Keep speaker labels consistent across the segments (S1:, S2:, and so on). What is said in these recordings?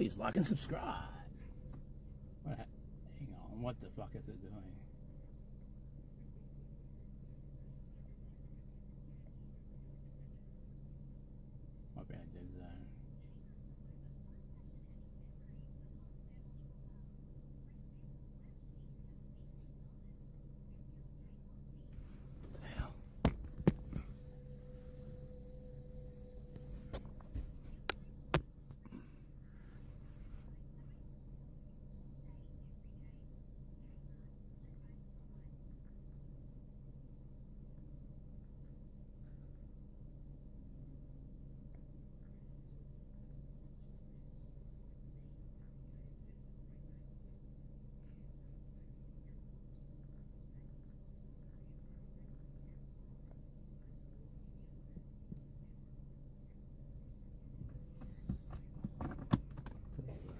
S1: please like and subscribe. Hang on, what the fuck is it doing? Might be in a dead zone. What the hell?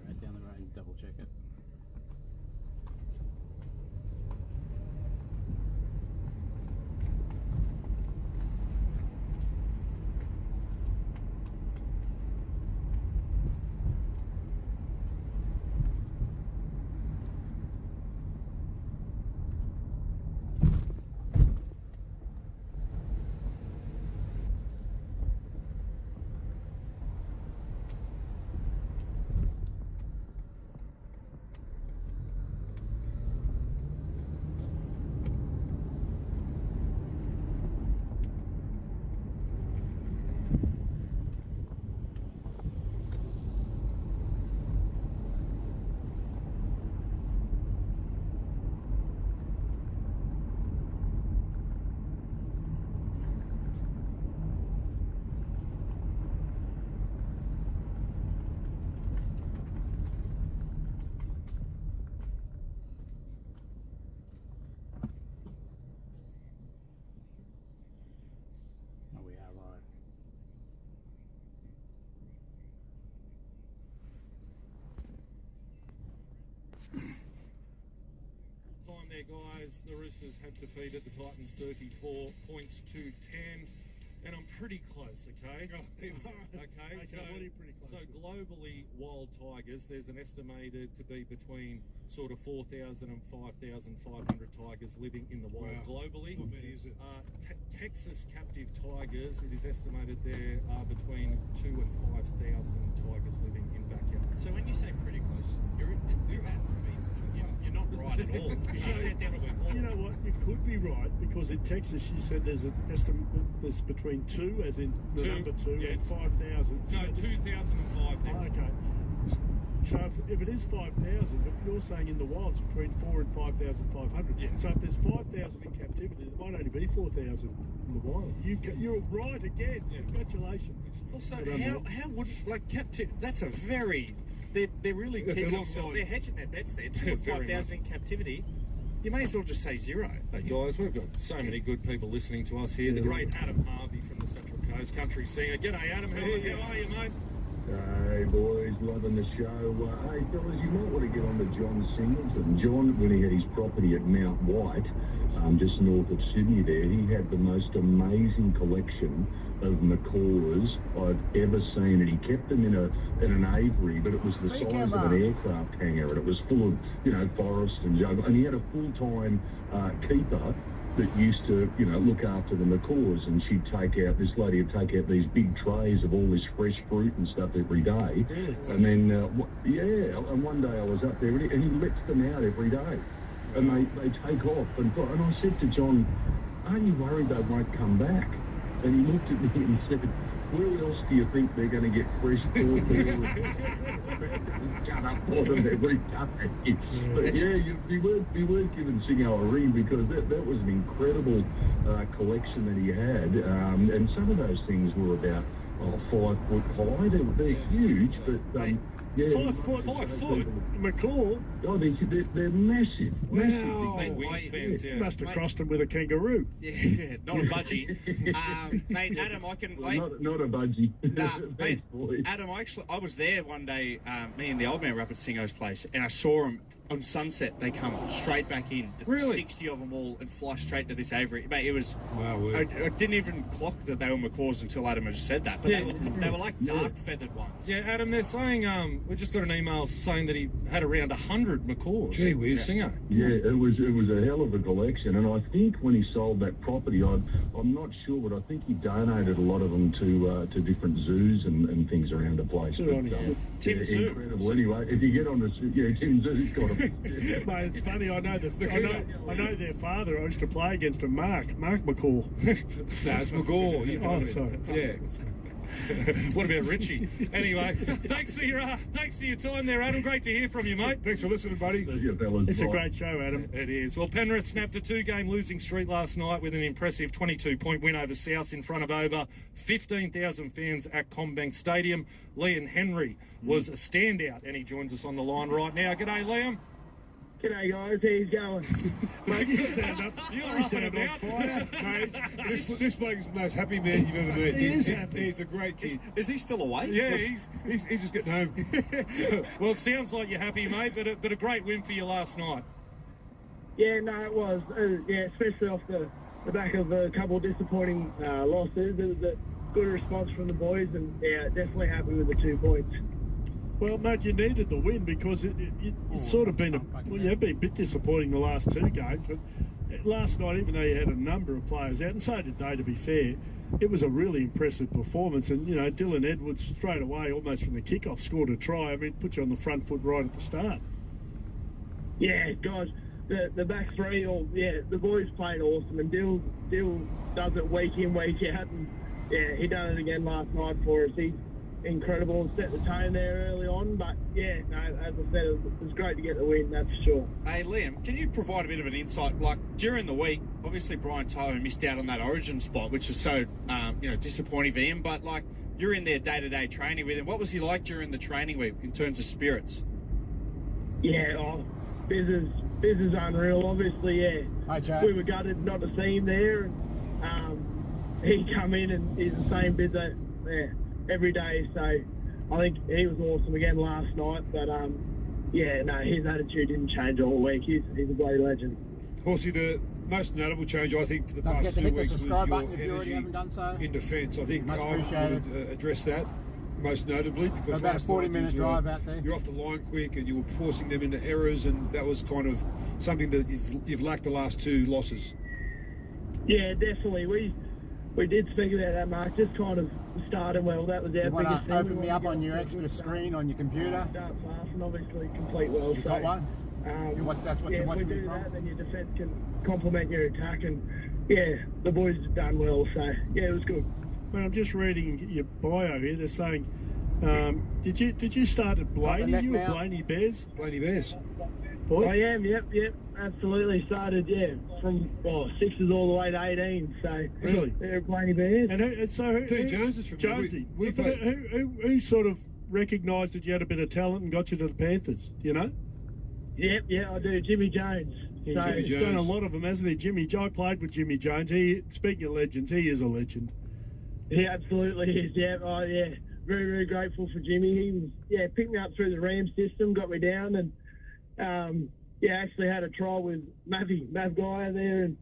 S1: Right down the road and double check it. Oh, we are live.
S2: Time there, guys. The Roosters have defeated the Titans 34 points to 10. And I'm pretty close, okay?
S3: Oh,
S2: okay,
S3: so pretty close.
S2: So globally, wild tigers, there's an estimated to be between sort of 4,000 and 5,500 tigers living in the wild globally.
S3: What many is it?
S2: Texas captive tigers, it is estimated there are between 2,000 and 5,000 tigers living in backyards.
S4: So when you say pretty close, you're not right at all. Because you said there was more.
S3: You know what? You could be right, because in Texas you said there's an estimate there's between 2, as in the number 2,
S2: yeah.
S3: and 5,000.
S2: No, 2,000 and 5,000.
S3: Okay. So if it is 5,000, but you're saying in the wild it's between 4 and 5,500.
S2: Yeah.
S3: So if there's 5,000 in captivity, there might only be 4,000 in the wild. You're right again.
S2: Yeah.
S3: Congratulations.
S4: Also, how would that's a very they're really
S2: That's
S4: keeping
S2: a long
S4: themselves.
S2: time.
S4: They're hedging their bets there. 2 and
S2: Very
S4: 5,000 in captivity. You may as well just say 0.
S2: Hey guys, we've got so many good people listening to us here. The great Adam Harvey from the Central Coast, country singer. G'day Adam, how are you, mate?
S5: Hey boys, loving the show. Hey fellas, you might want to get on to John Singleton. John, when he had his property at Mount White, just north of Sydney there, he had the most amazing collection of macaws I've ever seen, and he kept them in an aviary, but it was the size of an aircraft hangar, and it was full of, forest and jungle, and he had a full-time keeper that used to, look after the macaws, and this lady would take out these big trays of all this fresh fruit and stuff every day. And then, and one day I was up there, and he lets them out every day, and they take off. And I said to John, aren't you worried they won't come back? And he looked at me and said, where else do you think they're going to get fresh fruit? Cut up for them every day. But we weren't giving Singo a ring, because that was an incredible collection that he had. And some of those things were about 5 foot high. They're huge, but...
S3: 5 foot.
S2: 5 foot.
S3: Macaw.
S5: Oh, they're massive.
S2: Wow. Big wingspans,
S3: You must have crossed them with a kangaroo.
S4: Yeah, not a budgie. Mate, Adam, I can...
S5: Not a budgie.
S4: Nah, mate, Adam, I was there one day, me and the old man were up at Singo's place, and I saw him on sunset, they come straight back in.
S2: Really?
S4: 60 of them all and fly straight to this aviary. Mate, it was...
S6: Wow,
S4: I didn't even clock that they were macaws until Adam had just said that. But they were like dark feathered ones.
S2: Yeah, Adam, they're saying, we just got an email saying that he had around 100 macaws.
S6: Gee whiz.
S2: Singer.
S5: Yeah, it was a hell of a collection, and I think when he sold that property, I'm not sure, but I think he donated a lot of them to different zoos and things around the place. But,
S4: Tim Zoo.
S5: Incredible. Anyway, if you get on the Tim Zoo's got them. Yeah.
S3: Mate, it's funny. I know their father. I used to play against him, Mark McCall.
S6: No, it's McGaw. You know
S3: Oh,
S6: what I mean.
S3: sorry.
S6: Yeah.
S2: What about Richie? Anyway, thanks for your time there, Adam. Great to hear from you, mate.
S6: Thanks for listening, buddy.
S5: Yeah, fellas,
S3: It's a
S5: bye.
S3: great show, Adam.
S2: It is. Well, Penrith snapped a 2-game losing streak last night with an impressive 22-point win over South in front of over 15,000 fans at Combank Stadium. Liam Henry was a standout, and he joins us on the line right now. G'day, Liam.
S7: G'day guys, how's it going?
S3: Mate, you sound up.
S2: You're
S3: You
S2: up and
S3: sound on
S2: about.
S3: fire.
S6: This bloke is the most happy man you've ever met.
S3: He is happy.
S6: He's a great kid.
S4: Is he still awake?
S2: Yeah,
S6: He's just getting home.
S2: well, it sounds like you're happy, mate, but a great win for you last night.
S7: Yeah, no, it was. Yeah, especially off the back of a couple of disappointing losses. It was a good response from the boys, and yeah, definitely happy with the 2 points.
S3: Well, mate, you needed the win because it's sort of been a bit disappointing the last 2 games. But last night, even though you had a number of players out, and so did they, to be fair, it was a really impressive performance. And, you know, Dylan Edwards straight away, almost from the kickoff, scored a try. I mean, put you on the front foot right at the start.
S7: Yeah, guys, the back three, the boys played awesome, and Dill does it week in, week out, and yeah, he done it again last night for us. He's incredible and set the tone there early on, but yeah, no, as I said, it was great to get the win, that's for sure.
S4: Hey, Liam, can you provide a bit of an insight? Like, during the week, obviously Brian Tyler missed out on that origin spot, which is so, disappointing for him, but like, you're in there day-to-day training with him. What was he like during the training week in terms of spirits?
S7: Yeah, Biz is unreal, obviously, yeah.
S1: Hi, Jack.
S7: We were gutted not to see him there, and he come in and he's the same Biz every day, so I think he was awesome again last night, but his attitude didn't change all week. He's a bloody legend.
S6: Horsey, the most notable change, I think, to the
S1: Don't
S6: past
S1: forget to
S6: 2
S1: hit the
S6: weeks was
S1: subscribe
S6: your
S1: button if you already
S6: energy
S1: haven't done so.
S6: in defence. I think
S1: Much
S6: I
S1: appreciated.
S6: would address that most notably because
S1: About a
S6: last
S1: 40-minute
S6: night you
S1: drive out there.
S6: You're off the line quick and you were forcing them into errors, and that was kind of something that you've lacked the last 2 losses.
S7: Yeah, definitely. We did speak about that, Mark. Just kind of starting well. That was our
S1: You want
S7: biggest
S1: to
S7: thing.
S1: open me up on your extra screen on your computer?
S7: Start fast and obviously complete well.
S1: You
S7: so,
S1: got one? That's what you're watching
S7: if we
S1: me
S7: do
S1: from?
S7: that, then your defence can complement your attack, and yeah, the boys have done well. So yeah, it was good.
S3: Well, I'm just reading your bio here. They're saying, did you start at Blaney?
S1: neck
S3: You were
S1: now.
S3: Blaney Bears?
S6: Blaney Bears.
S3: Boy?
S7: I am, yep, absolutely. Started, from 6s all the way to 18. So
S3: Really?
S7: they're Blaney Bears.
S3: And so
S6: Dean Jones is from there.
S3: Jonesy.
S6: We
S3: But
S6: played-
S3: who sort of recognised that you had a bit of talent and got you to the Panthers? Do you know?
S7: Yep, I do. Jimmy Jones.
S3: He's,
S7: So,
S3: he's done a lot of them, hasn't he? I played with Jimmy Jones. Speaking of legends, he is a legend.
S7: he absolutely is. Yeah, very, very grateful for Jimmy. He was, picked me up through the Ram system, got me down, and actually had a trial with Mav Guy there in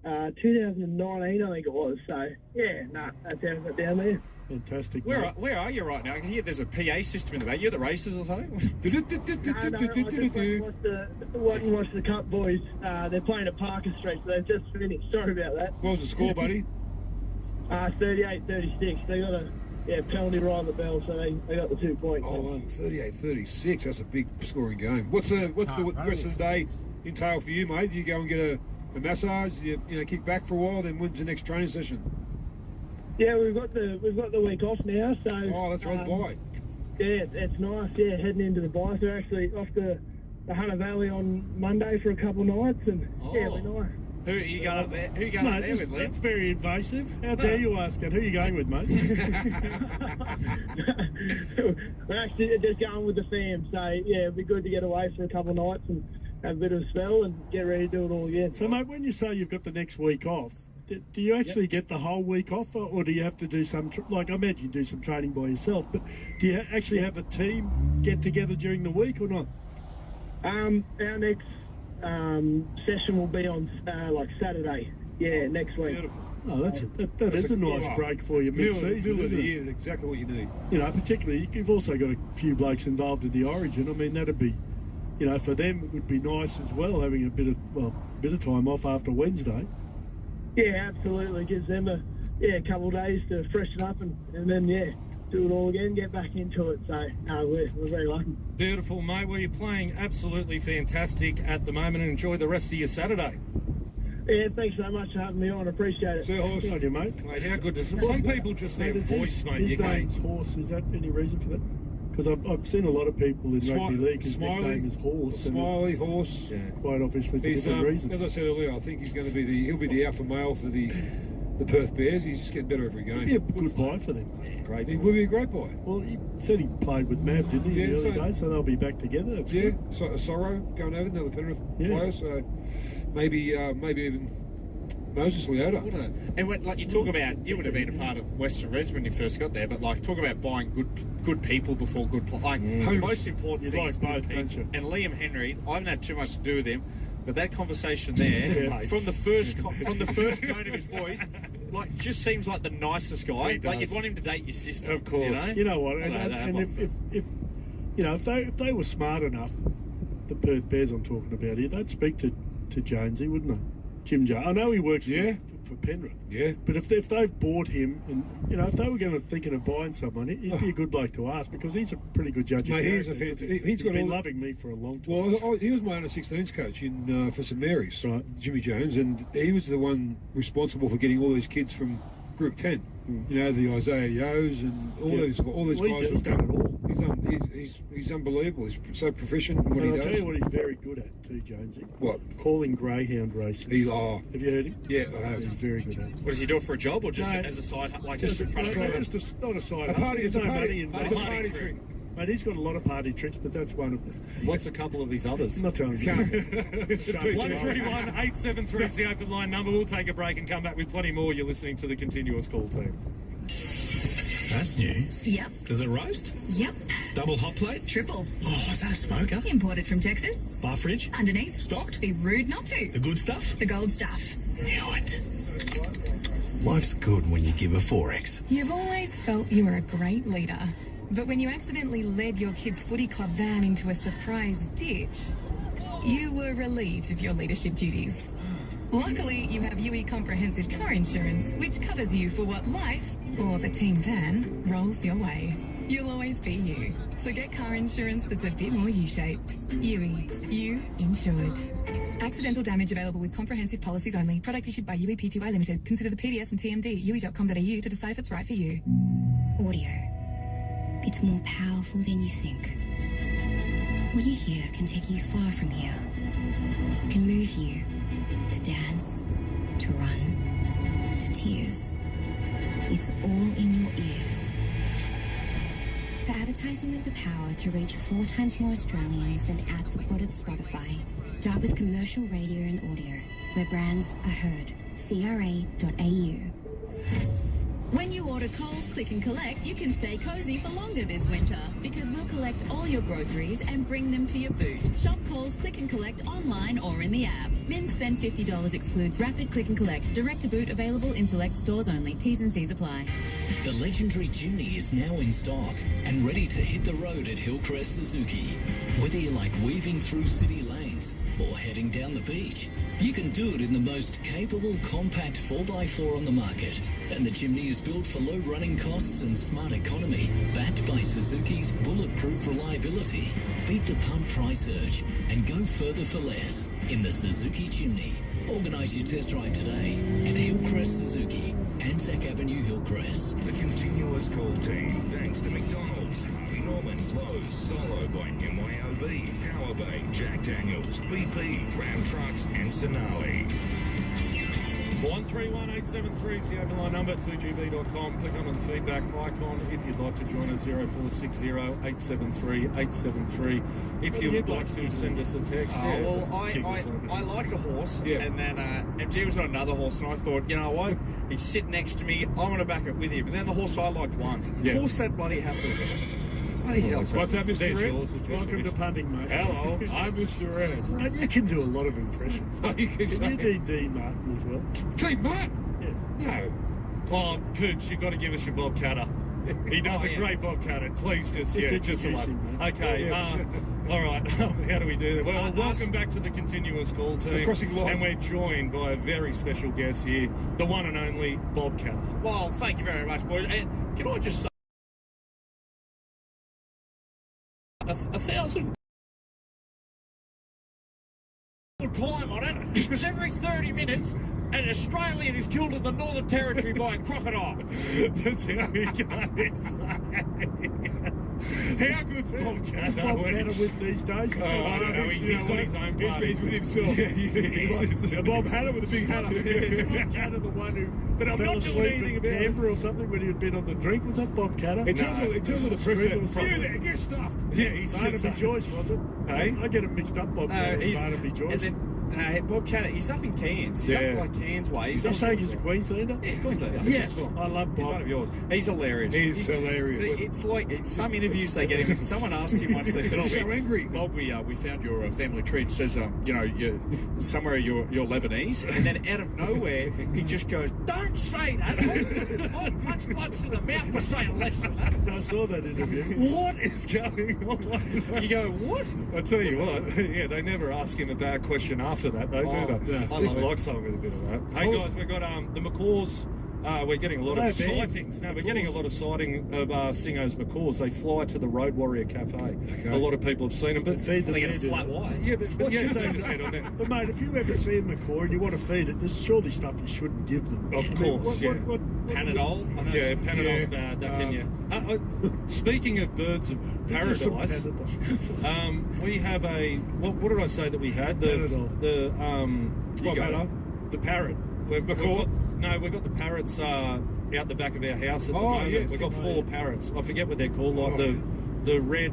S7: 2019, I think it was. So that's how I got down there.
S3: Fantastic.
S4: Where are you right now? I can hear there's a PA system in the back. You're the races or something?
S7: No, I just watched the Cup boys. They're playing at Parker Street, so they've just finished. Sorry about that.
S6: What was the score, buddy?
S7: 38-36. They got a penalty right on the bell, so they got the 2 points.
S6: Oh, 38-36. That's a big scoring game. What's the rest of the day entail for you, mate? You go and get a massage, you kick back for a while, then when's the next training session?
S7: Yeah, we've got the week off now, so.
S6: Oh, that's right, the bye.
S7: Yeah, it's nice. Yeah, heading into the bye. So actually off to the Ebbw Vale on Monday for a couple of nights, and it'll be nice.
S4: Who are you going up there? Who are you going up there with, Liam?
S3: That's very invasive. How dare you ask it? Who are you going with, mate?
S7: We're actually just going with the fam, so yeah, it'd be good to get away for a couple of nights and have a bit of a spell and get ready to do it all again.
S3: So, mate, when you say you've got the next week off, do you actually get the whole week off, or do you have to do some, I imagine you do some training by yourself, but do you actually have a team get together during the week or not?
S7: Our next session will be on like Saturday. Yeah, next week.
S6: Beautiful.
S3: Oh, that is a nice break for you mid-season,
S6: Middle of
S3: isn't
S6: the
S3: it?
S6: year is exactly what you need.
S3: You know, particularly, you've also got a few blokes involved in the Origin. I mean, that'd be, you know, for them it would be nice as well, having a bit of time off after Wednesday.
S7: Yeah, absolutely. Gives them a couple of days to freshen up and then do it all again, get back into it. So no, we're very lucky.
S2: Beautiful, mate. Well, you're playing absolutely fantastic at the moment, and enjoy the rest of your Saturday.
S7: Yeah, thanks so much for having me on. Appreciate it.
S6: See you, Horse.
S3: Good on you, mate.
S2: Mate, how good does it? Some people just their
S3: Is
S2: voice, mate.
S3: His
S2: You can't.
S3: name's Horse. Is that any reason for that? Because I've seen a lot of people in rugby league whose nickname is Horse.
S6: Smiley, Horse.
S2: Yeah.
S3: Quite obviously for
S6: He's,
S3: different reasons.
S6: as I said earlier, I think he's going to be he'll be the alpha male for the Perth Bears. He's just getting better every game.
S3: It'd be a good buy for them.
S2: Great.
S6: He will be a great buy.
S3: Well, he said he played with Mav, didn't he, in the early days? So they'll be back together. That's
S6: Yeah,
S3: good.
S6: Sorrow going over, another Penrith player. So maybe even Moses Leota.
S4: And like you talk about, you would have been a part of Western Reds when you first got there, but like talk about buying good people before good like the most important
S3: You'd
S4: thing
S3: like
S4: is
S3: both,
S4: good
S3: don't
S4: people.
S3: you?
S4: And Liam Henry, I haven't had too much to do with him, but that conversation there from the first tone of his voice, like just seems like the nicest guy. Like you'd want him to date your sister,
S2: Of course.
S3: You know what?
S4: I know,
S3: And
S4: but-
S3: if you know, if they were smart enough, the Perth Bears I'm talking about here, they'd speak to Jonesy, wouldn't they? Jim Jones. I know he works for Penrith.
S6: Yeah.
S3: But if they've bought him, and you know, if they were thinking of buying someone, he'd be a good bloke to ask because he's a pretty good judge.
S6: Mate,
S3: of
S6: he's a
S3: character.
S6: he's got
S3: been
S6: all the-
S3: loving me for a long time.
S6: Well, he was my under-16s coach in for St Mary's,
S3: Right.
S6: Jimmy Jones, and he was the one responsible for getting all these kids from Group 10. You know, the Isaiah Yos and all these
S3: Well,
S6: guys.
S3: he's done it all.
S6: He's unbelievable. He's so proficient in what
S3: And
S6: he
S3: I'll
S6: does.
S3: tell you what he's very good at too, Jonesy.
S6: What?
S3: Calling greyhound races.
S6: He's
S3: Have you heard him?
S6: yeah, I have.
S3: He's very good at it.
S4: What does he do it for a job or just
S3: No.
S4: as a side, like
S3: Just,
S4: just in front of him?
S3: not a side
S6: A
S3: hustle.
S6: party.
S3: There's
S6: It's a
S3: no
S6: party.
S3: money
S6: It's
S3: involved.
S6: a party trick.
S3: Mate, he's got a lot of party tricks, but that's one of them.
S2: What's a couple of his others?
S3: I'm not telling you.
S2: 131-873 is the open line number. We'll take a break and come back with plenty more. You're listening to the Continuous Call team.
S8: That's new.
S9: Yep.
S8: Does it roast?
S9: Yep.
S8: Double hot plate?
S9: Triple.
S8: Oh, is that a smoker?
S9: Imported from Texas.
S8: Bar fridge?
S9: Underneath.
S8: Stocked?
S9: Be rude not to.
S8: The good stuff?
S9: The gold stuff.
S8: Knew it. Life's good when you give a 4X.
S9: You've always felt you were a great leader. But when you accidentally led your kids' footy club van into a surprise ditch, you were relieved of your leadership duties. Luckily, you have UE Comprehensive Car Insurance, which covers you for what life, or the team van, rolls your way. You'll always be you. So get car insurance that's a bit more U-shaped. UE. You insured. Accidental damage available with comprehensive policies only. Product issued by UE Pty Limited. Consider the PDS and TMD at UE.com.au to decide if it's right for you.
S10: Audio. It's more powerful than you think. What you hear can take you far from here. Can move you to dance, to run, to tears. It's all in your ears. For advertising with the power to reach 4 times more Australians than ad-supported Spotify, start with commercial radio and audio, where brands are heard. CRA.au.
S11: When you order Coles Click and Collect, you can stay cozy for longer this winter because we'll collect all your groceries and bring them to your boot. Shop Coles Click and Collect online or in the app. Min spend $50 excludes rapid click and collect. Direct to boot available in select stores only. T's and C's apply.
S12: The legendary Jimny is now in stock and ready to hit the road at Hillcrest Suzuki. Whether you like weaving through city lanes or heading down the beach, you can do it in the most capable compact 4x4 on the market. And the Jimny is built for low running costs and smart economy, backed by Suzuki's bulletproof reliability. Beat the pump price surge and go further for less in the Suzuki Jimny. Organise your test drive today at Hillcrest Suzuki, Anzac Avenue, Hillcrest.
S13: The Continuous Call team, thanks to McDonald's, Harvey Norman, Lowe's, Solo by MYOB, Powerbay, Jack Daniels, BP, Ram Trucks and Sonali.
S2: 131-873 is the open line number, 2gb.com. Click on the feedback icon if you'd like to join us, 0460-873-873. If you would like to send us a text.
S4: I liked a horse, and then MG was on another horse, and I thought, you know what? He's sitting next to me. I'm going to back it with him. And then the horse I liked won.
S2: Yeah.
S4: Of course that bloody happens.
S6: What's that, Mr. Red?
S3: Welcome to punting, mate.
S6: Hello, I'm Mr. Red.
S3: And you can do a lot of impressions.
S6: Oh, you can
S3: you do Dean Martin as well?
S6: Dean Martin?
S3: Yeah.
S6: No.
S2: Oh, Cooch, you've got to give us your Bob Cutter. He does a great Bob Cutter. Please just
S3: introduce
S2: a
S3: him, mate.
S2: Okay, all right. How do we do that? Well, welcome back to the continuous call team. And we're joined by a very special guest here, the one and only Bob Cutter.
S4: Well, thank you very much, boys. And can I just say, 1,000 time on it, because every 30 minutes an Australian is killed in the Northern Territory by a crocodile.
S2: That's how he goes. How good's Bob Cutter?
S3: Bob Cutter with these days?
S2: Oh, I don't know. He's got his own party.
S6: He's with himself.
S2: Bob Hatter with a big hat.
S3: Bob Cutter, the one who
S2: But I'm not doing anything about it.
S3: Canberra or something when he had been on the drink. Was that Bob Cutter?
S6: In terms of the press,
S2: you're stuffed. Yeah, he's
S3: Barnaby Joyce, was it?
S2: Hey?
S3: I get it mixed up, Bob Cutter and Barnaby Joyce.
S4: No, Bob Cutter, he's up in Cairns. He's up like Cairns way.
S3: He's not saying he's a Queenslander?
S4: Yeah, he's Queenslander.
S3: Yes, I love Bob.
S4: He's one of yours. He's hilarious.
S6: He's hilarious.
S4: It's like in some interviews they get him. Someone asked him once. They said,
S6: He's so angry.
S4: Bob, we found your family tree. It says, you're somewhere you're Lebanese, and then out of nowhere he just goes, "Don't say that. I'll punch bloods in the mouth for saying less than that."
S3: I saw that interview.
S2: What is going on?
S4: You go, what?
S2: I tell you what, yeah, they never ask him a bad question after that, though, do they?
S3: Yeah.
S2: I like someone with a bit of that. Hey guys, we've got the macaws. We're getting a lot of sightings. No, we're getting a lot of sighting of Singo's macaws. They fly to the Road Warrior Cafe. Okay. A lot of people have seen them, but
S3: feed them.
S4: They get a flat wire.
S2: Yeah, but yeah, they just head on there.
S3: But mate, if you ever see a macaw and you want to feed it, there's surely stuff you shouldn't give them.
S2: Of course,
S4: Panadol.
S2: Yeah, Panadol's bad. Speaking of birds of paradise, we have a what did I say that we had? The parrot. We've got the parrots out the back of our house at the moment.
S6: Yes,
S2: we've got 4 parrots. I forget what they're called, like the red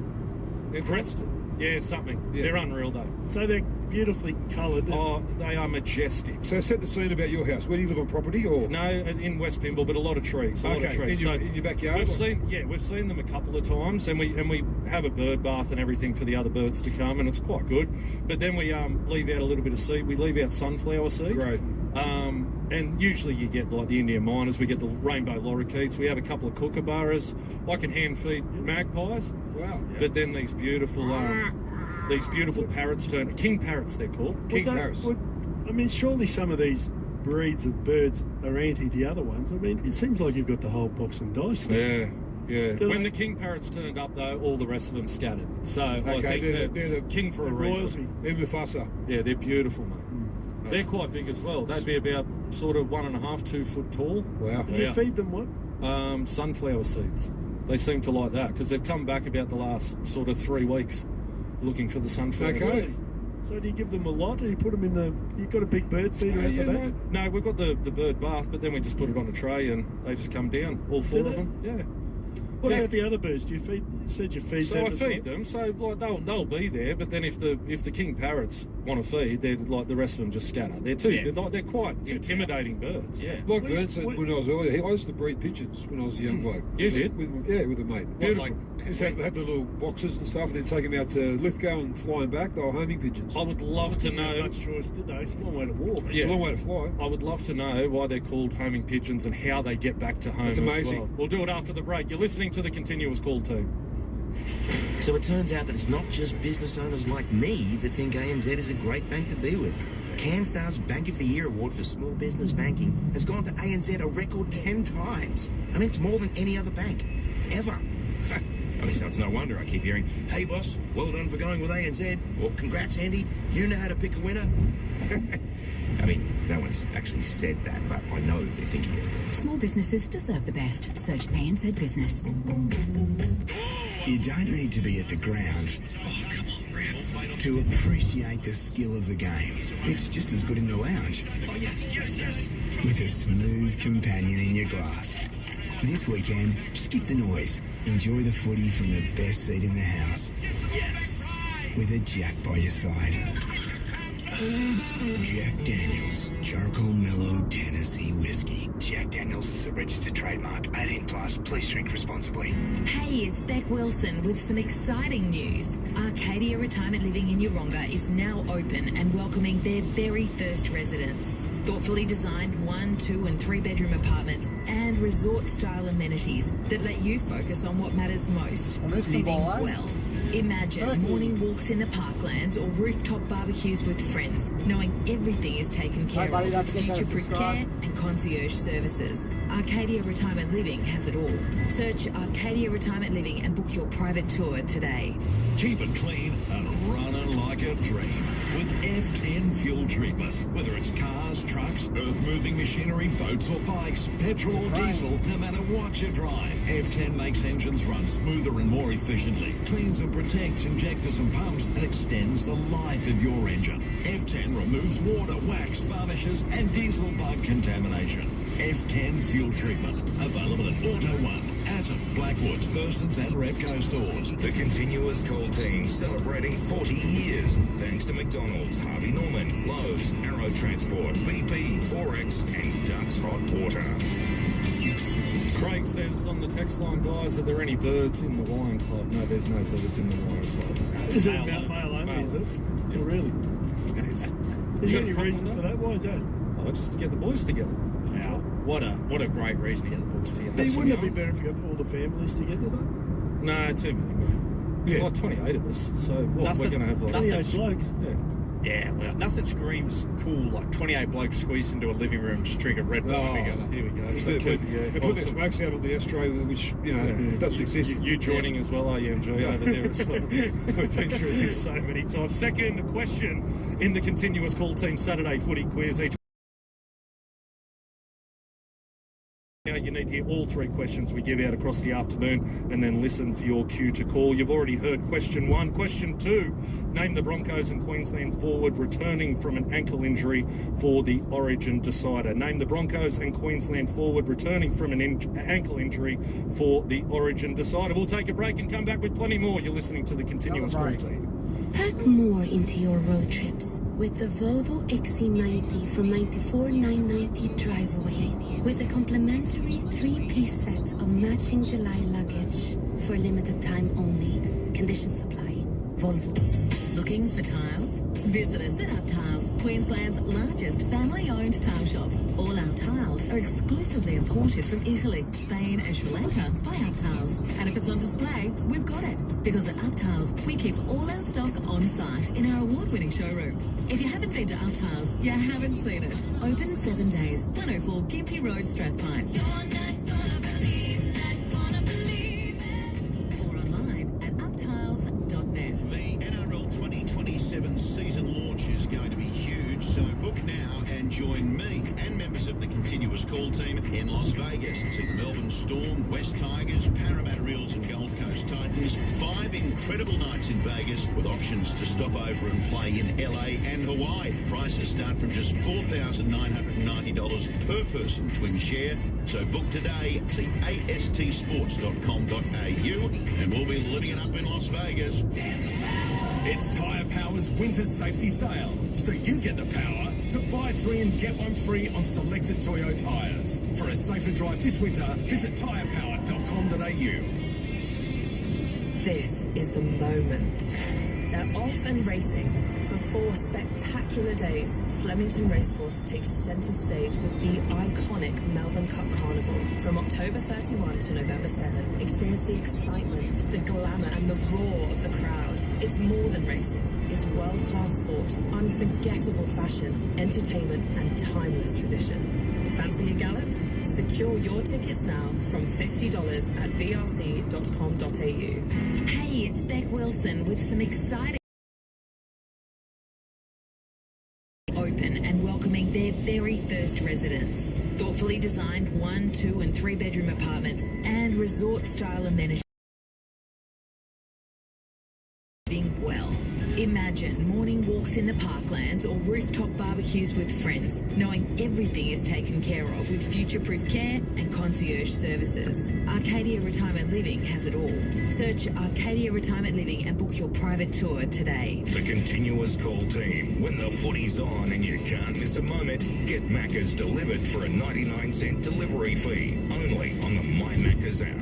S2: crested. Yeah, something. Yeah. They're unreal though.
S3: So they're beautifully coloured.
S2: Oh, they are majestic.
S6: So set the scene about your house. Where do you live on property or?
S2: No, in West Pymble, but a lot of trees. In your
S6: backyard.
S2: We've seen them a couple of times, and we have a bird bath and everything for the other birds to come, and it's quite good. But then we leave out a little bit of seed. We leave out sunflower seed.
S6: Great.
S2: And usually you get like the Indian miners. We get the rainbow lorikeets. We have a couple of kookaburras. I can hand feed magpies.
S6: Wow. Yeah.
S2: But then these beautiful parrots turn king parrots. They're called king parrots.
S3: Surely some of these breeds of birds are anti the other ones. I mean, it seems like you've got the whole box and dice there.
S2: Yeah. When the king parrots turned up, though, all the rest of them scattered. So I think they're the king for a reason.
S6: They're Mufasa.
S2: Yeah, they're beautiful, mate. They're quite big as well. They'd be about sort of 1.5, 2 foot tall.
S6: Wow.
S3: And you feed them what?
S2: Sunflower seeds. They seem to like that because they've come back about the last sort of 3 weeks looking for the sunflower seeds.
S3: So do you give them a lot, or you put them in the? You've got a big bird feeder at the back?
S2: No, we've got the bird bath, but then we just put it on a tray and they just come down, all 4 of them. Yeah.
S3: What about the other birds? Do you feed? You said you feed them.
S2: So I feed them. So like they'll be there, but then if the king parrots want to feed, they're like the rest of them just scatter. They're they're quite intimidating birds.
S4: Yeah.
S6: Like Vern said when I was earlier, I used to breed pigeons when I was a young bloke.
S2: You did?
S6: With a mate.
S2: Beautiful.
S6: Just have the little boxes and stuff, and then take them out to Lithgow and fly them back. They were homing pigeons.
S2: I would love to know.
S3: Much choice, did they? It's a long way to walk.
S6: It's a long way to fly.
S2: I would love to know why they're called homing pigeons and how they get back to home.
S6: It's amazing.
S2: As well. We'll do it after the break. You're listening to the Continuous Call Team.
S14: So it turns out that it's not just business owners like me that think ANZ is a great bank to be with. CanStar's Bank of the Year award for small business banking has gone to ANZ a record 10 times. I mean, it's more than any other bank, ever. I mean, so it's no wonder I keep hearing, "Hey boss, well done for going with ANZ," or "Congrats Andy, you know how to pick a winner." I mean, no one's actually said that, but I know they're thinking it.
S15: Small businesses deserve the best. Search ANZ Business.
S8: You don't need to be at the ground. Oh, come on, ref. To appreciate the skill of the game. It's just as good in the lounge. Oh, yes. With a smooth companion in your glass. This weekend, skip the noise. Enjoy the footy from the best seat in the house. Yes. With a Jack by your side. Jack Daniels Charcoal Mellow Tennessee Whiskey. Jack Daniels is a registered trademark. 18 plus. Please drink responsibly.
S9: Hey, it's Beck Wilson with some exciting news. Arcadia Retirement Living in Yeronga is now open and welcoming their very first residents. Thoughtfully designed 1, 2 and 3 bedroom apartments and resort-style amenities that let you focus on what matters most, living well. Imagine morning walks in the parklands or rooftop barbecues with friends, knowing everything is taken care of with future-proof care and concierge services. Arcadia Retirement Living has it all. Search Arcadia Retirement Living and book your private tour today.
S16: Keep it clean and running like a dream with F10 fuel treatment. Whether it's cars, trucks, earth-moving machinery, boats or bikes, petrol or diesel, no matter what you drive, F10 makes engines run smoother and more efficiently, cleans and protects injectors and pumps, and extends the life of your engine. F10 removes water, wax, varnishes and diesel bug contamination. F10 fuel treatment, available at Auto One, Atom, Blackwoods, Bursons and Repco stores.
S13: The Continuous Call team celebrating 40 years. Thanks to McDonald's, Harvey Norman, Lowe's, Arrow Transport, BP, Forex and Ducks Hot Water.
S2: Craig says on the text line, guys, are there any birds in the wine club? No, there's no birds in the wine club.
S3: Is it about male only, is it?
S2: Yeah.
S3: Oh, really?
S2: It is.
S3: Is there any reason for that? Why is that?
S2: Oh, just to get the boys together.
S4: Wow. What a great reason to get the boys together.
S3: But wouldn't it be better if you got all the families together, though?
S2: No, too many. There's like 28 of us, so what, we're going to have like
S3: 28 blokes.
S4: Yeah, well, nothing screams cool like 28 blokes squeezed into a living room just drinking red wine together.
S2: Here we go. So
S6: They put their smokes out of the ashtray, which, doesn't exist.
S2: You joining as well, are you, MG, over there as well? We've been through this so many times. Second question in the Continuous Call Team Saturday footy quiz. Each Now you need to hear all 3 questions we give out across the afternoon and then listen for your cue to call. You've already heard question 1. Question 2, name the Broncos and Queensland forward returning from an ankle injury for the Origin decider. Name the Broncos and Queensland forward returning from an ankle injury for the Origin decider. We'll take a break and come back with plenty more. You're listening to the Continuous Call Team.
S17: Pack more into your road trips with the Volvo XC90 from 94,990 Driveway with a complimentary 3-piece set of matching July luggage for limited time only. Conditions supply. Volvo.
S18: Looking for tiles? Visit us at Up Tiles, Queensland's largest family-owned tile shop. All our tiles are exclusively imported from Italy, Spain and Sri Lanka by Up Tiles. And if it's on display, we've got it. Because at Up Tiles, we keep all our stock on site in our award-winning showroom. If you haven't been to Up Tiles, you haven't seen it. Open 7 days, 104 Gympie Road, Strathpine. Or online at uptiles.net.
S19: The NRL 2027 season launch is going to be huge, so book now and join me and members of the Continuous Call team in Las Vegas. See the Melbourne Storm, West Tigers, Parramatta Eels and Gold Coast Titans. 5 incredible nights in Vegas with options to stop over and play in LA and Hawaii. Prices start from just $4,990 per person twin share. So book today. See astsports.com.au and we'll be living it up in Las Vegas.
S16: It's Tyre Power's winter safety sale, so you get the power to buy 3 and get 1 free on selected Toyo tyres. For a safer drive this winter, visit tyrepower.com.au.
S20: This is the moment. They're off and racing. For 4 spectacular days, Flemington Racecourse takes centre stage with the iconic Melbourne Cup Carnival. From October 31 to November 7, experience the excitement, the glamour and the roar of the crowd. It's more than racing. It's world-class sport, unforgettable fashion, entertainment and timeless tradition. Fancy a gallop? Secure your tickets now from $50 at vrc.com.au.
S9: Hey, it's Beck Wilson with some exciting open and welcoming their very first residents. Thoughtfully designed 1, 2 and 3 bedroom apartments and resort-style amenities. Well, imagine morning walks
S18: walks in the parklands or rooftop barbecues with friends, knowing everything is taken care of with future-proof care and concierge services. Arcadia Retirement Living has it all. Search Arcadia Retirement Living and book your private tour today.
S13: The continuous call team. When the footy's on and you can't miss a moment, get Macca's delivered for a 99-cent delivery fee. Only on the My Macca's app.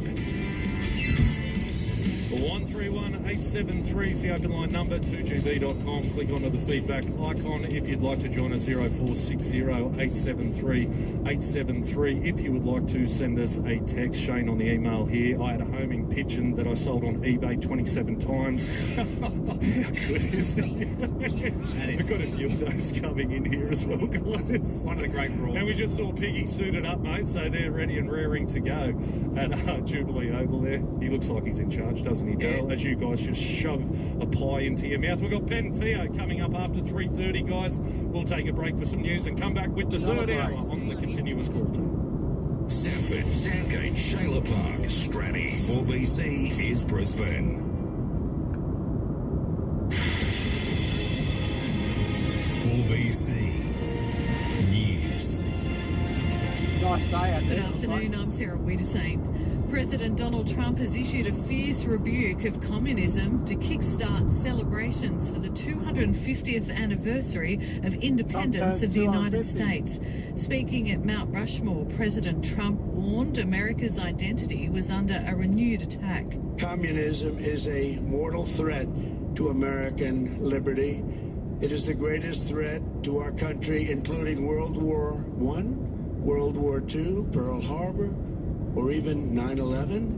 S2: 131873 is the open line number, 2gb.com. Click onto the feedback icon if you'd like to join us, 0460873873. If you would like to send us a text, Shane on the email here. I had a homing pigeon that I sold on eBay 27 times. How good is it? We've got a few of those coming in here as well, guys.
S4: One of the great rules.
S2: And we just saw Piggy suited up, mate, so they're ready and raring to go at Jubilee Oval there. He looks like he's in charge, doesn't he, Darryl? As you guys just shove a pie into your mouth. We've got Penn and Theo coming up after 3:30, guys. We'll take a break for some news and come back with the third hour on the continuous call team.
S13: Sanford, Sandgate, Shayla Park, Stratty. 4BC is Brisbane.
S16: 4BC News.
S1: Nice day out there.
S21: Good afternoon, I'm Sarah Wiedersame. President Donald Trump has issued a fierce rebuke of communism to kickstart celebrations for the 250th anniversary of independence of the United States. Speaking at Mount Rushmore, President Trump warned America's identity was under a renewed attack.
S22: Communism is a mortal threat to American liberty. It is the greatest threat to our country, including World War I, World War II, Pearl Harbor, or even 9/11.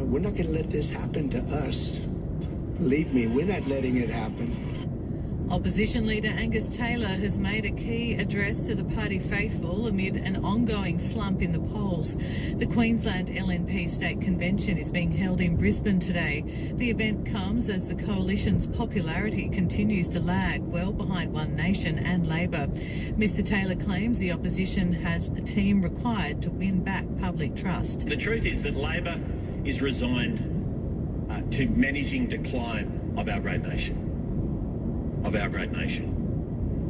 S22: We're not going to let this happen to us. Believe me, we're not letting it happen.
S21: Opposition leader Angus Taylor has made a key address to the party faithful amid an ongoing slump in the polls. The Queensland LNP State Convention is being held in Brisbane today. The event comes as the coalition's popularity continues to lag well behind One Nation and Labor. Mr Taylor claims the opposition has a team required to win back public trust.
S23: The truth is that Labor is resigned to managing decline of our great nation.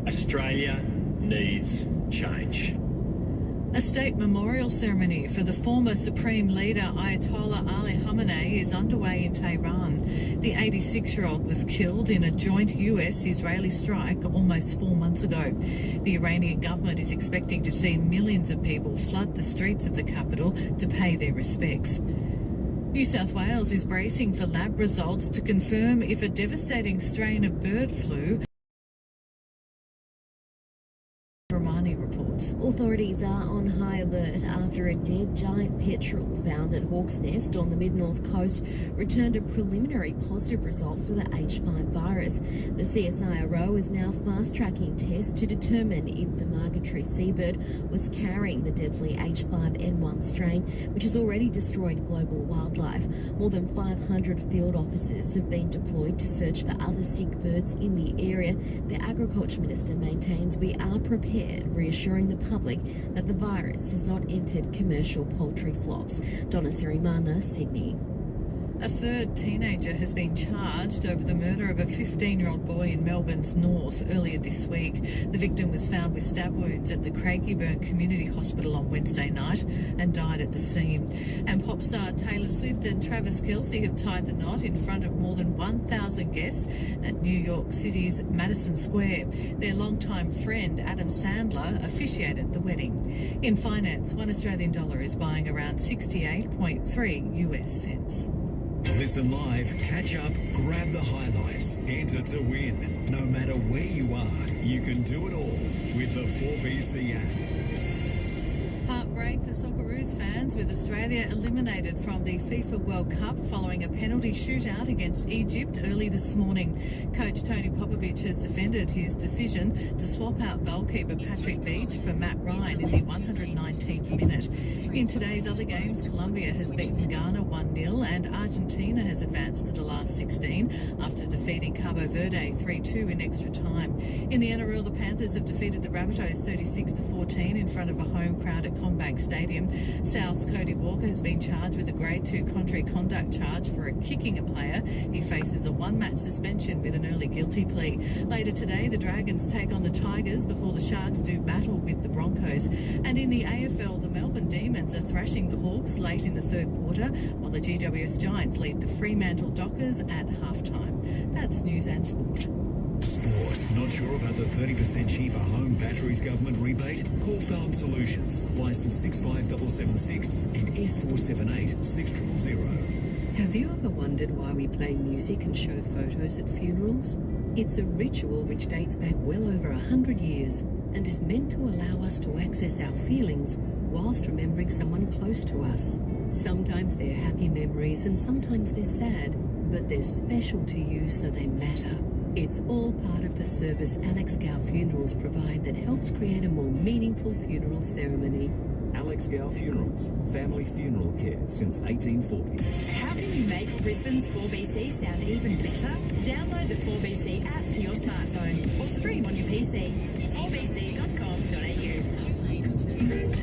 S23: Australia needs change.
S21: A state memorial ceremony for the former Supreme Leader Ayatollah Ali Khamenei is underway in Tehran. The 86-year-old was killed in a joint US-Israeli strike almost 4 months ago. The Iranian government is expecting to see millions of people flood the streets of the capital to pay their respects. New South Wales is bracing for lab results to confirm if a devastating strain of bird flu. Romani reports.
S24: Authorities are on high alert after a dead giant petrel found at Hawk's Nest on the mid-north coast returned a preliminary positive result for the H5 virus. The CSIRO is now fast-tracking tests to determine if the migratory seabird was carrying the deadly H5N1 strain, which has already destroyed global wildlife. More than 500 field officers have been deployed to search for other sick birds in the area. The Agriculture Minister maintains we are prepared, reassuring the public that the virus has not entered commercial poultry flocks. Donna Sirimana, Sydney.
S21: A third teenager has been charged over the murder of a 15-year-old boy in Melbourne's north earlier this week. The victim was found with stab wounds at the Craigieburn Community Hospital on Wednesday night and died at the scene. And pop star Taylor Swift and Travis Kelce have tied the knot in front of more than 1,000 guests at New York City's Madison Square. Their longtime friend Adam Sandler officiated the wedding. In finance, one Australian dollar is buying around 68.3 US cents.
S16: Listen live, catch up, grab the highlights, enter to win. No matter where you are, you can do it all with the 4BC app.
S21: Heartbreak for Socceroos fans with Australia eliminated from the FIFA World Cup following a penalty shootout against Egypt early this morning. Coach Tony Popovic has defended his decision to swap out goalkeeper Patrick Beach for Matt Ryan in the 119th minute. In today's other games, Colombia has beaten Ghana 1-0 and Argentina has advanced to the last 16 after defeating Cabo Verde 3-2 in extra time. In the NRL, the Panthers have defeated the Rabbitohs 36-14 in front of a home crowd at CommBank Stadium. South's Cody Walker has been charged with a Grade 2 contrary conduct charge for kicking a player. He faces a one-match suspension with an early guilty plea. Later today, the Dragons take on the Tigers before the Sharks do battle with the Broncos. And in the AFL, the Melbourne Demons are thrashing the Hawks late in the third quarter, while the GWS Giants lead the Fremantle Dockers at halftime. That's news and sport.
S16: Sport. Not sure about the 30% cheaper home batteries government rebate? Call Fallon Solutions. Licence 65776 and S478 6000.
S5: Have you ever wondered why we play music and show photos at funerals? It's a ritual which dates back well over 100 years and is meant to allow us to access our feelings whilst remembering someone close to us. Sometimes they're happy memories and sometimes they're sad, but they're special to you so they matter. It's all part of the service Alex Gow Funerals provide that helps create a more meaningful funeral ceremony.
S7: Alex Gow Funerals, family funeral care since 1840.
S10: How can you make Brisbane's 4BC sound even better? Download the 4BC app to your smartphone or stream on your PC. 4bc.com.au.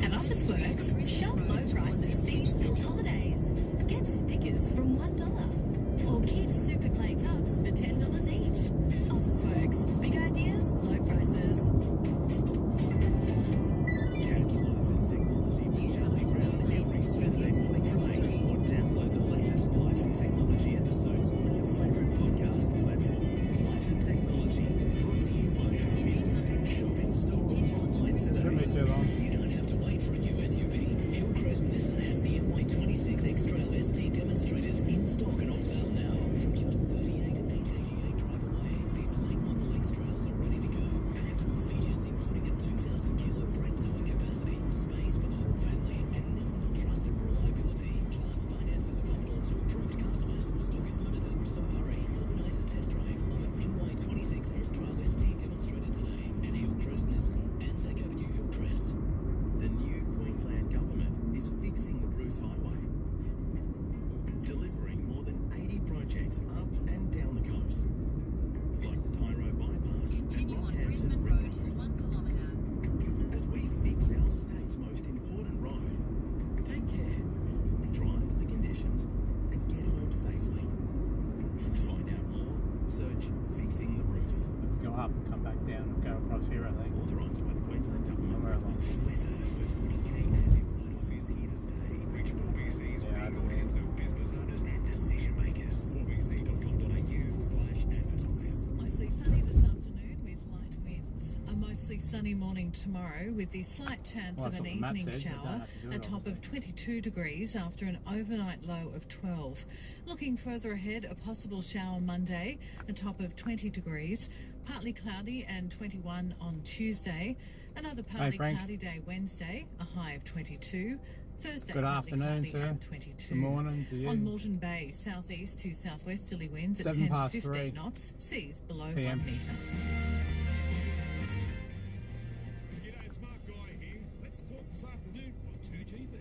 S9: At Officeworks, shop low prices these school holidays. Get stickers from $1 or kids super clay tubs for $10 each. Officeworks, big ideas, low prices.
S16: Catch Life and Technology with Charlie Brown every Saturday morning from 8 or download the latest Life and Technology episodes on your favourite podcast platform. Life and Technology, brought to you by Harvey. Shop in store, online today.
S12: You don't have to wait for a new SUV. Hillcrest Nissan has the NY26 X-Trail ST demonstrators in stock and on sale now from just $38,888 drive away. These late model X-Trails are ready to go, packed with features including a 2,000 kilo brake towing capacity, space for the whole family, and Nissan's trusted reliability. Plus, finance is available to approved customers. Stock is limited, so hurry. Organise a test drive of an NY26 X-Trail ST demonstrator today at Hillcrest Nissan, Anzac Avenue, Hillcrest.
S11: The new Queensland government is fixing the Bruce Highway, delivering more than 80 projects up and down the coast, like the Tyro Bypass and Rockhampton Ring Road.
S9: 1 kilometre.
S11: As we fix our state's most important road, take care, drive to the conditions, and get home safely. To find out more, search Fixing the Bruce.
S1: Let's go up and come back down and go across here, I think.
S11: Authorised by the Queensland Government.
S1: Somewhere along.
S11: Weather, the 20k massive write-off is here to stay. Reach 4BC's big audience of business owners and decision makers. 4bc.com.au/advertise.
S21: Mostly sunny this afternoon with light winds. A mostly sunny morning tomorrow with the slight chance
S1: Well,
S21: of
S1: that's
S21: an
S1: what the map
S21: evening
S1: says, you don't
S21: shower,
S1: have to do
S21: a
S1: it,
S21: top of 22 degrees after an overnight low of 12. Looking further ahead, a possible shower Monday, a top of 20 degrees, partly cloudy and 21 on Tuesday. Another partly
S1: Frank.
S21: cloudy day Wednesday, a high of 22. Thursday,
S1: Good
S21: partly
S1: afternoon,
S21: cloudy
S1: sir.
S21: and 22.
S1: Good morning to you.
S21: On Moreton Bay, southeast to southwesterly winds at
S1: 7
S21: 10 to
S1: past
S21: 15
S1: 3
S21: knots, seas below
S1: PM.
S21: 1 metre.
S6: G'day, it's Mark Guy here. Let's talk this afternoon on 2GB.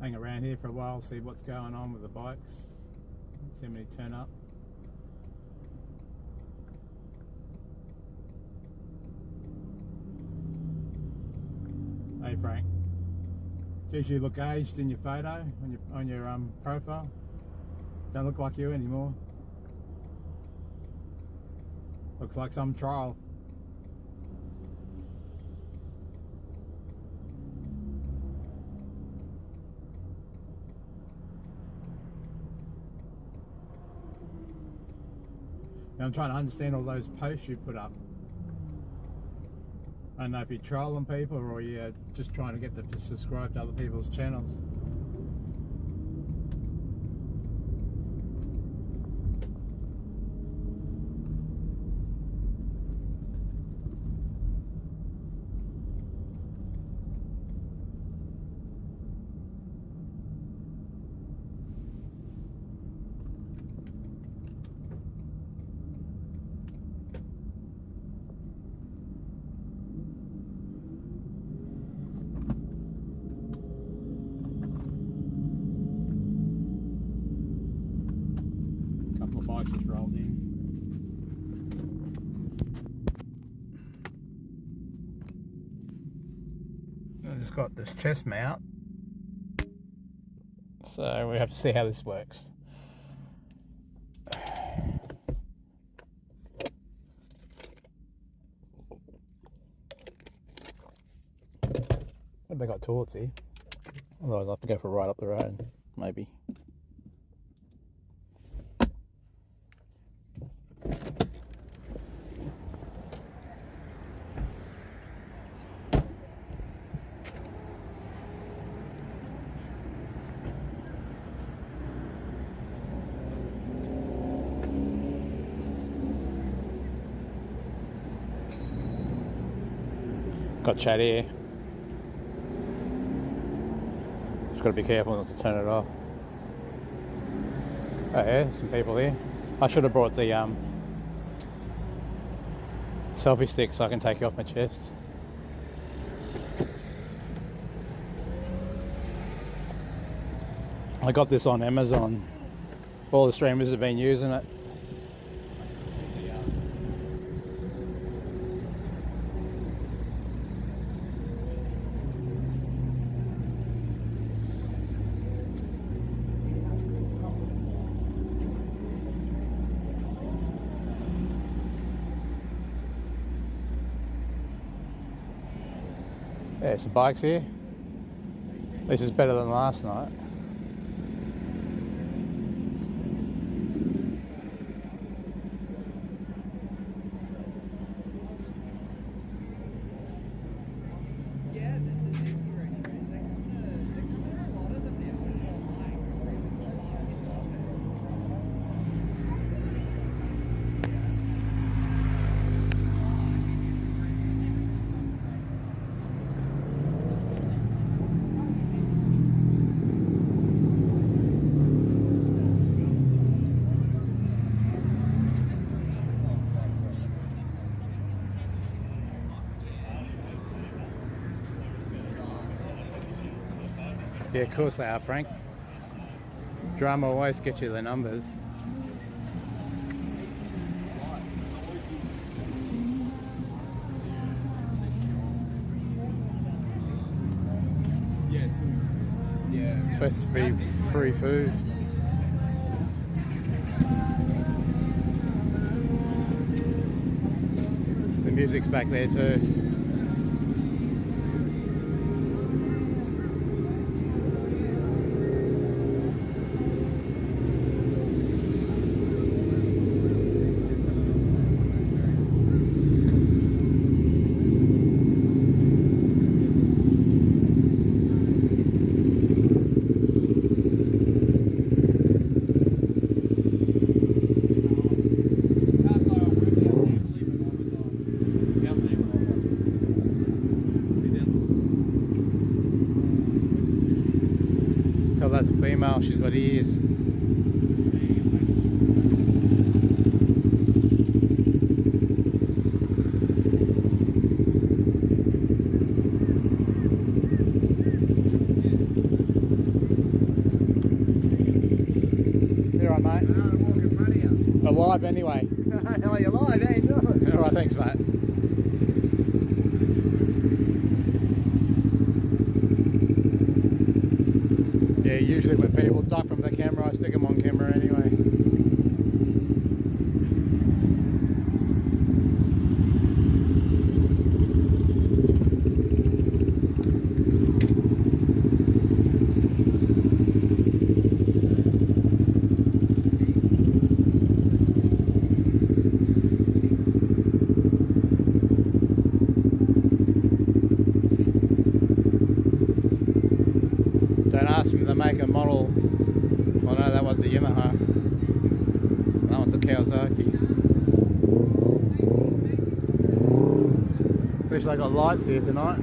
S1: Hang around here for a while, see what's going on with the bikes. See how many turn up. Hey Frank, geez, you look aged in your photo on your profile. Don't look like you anymore. Looks like some trial. Now I'm trying to understand all those posts you put up. I don't know if you're trolling people or you're just trying to get them to subscribe to other people's channels. just got this chest mount, so we have to see how this works. They got toilets here, otherwise I'll have to go for a ride up the road, maybe. Got chat here. Just got to be careful not to turn it off. Oh yeah, some people here. I should have brought the selfie stick so I can take it off my chest. I got this on Amazon. All the streamers have been using it. Yeah, some bikes here. This is better than last night. Yeah, of course they are, Frank. Drama always gets you the numbers. Yeah. Supposed to be free food. The music's back there too. Tell that's a female, she's got ears. You alright, mate? No, I'm walking in front of you. Alive anyway.
S3: Oh, you're alive, how you doing?
S1: Alright, thanks, mate. Yeah, usually when people duck from the camera, I stick them on camera anyway. Don't ask me to make a model. I know that was the Yamaha. That one's a Kawasaki. At least they got lights here tonight.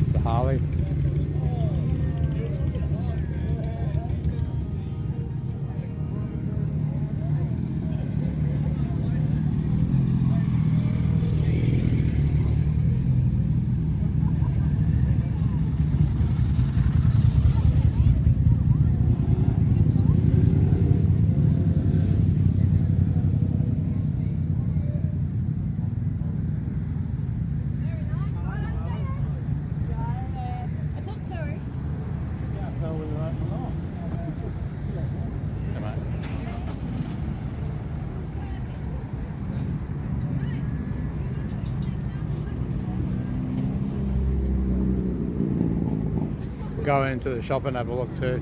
S1: It's a Harley. go into the shop and have a look too.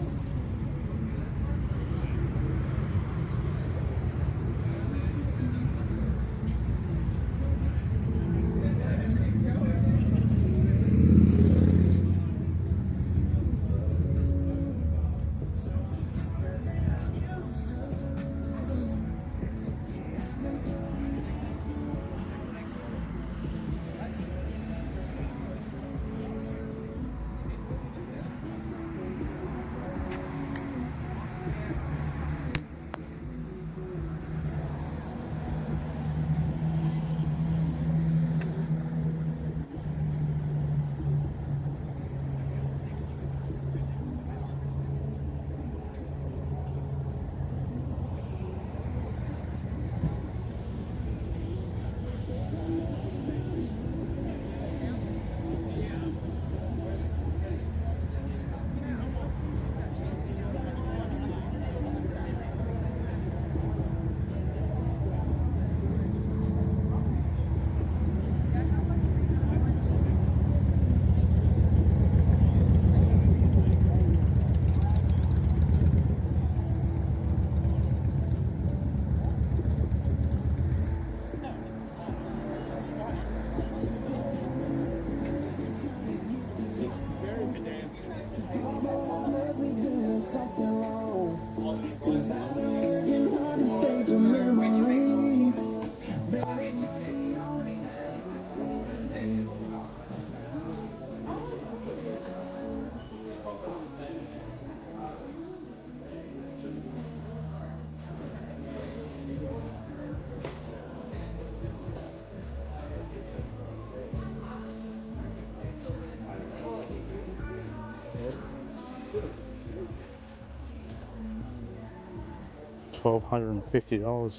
S1: $1,250.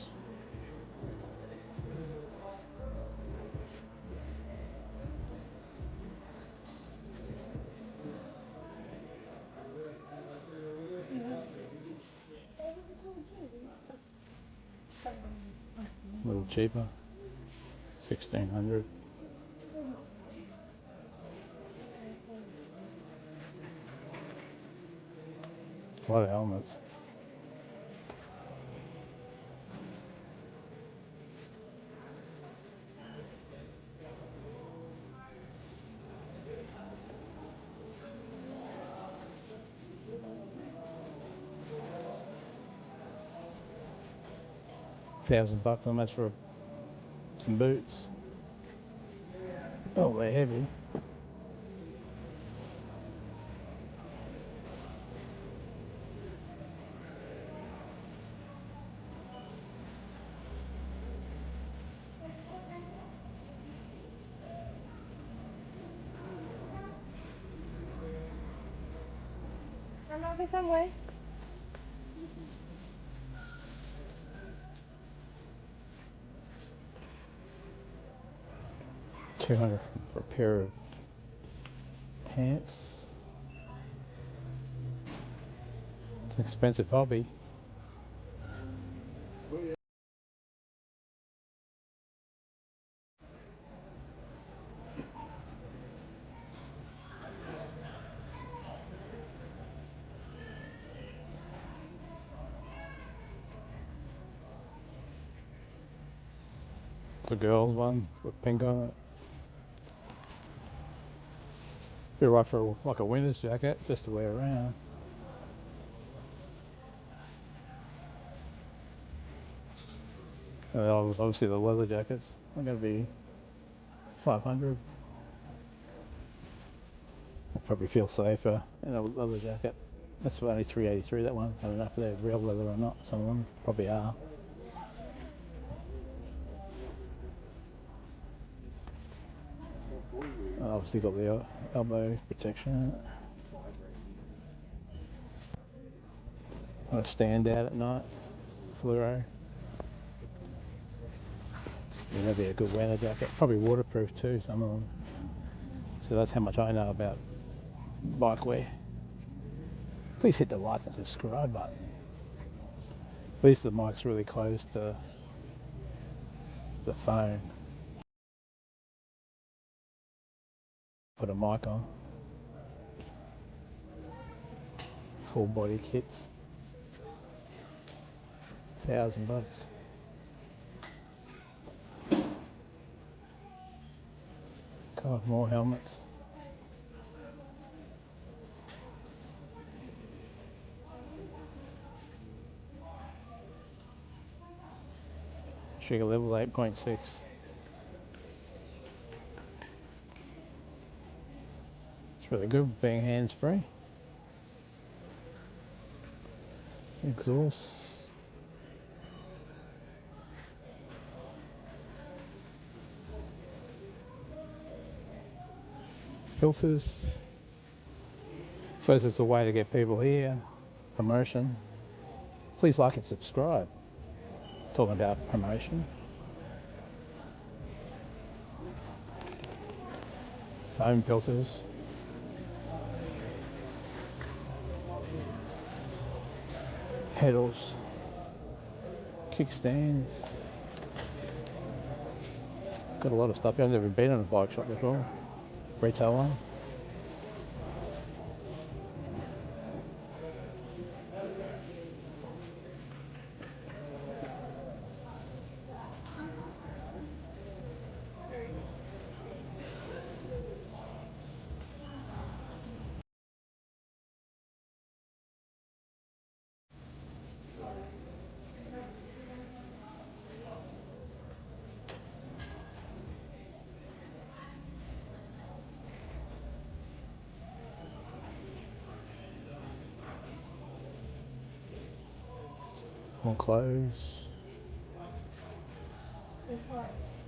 S1: A little cheaper, 1,600. A lot of helmets. $1,000 how much for some boots? Oh, they're heavy.
S8: I'm over somewhere.
S1: $200 for a pair of pants. It's an expensive hobby. The girls one with pink on it. Be right for like a winter's jacket just to wear around. Obviously the leather jackets are going to be 500. I probably feel safer in a leather jacket. That's only 383. That one. I don't know if they're real leather or not. Some of them probably are. Obviously got the elbow protection. Want to stand out at night. Fluoro. Yeah, that'd be a good winter jacket. Probably waterproof too, some of them. So that's how much I know about bike wear. Please hit the like and subscribe button. At least the mic's really close to the phone. Put a mic on. full body kits. $1,000. God, more helmets. Sugar level 8.6. It's really good being hands-free. Exhaust. Filters. Suppose it's a way to get people here. Promotion. Please like and subscribe. Talking about promotion. Foam filters. Pedals. Kickstands. Got a lot of stuff. I've never been in a bike shop before. Retail one. More clothes.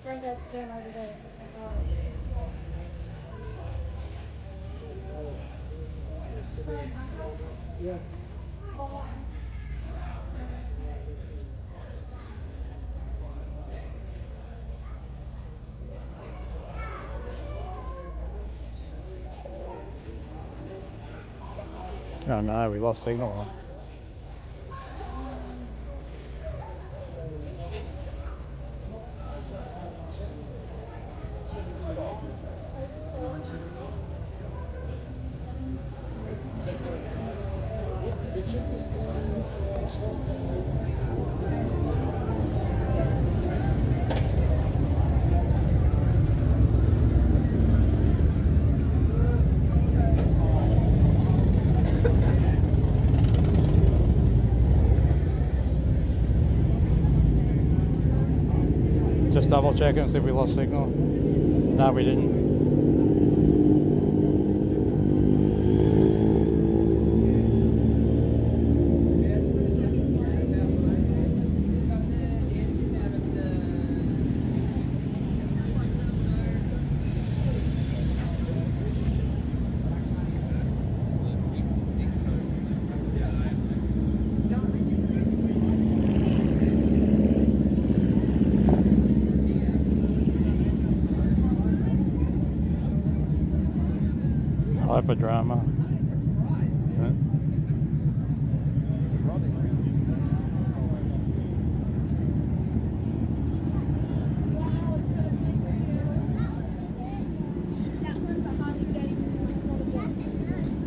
S8: Granddad's down over there. Yeah.
S1: Oh no, we lost signal. Just double checking and see if we lost signal. No, we didn't. Hyperdrama. Yeah.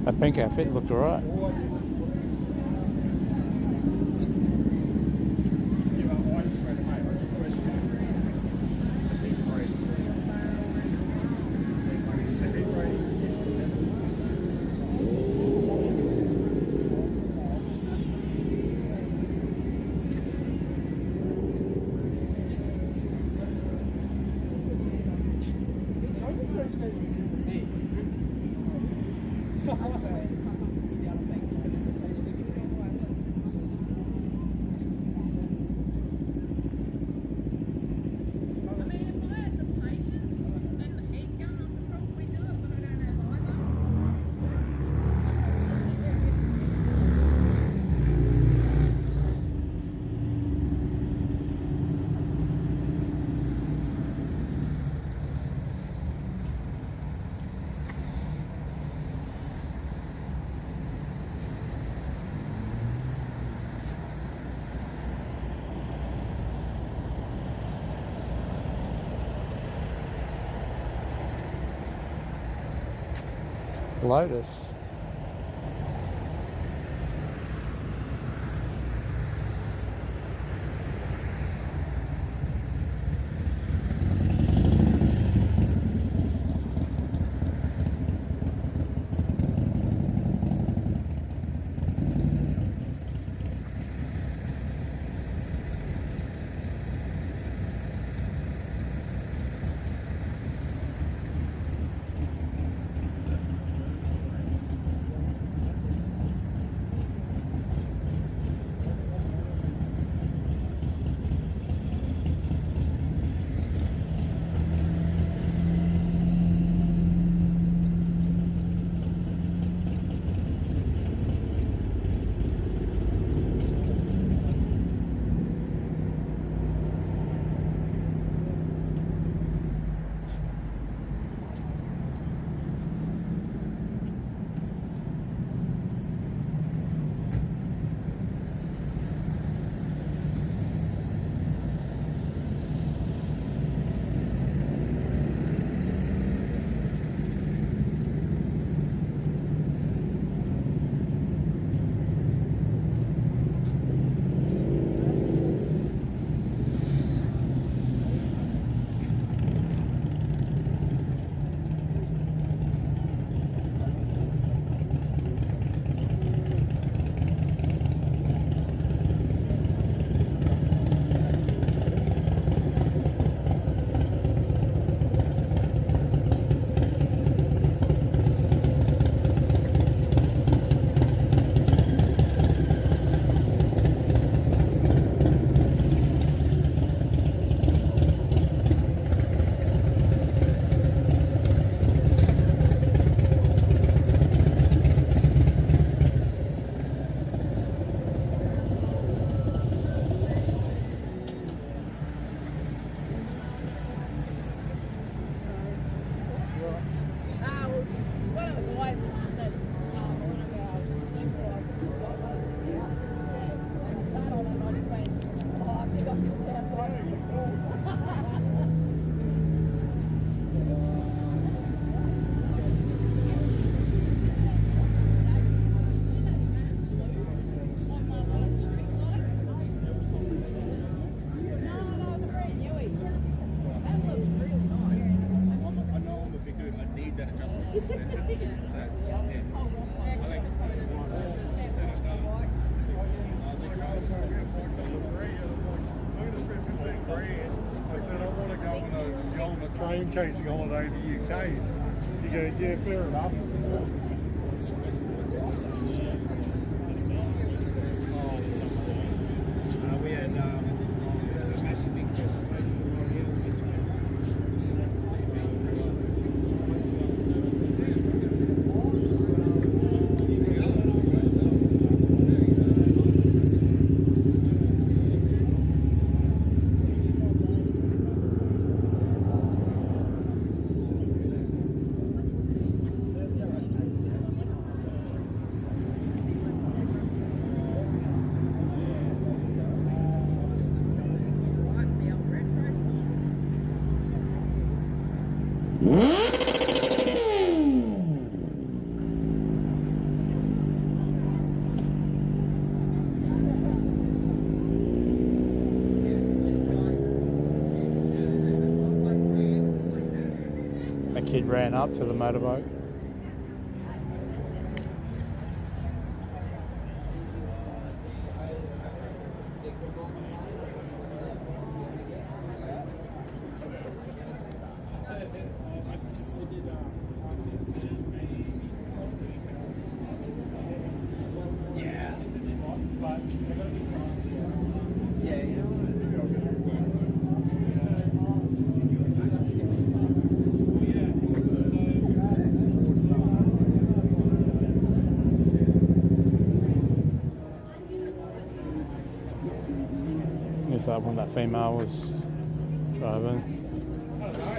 S1: That pink outfit looked alright. Lotus.
S14: train chasing holiday in the UK. You go, yeah, fair enough. We had a massive big presentation.
S1: A kid ran up to the motorboat. Is that when that female was driving?
S15: I don't know,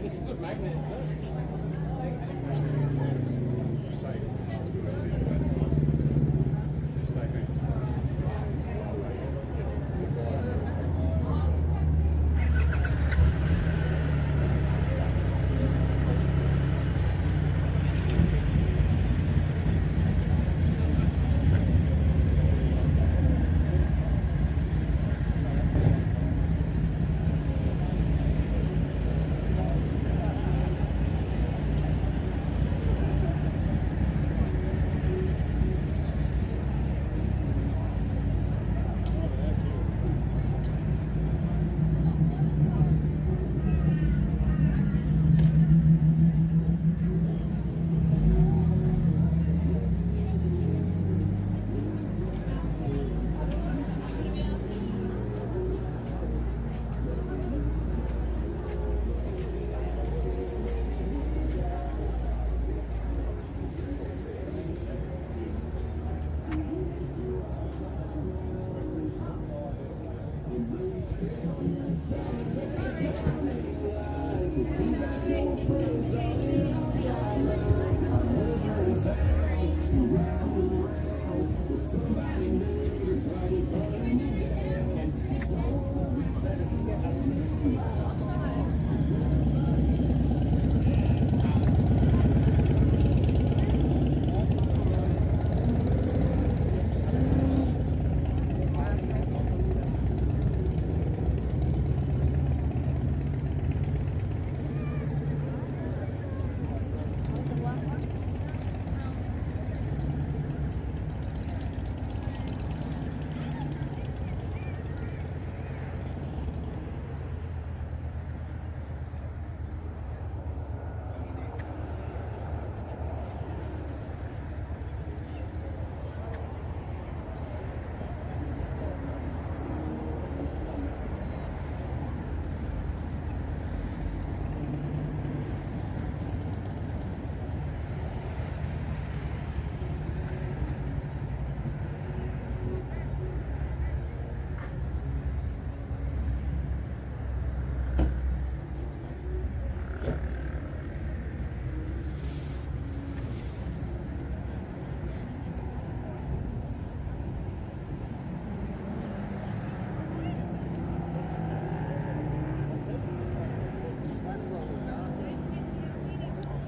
S15: it's a good magnet, isn't it?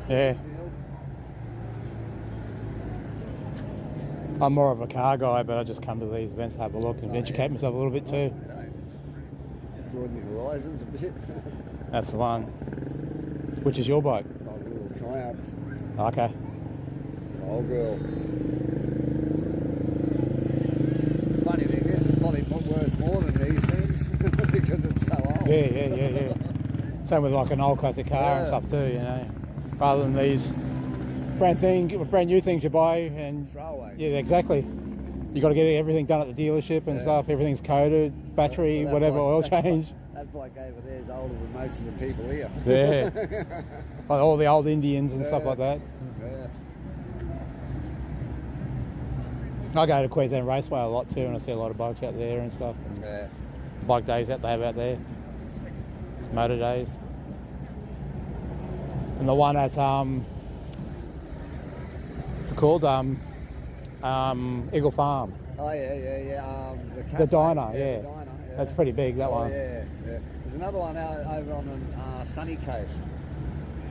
S1: Yeah. I'm more of a car guy, but I just come to these events to have a look and educate myself a little bit too.
S3: Broaden your horizons a bit.
S1: That's the one. Which is your bike?
S3: Oh, little Triumph.
S1: Okay.
S3: Old girl. Funny thing is, it's probably worth more than these things because it's so old.
S1: Yeah. Same with like an old classic car and stuff too, you know. Rather than these brand new things you buy and
S3: throwaway.
S1: Yeah, exactly. You got to get everything done at the dealership and stuff. Everything's coded, battery,
S3: Well,
S1: whatever, oil change.
S3: That bloke over there is older than most of the people here.
S1: Yeah. Like all the old Indians and stuff like that.
S3: Yeah.
S1: I go to Queensland Raceway a lot too, and I see a lot of bikes out there and stuff.
S3: Yeah.
S1: Bike days that they have out there, motor days, and the one at what's it called? Eagle Farm.
S3: Oh yeah.
S1: The diner,
S3: The
S1: yeah.
S3: diner, yeah.
S1: That's pretty big. That one.
S3: Yeah. There's another one out over on Sunny Coast.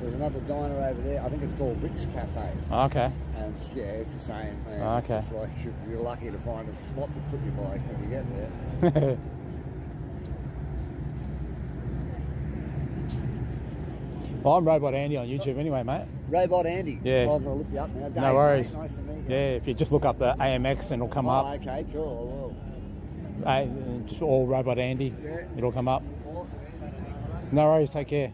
S3: There's another diner over there. I think it's called Rick's Cafe.
S1: Okay.
S3: And yeah, it's the same. Man.
S1: Okay.
S3: It's just like you're lucky to find a spot to put your bike when you get there.
S1: Well, I'm Robot Andy on YouTube anyway, mate.
S3: Robot Andy.
S1: Yeah.
S3: Well, I'm going to look you up now. Dave,
S1: No worries.
S3: mate. Nice to meet you.
S1: Yeah, if you just look up the AMX and it'll come up.
S3: Okay, cool.
S1: Just all Robot Andy.
S3: Yeah.
S1: It'll come up.
S3: Awesome.
S1: No worries. Take care.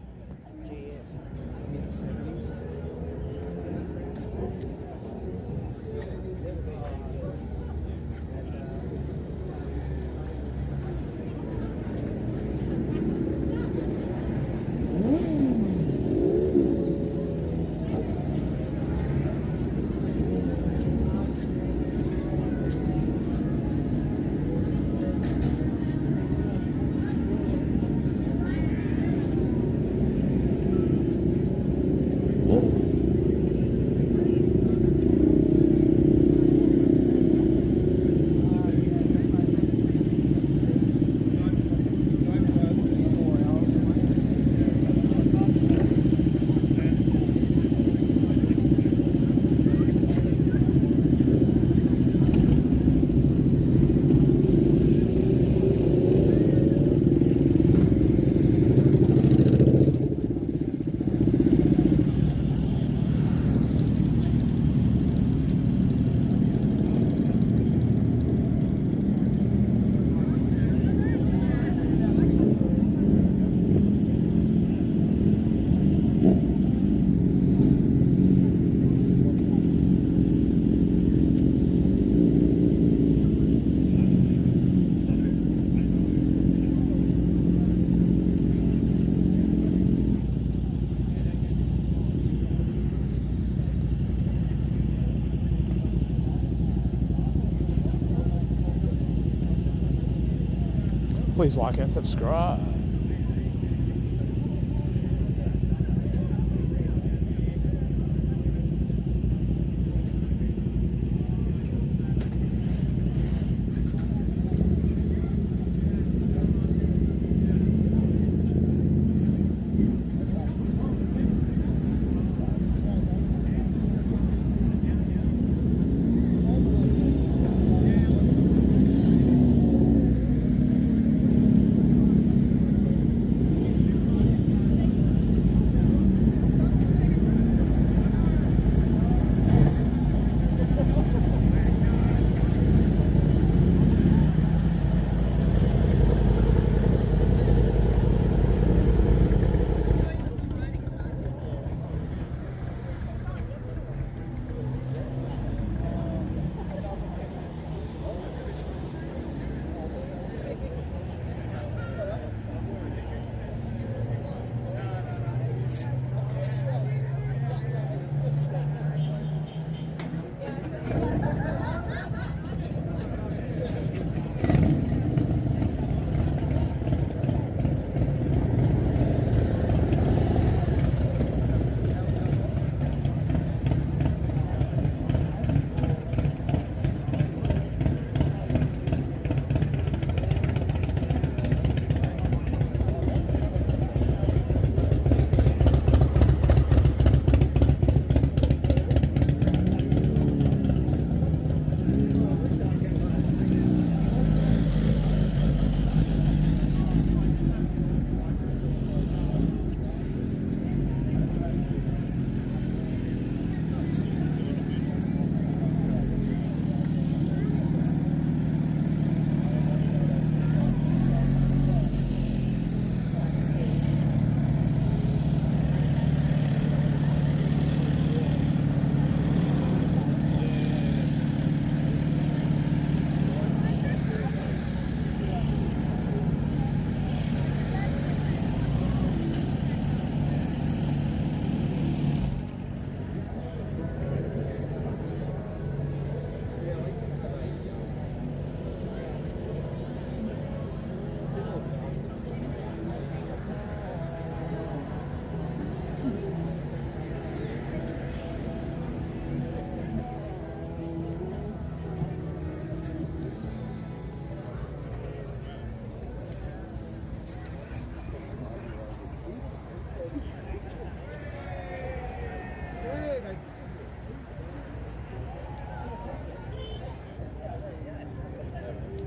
S1: Please like and subscribe.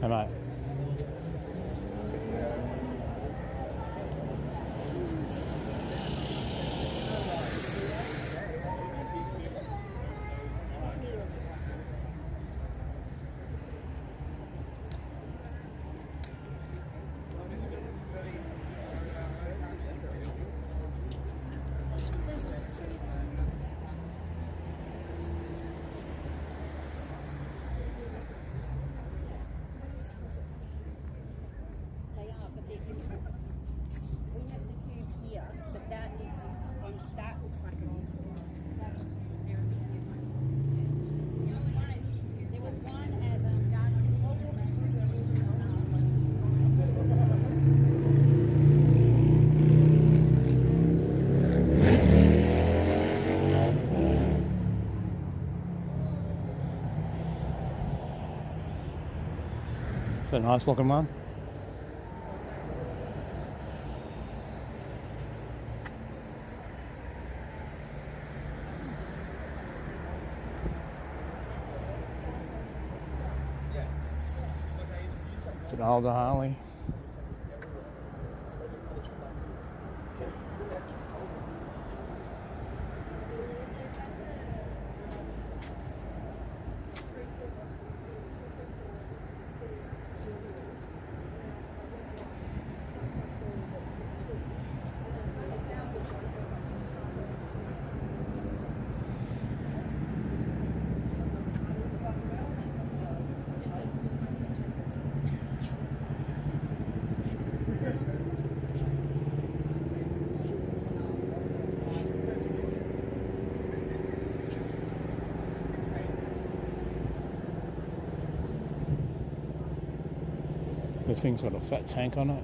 S1: Hey, mate.
S17: They are, but we have the cube here, but that is that looks like a they're a bit different. There was one at
S1: It's a nice looking one. It's an older Harley. This thing's got a fat tank on it.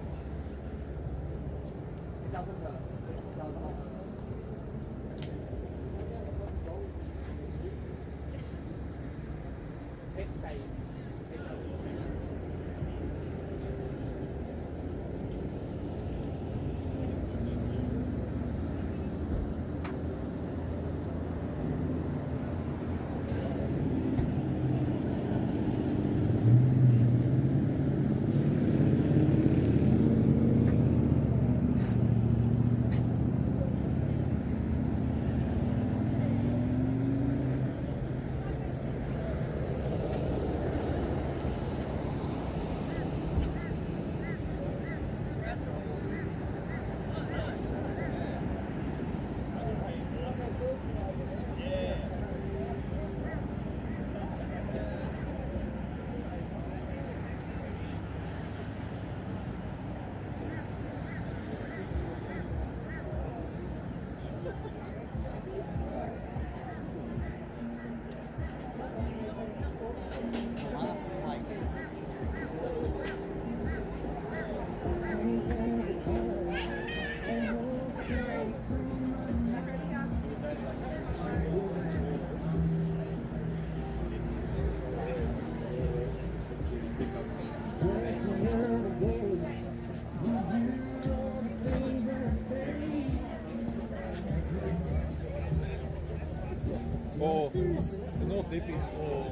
S14: Oh, no dipping for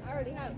S17: I already have.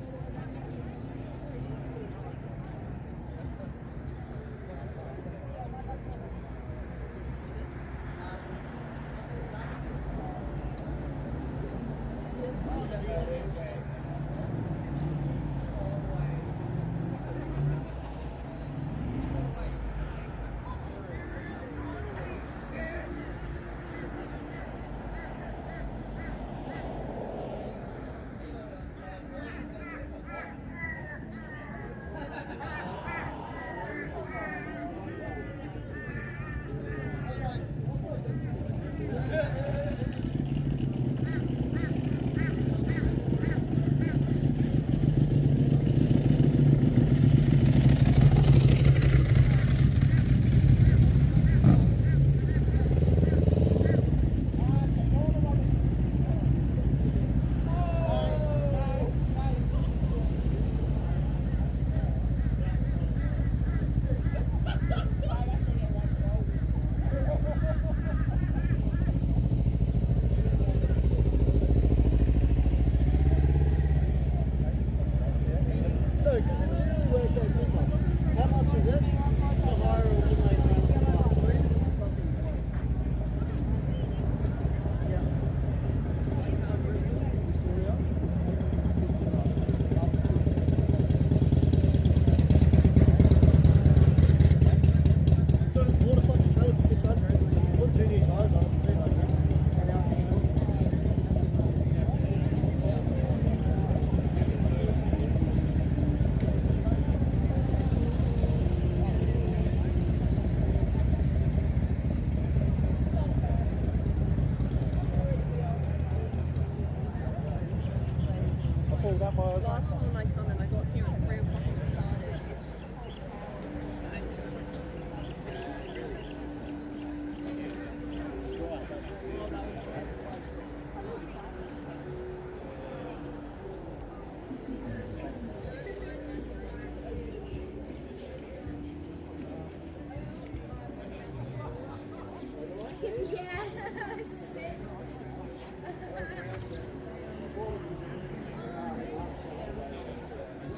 S1: filled up while I was
S8: Last time I come and I got here at 3 o'clock and it started.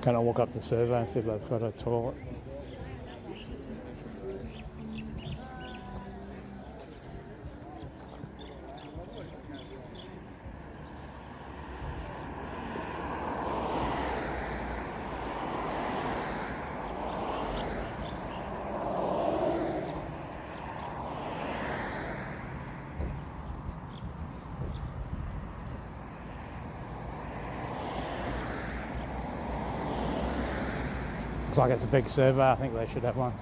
S1: Can I walk up the survey and see if they've got a toilet? Looks like it's a big survey. I think they should have one.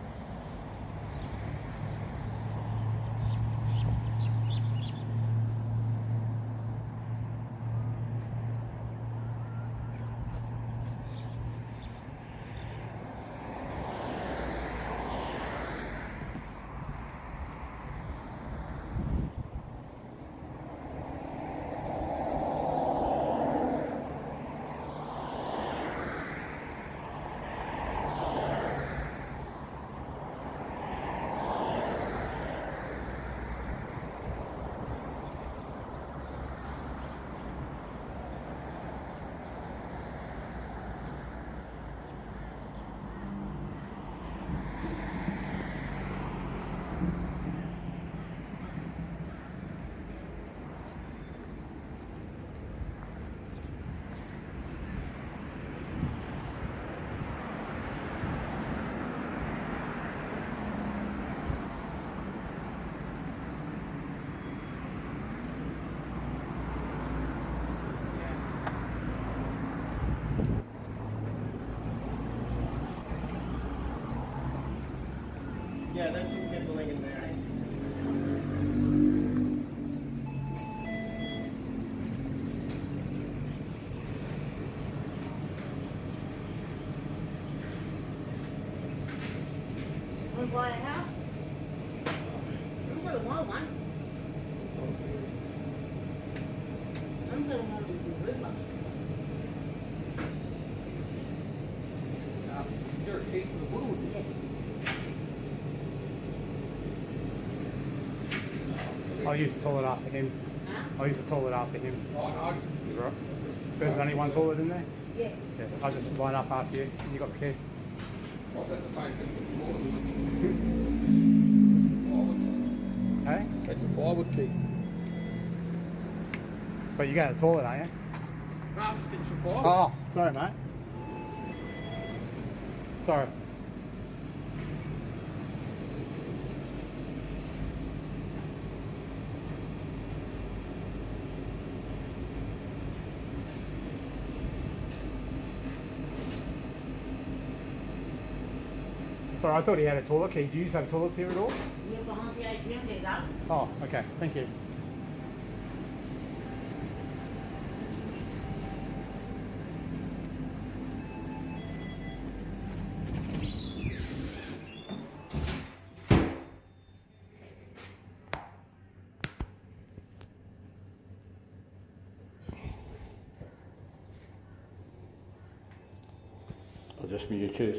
S15: Yeah, there's some kindling in there.
S17: Want to buy a house? I'm going to want one. I'm going to want to do it.
S15: You're a key for the wood.
S17: Yeah.
S1: I used to toilet after him.
S17: Huh?
S1: I used to toilet after him.
S15: Oh,
S1: Right. There's only one toilet in there?
S17: Yeah.
S1: Yeah. I just line up after you. You got the key.
S15: no. Was that the same thing before?
S1: Hey?
S15: That's a plywood key.
S1: But you go to the toilet, aren't you?
S15: No, I'm just getting some plywood.
S1: Oh, sorry, mate. Sorry. Sorry, I thought he had a toilet key. Do you have toilets here at all?
S17: You're behind the ATM there, darling.
S1: Oh, okay. Thank you. I'll just mute you. Cheers.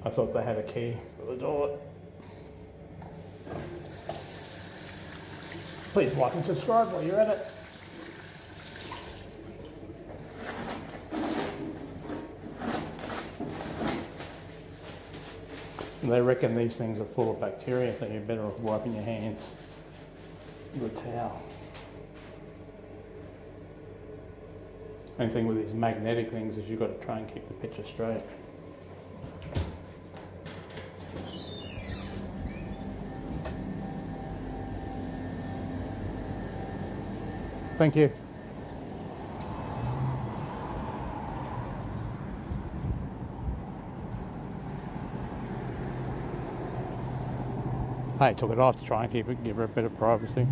S1: I thought they had a key for the door. Please like and subscribe while you're at it. And they reckon these things are full of bacteria, so you're better off wiping your hands with a towel. Only thing with these magnetic things is you've got to try and keep the picture straight. Thank you. I took it off to try and give her a bit of privacy.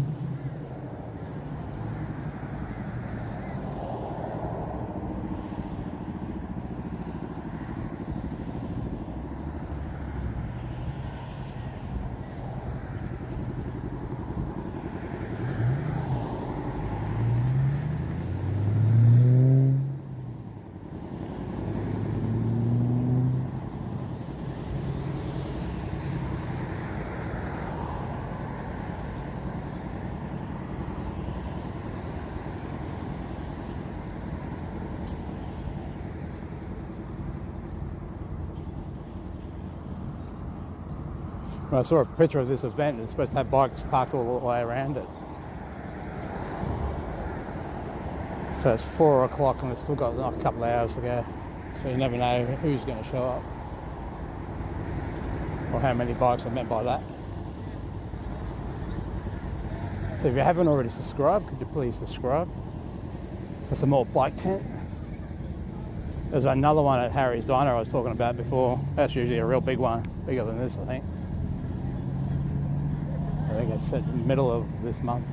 S1: When I saw a picture of this event, it's supposed to have bikes parked all the way around it. So it's 4 o'clock and we've still got a couple of hours to go. So you never know who's going to show up or how many bikes are meant by that. So if you haven't already subscribed, could you please subscribe for some more bike tent? There's another one at Harry's Diner I was talking about before. That's usually a real big one, bigger than this I think. I think it's in the middle of this month.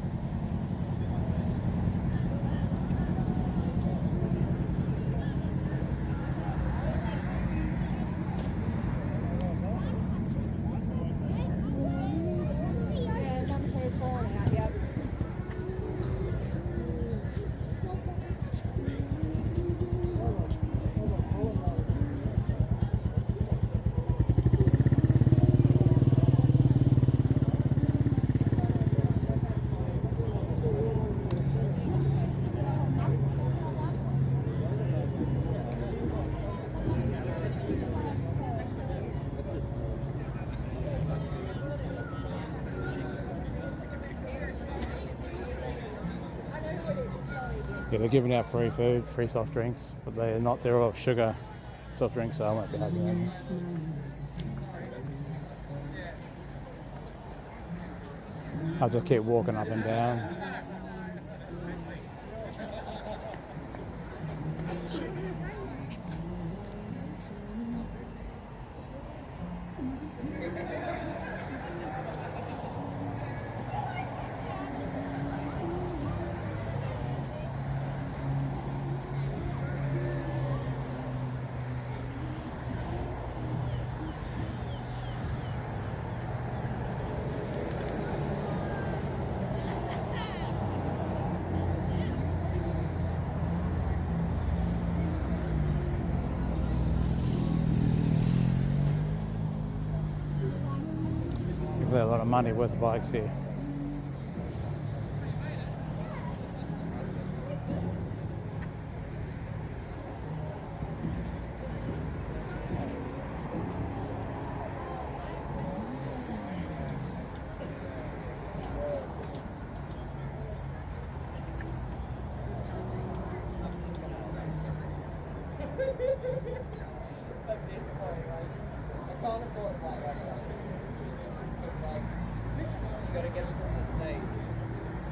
S1: Yeah, they're giving out free food, free soft drinks, but they're all sugar soft drinks, so I won't be having them. I'll just keep walking up and down. There's a lot of money worth of bikes here.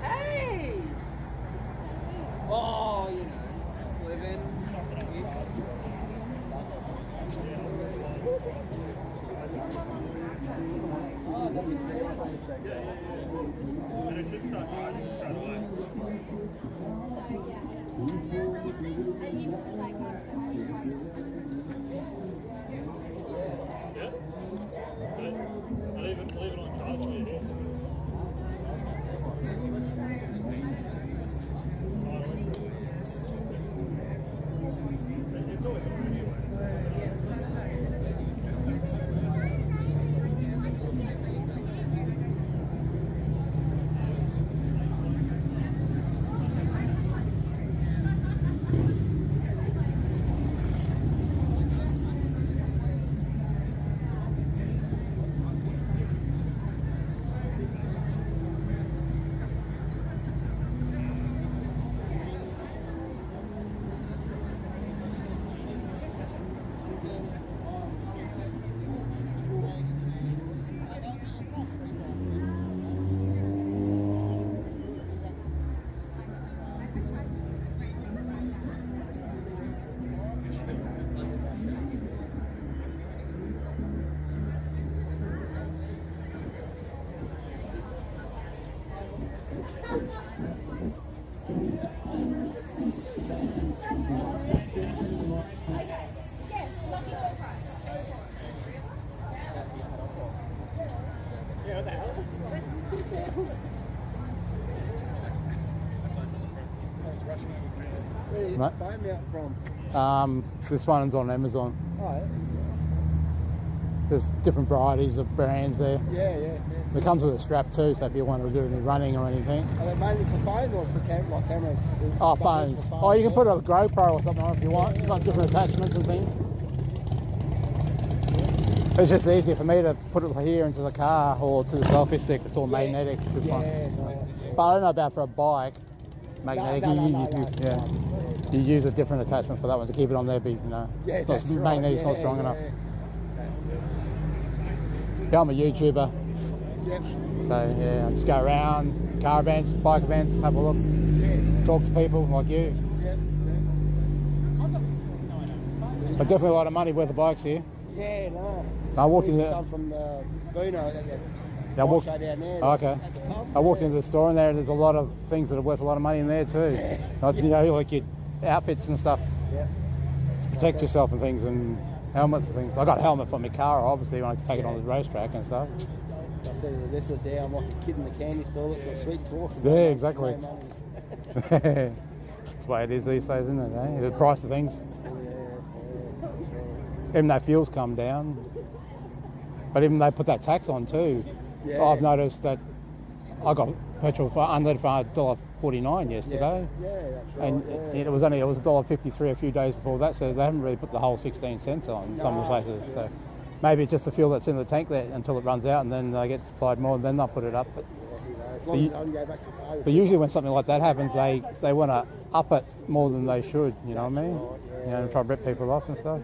S4: Hey! Oh, you know, living.
S14: And it should start charging straight away. Yeah? I'll leave it on charge for you here. It's always on anyway.
S15: you
S1: Mate?
S15: phone me up from?
S1: This one's on Amazon.
S15: Oh, yeah.
S1: There's different varieties of brands there.
S15: Yeah.
S1: It comes with a strap too, so if you want to do any running or anything.
S15: Are they mainly for phone or for cameras?
S1: Oh, phones. Oh, you can put a GoPro or something on if you want. You've got different attachments and things. It's just easier for me to put it here into the car or to the selfie stick. It's all magnetic. This one. But I don't know about for a bike. Magnetic. You use a different attachment for that one to keep it on there. But,
S15: Yeah,
S1: it's not magnetic. It's not strong enough. Yeah, I'm a YouTuber.
S15: Yep.
S1: So yeah, I just go around car events, bike events, have a look, talk to people like you. But definitely a lot of money worth of bikes here.
S15: Yeah, no.
S1: I walked in there.
S15: Come from Bruno.
S1: I walked
S15: down there.
S1: Okay. I walked into the store and there's a lot of things that are worth a lot of money in there too. Like your outfits and stuff.
S15: Yeah.
S1: Protect yourself and things and helmets and things. I got a helmet for my car obviously when I take it on the racetrack and stuff.
S15: I said this is I'm like a kid in the candy store. It's got sweet talk.
S1: Yeah, exactly. That's the way it is these days, isn't it? Eh? The price of things. Even though fuel's come down, but even they put that tax on too.
S15: Yeah.
S1: I've noticed that I got petrol for unleaded for $1.49 yesterday.
S15: Yeah, that's right.
S1: And it was $1.53 a few days before that, so they haven't really put the whole 16 cents on some of the places. So maybe it's just the fuel that's in the tank there until it runs out, and then they get supplied more, and then they'll put it up. But,
S15: as long as it doesn't go back to the
S1: but usually when something like that happens, they want to up it more than they should. You know what I mean? Try to rip people off and stuff.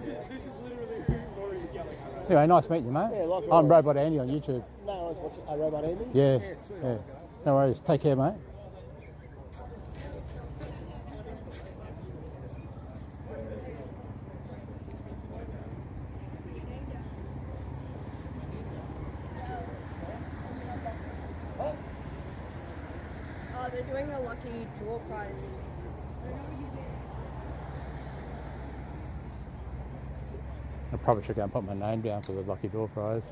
S1: Anyway, nice meeting you, mate.
S15: Yeah, likewise.
S1: I'm Robot Andy on YouTube.
S15: No, I was watching Robot Andy.
S1: Yeah,
S15: sweet.
S1: yeah. No worries. Take care, mate.
S8: Oh, they're doing a lucky draw prize.
S1: I probably should go and put my name down for the lucky door prize.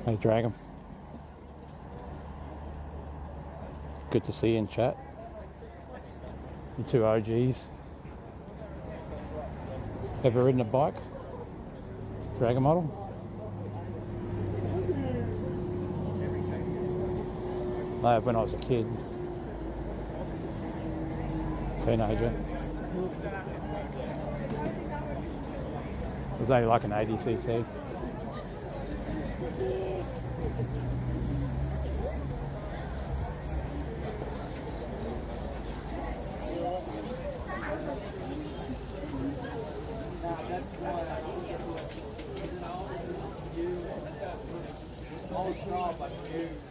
S1: Hey, Dragon. Good to see you in chat. You two OGs. Ever ridden a bike? Dragon model? No, when I was a kid. Teenager. It was only like an 80cc.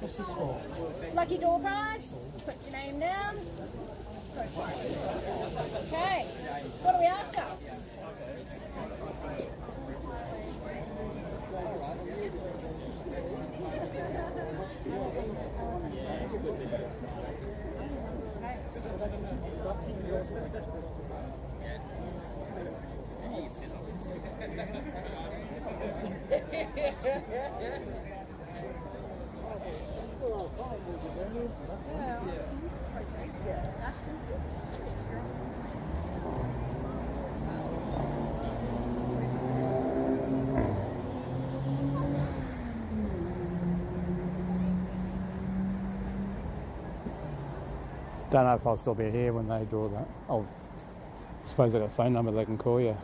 S15: What's this for?
S8: Lucky door prize. Put your name down. Go for it. Okay. What are we after?
S1: Don't know if I'll still be here when they draw that. I suppose they got a phone number they can call you.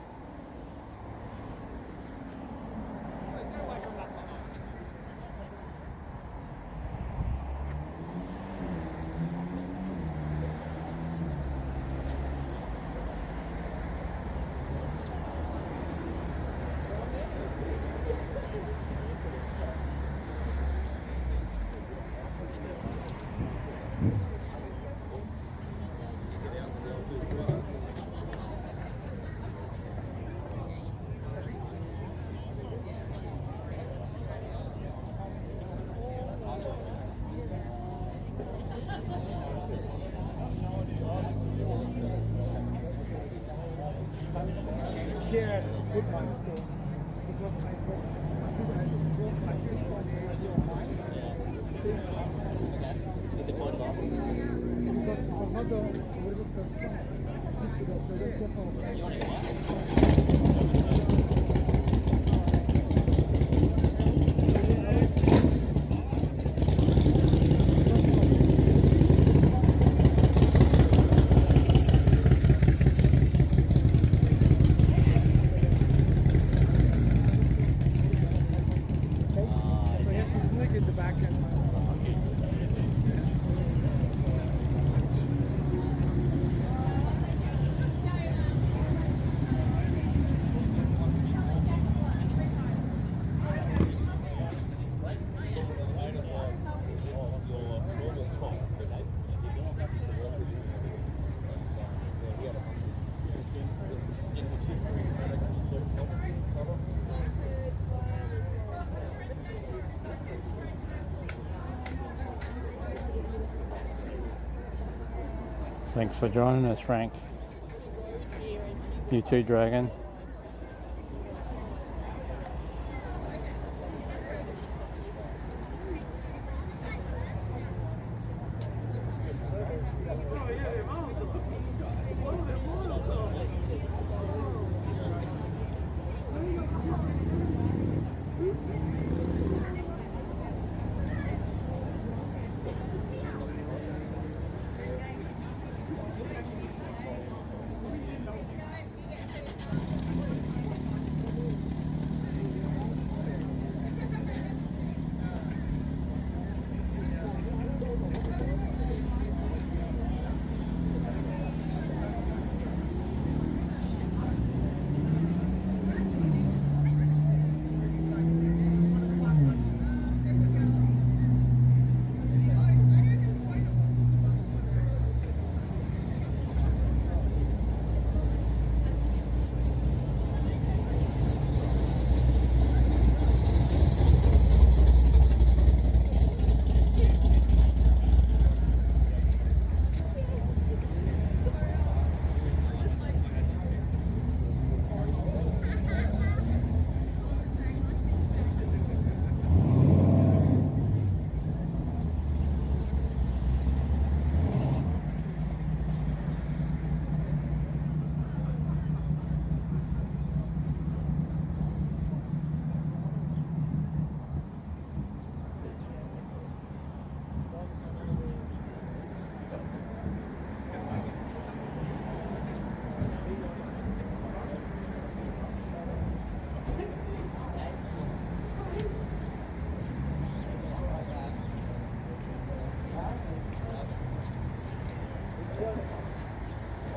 S1: Thanks for joining us, Frank. You too, Dragon.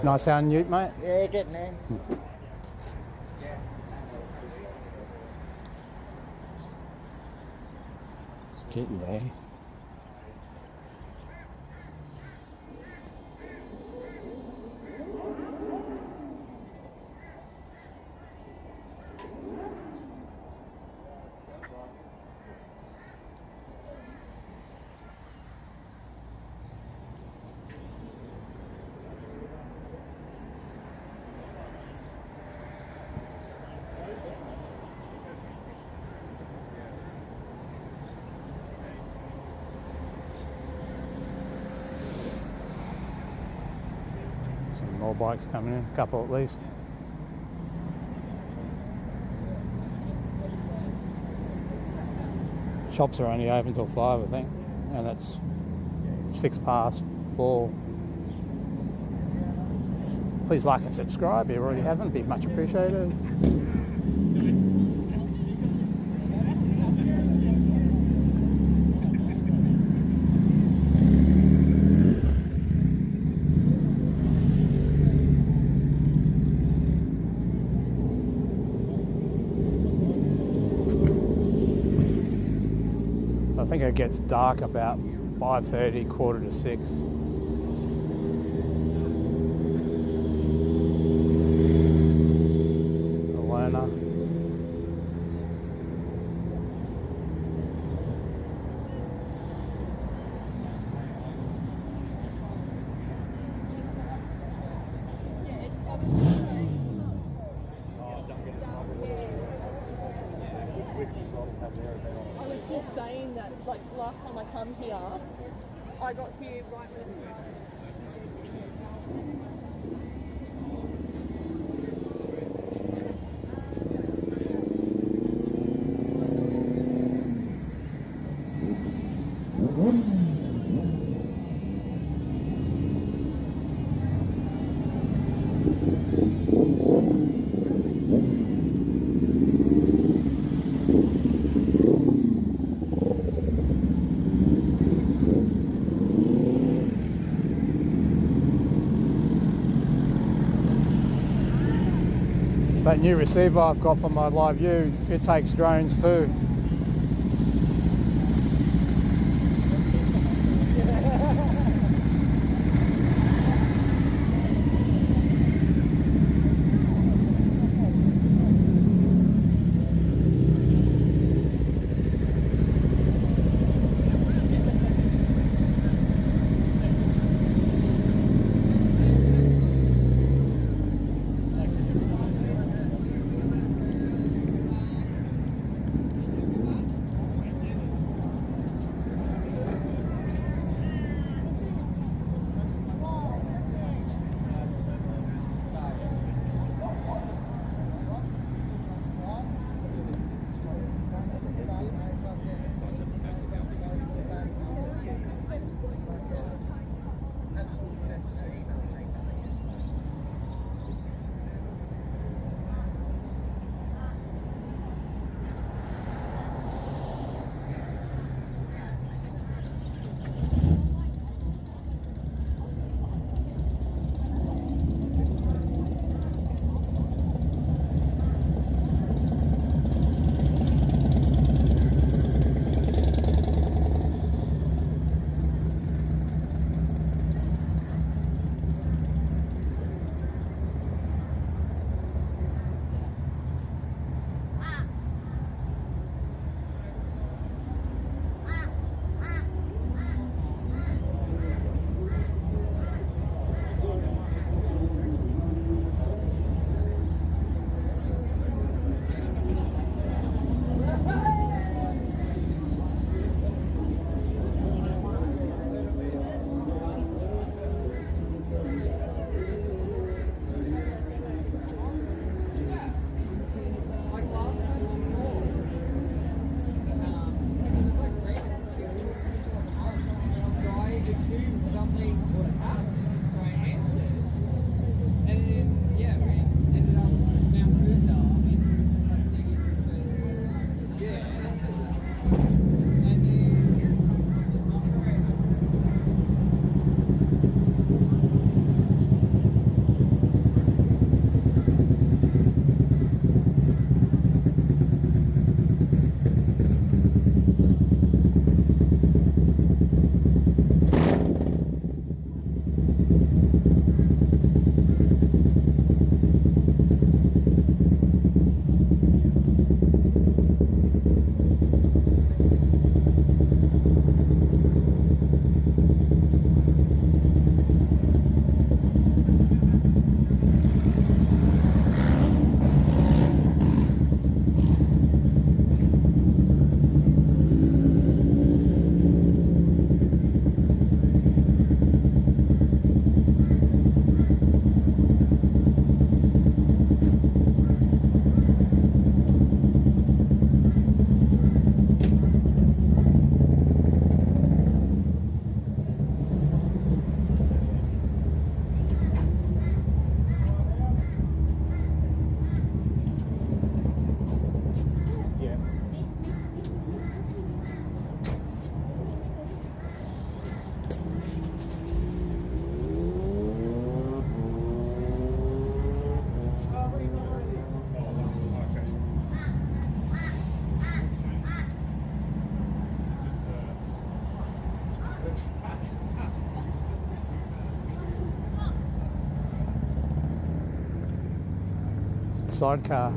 S1: Nice sound, Newt, mate.
S15: Yeah, getting there.
S1: Getting there. More bikes coming in, a couple at least. Shops are only open till 5, I think, and it's 4:06. Please like and subscribe if you already haven't, be much appreciated. I think it gets dark about 5:30, 5:45. Alona.
S2: I was just saying that, like, last time I come here, I got here right when
S1: That new receiver I've got for my live view, it takes drones too. Sidecar.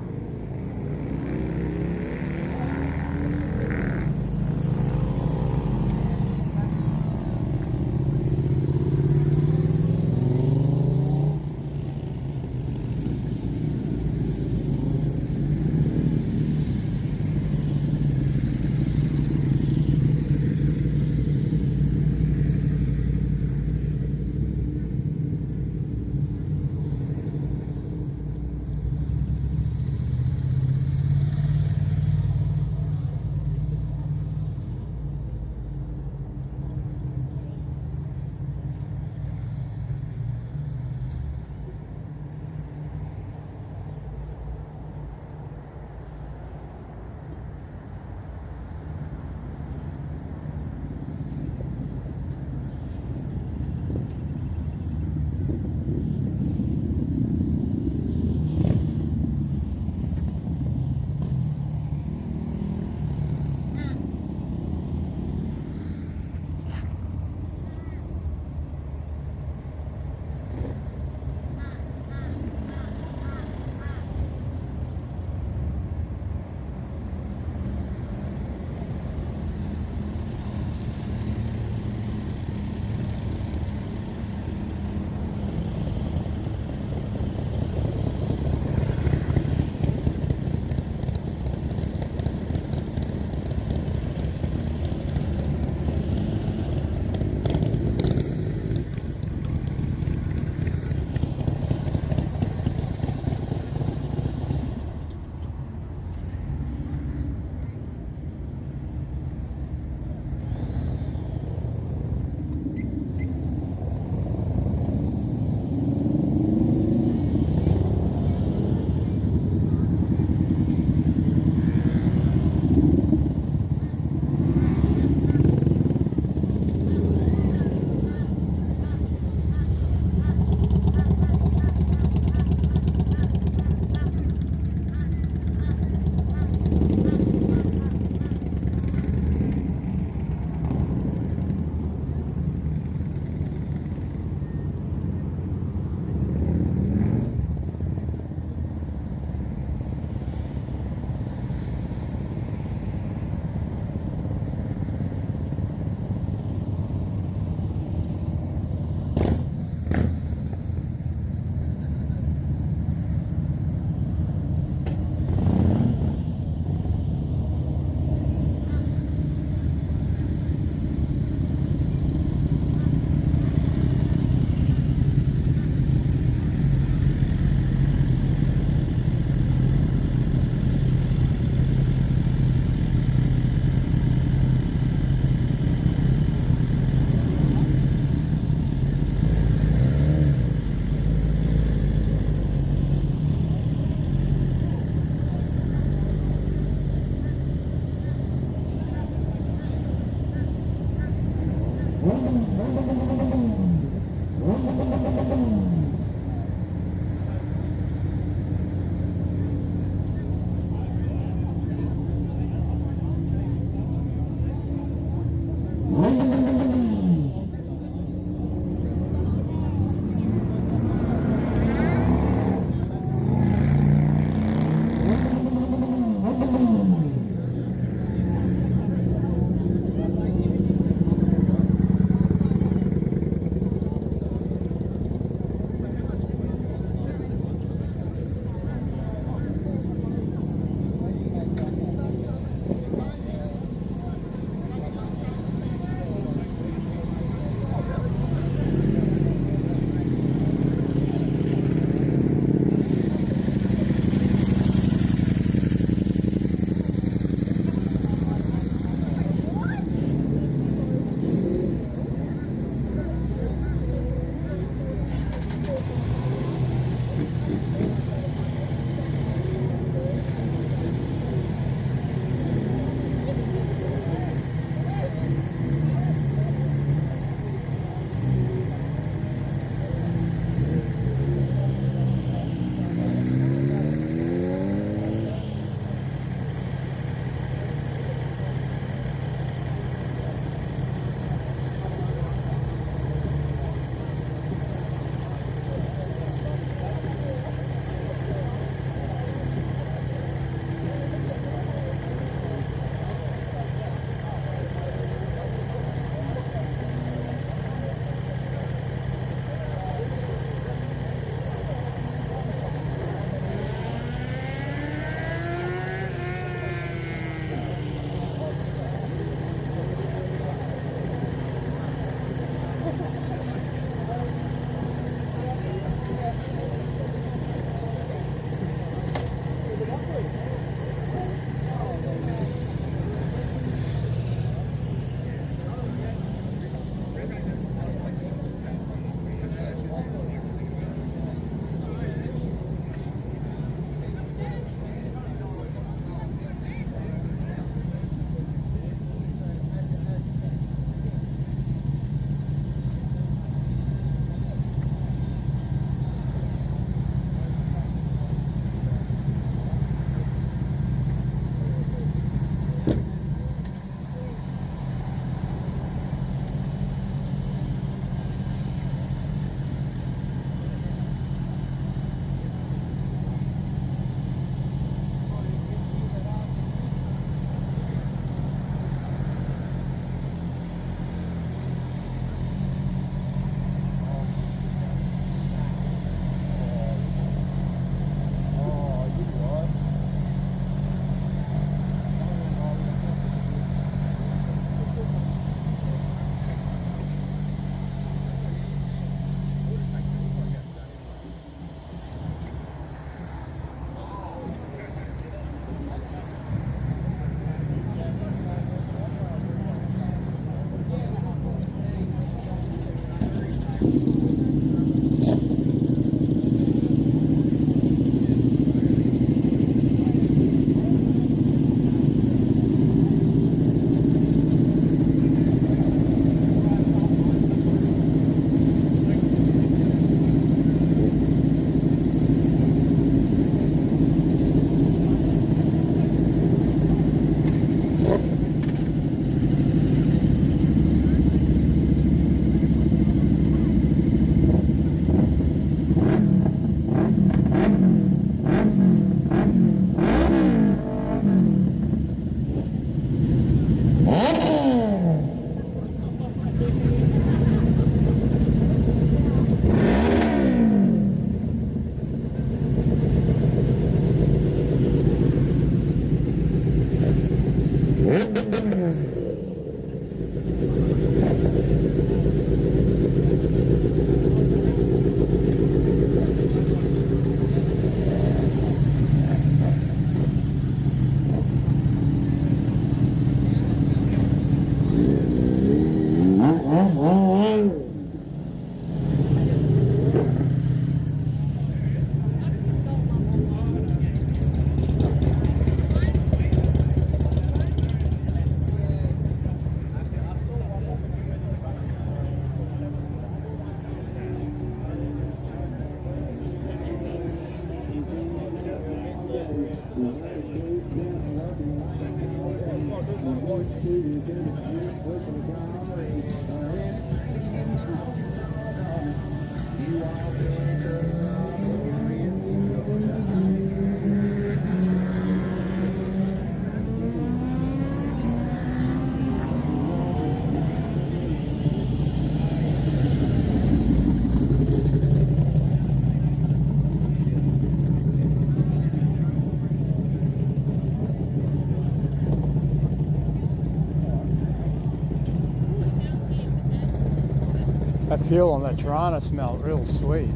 S1: That fuel on that Tirana smelled real sweet.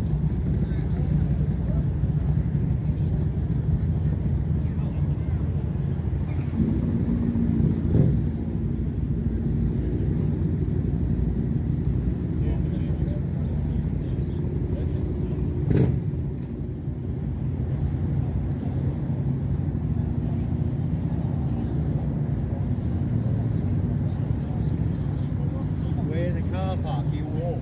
S15: Where the car park, you walk.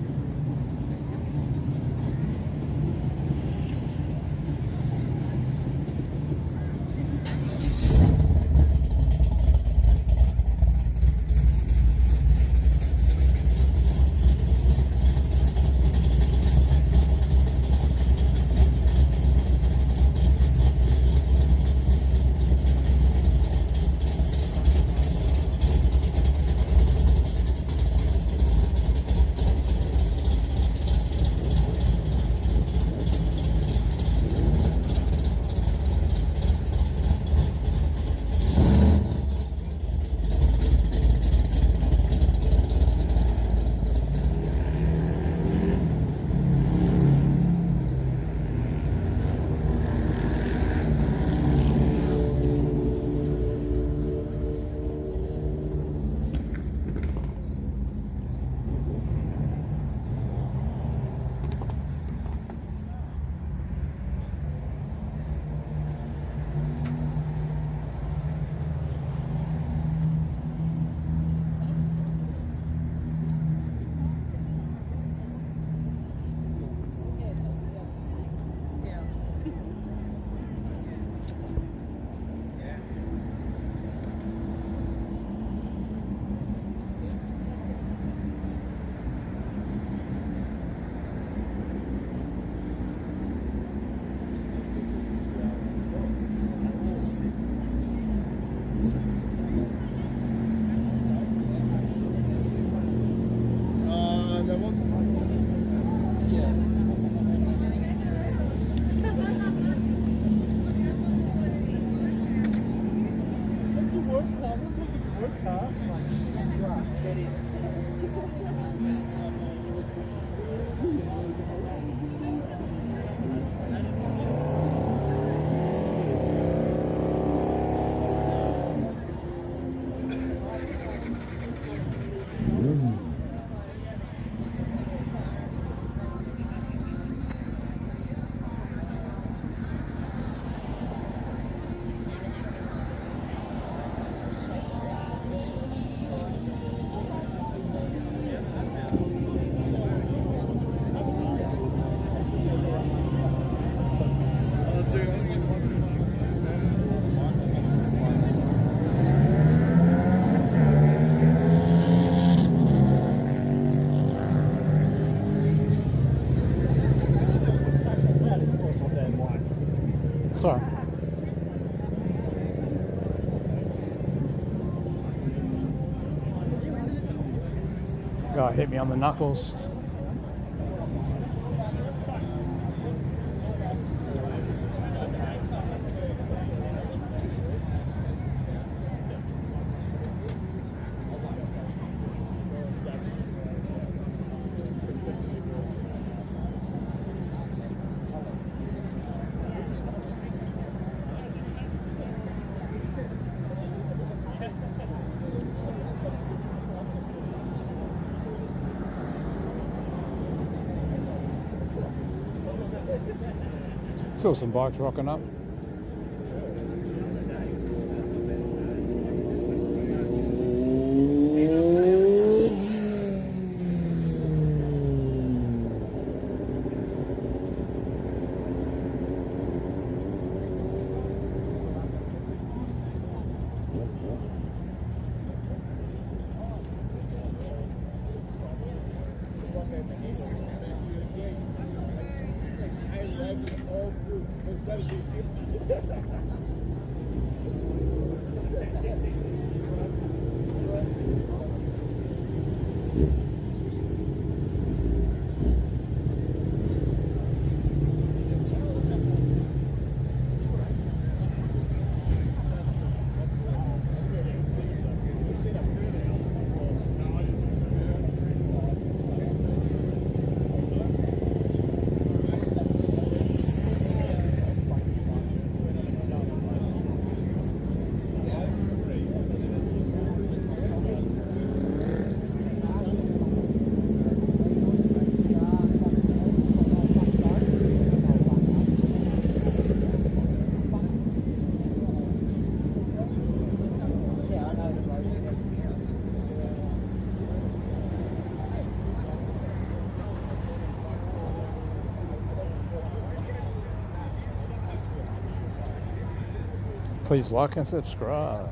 S1: Sorry. Guy hit me on the knuckles. Still some bikes rocking up. Please like and subscribe.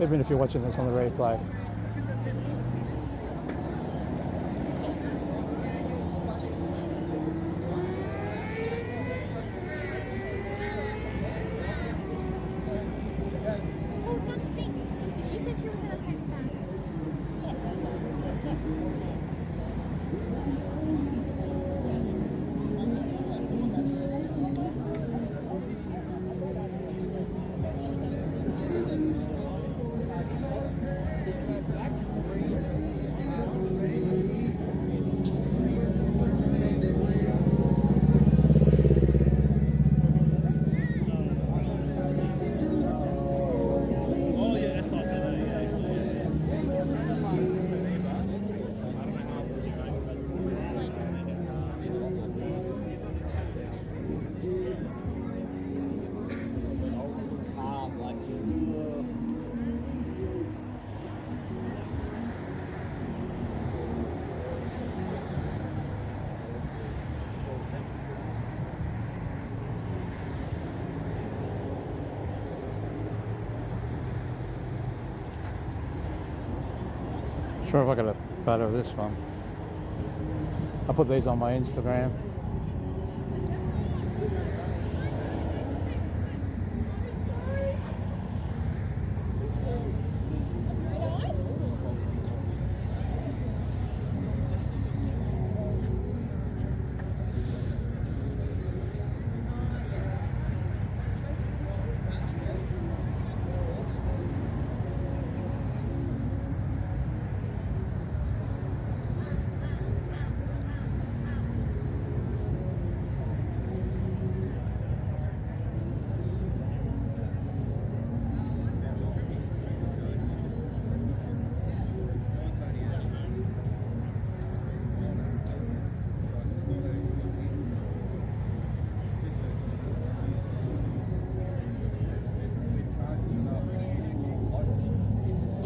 S1: Even if you're watching this on the replay.
S8: She said she was going to take it back.
S1: Sure if I got a photo of this one. I put these on my Instagram.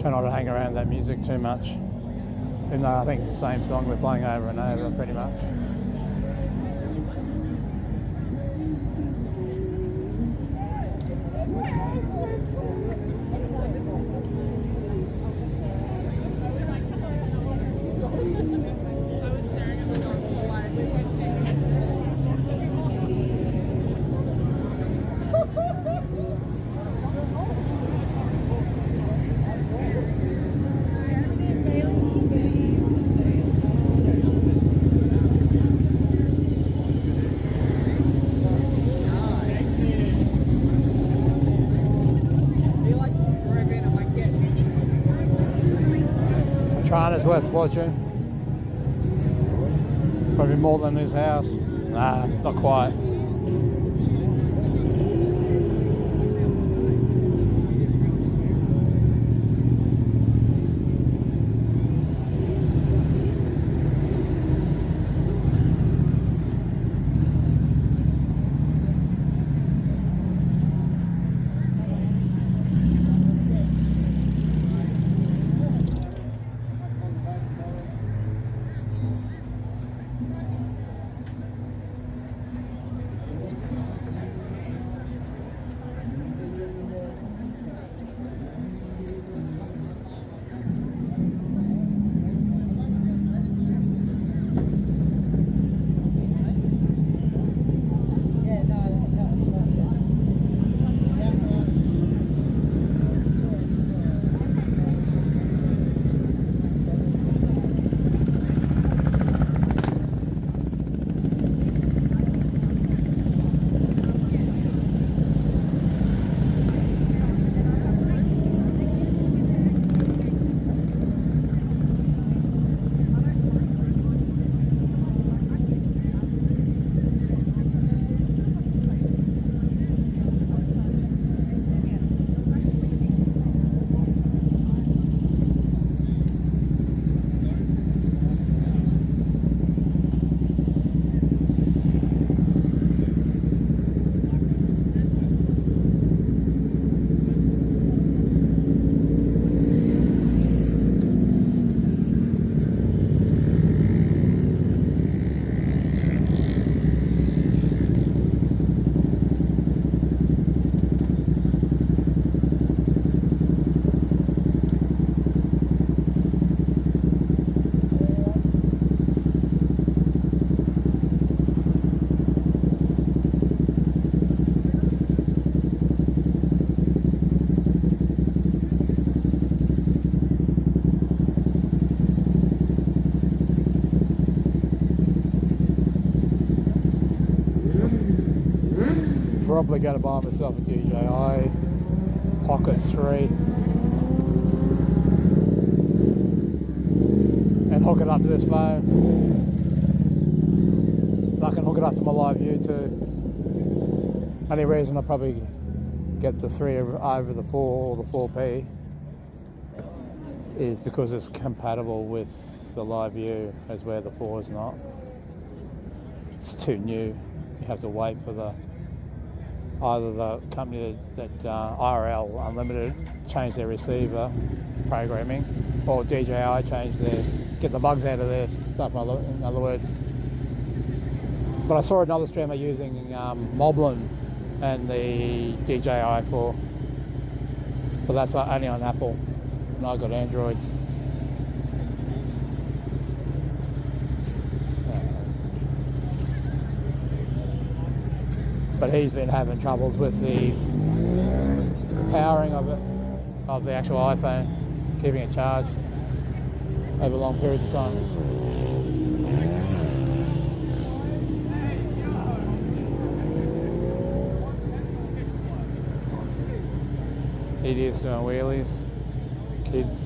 S1: Try not to hang around that music too much, even though I think it's the same song we're playing over and over pretty much. China's worth a fortune. Probably more than his house. Nah, not quite. probably going to buy myself a DJI Pocket 3 and hook it up to this phone. And I can hook it up to my live view too. Only reason I probably get the 3 over the 4 or the 4P is because it's compatible with the live view, as where the 4 is not. It's too new. You have to wait for either the company that IRL Unlimited change their receiver programming, or DJI get the bugs out of their stuff, in other words. But I saw another streamer using Moblin and the DJI 4, but that's only on Apple, and I got Androids. But he's been having troubles with the powering of the actual iPhone, keeping it charged over long periods of time. Idiots doing wheelies, kids.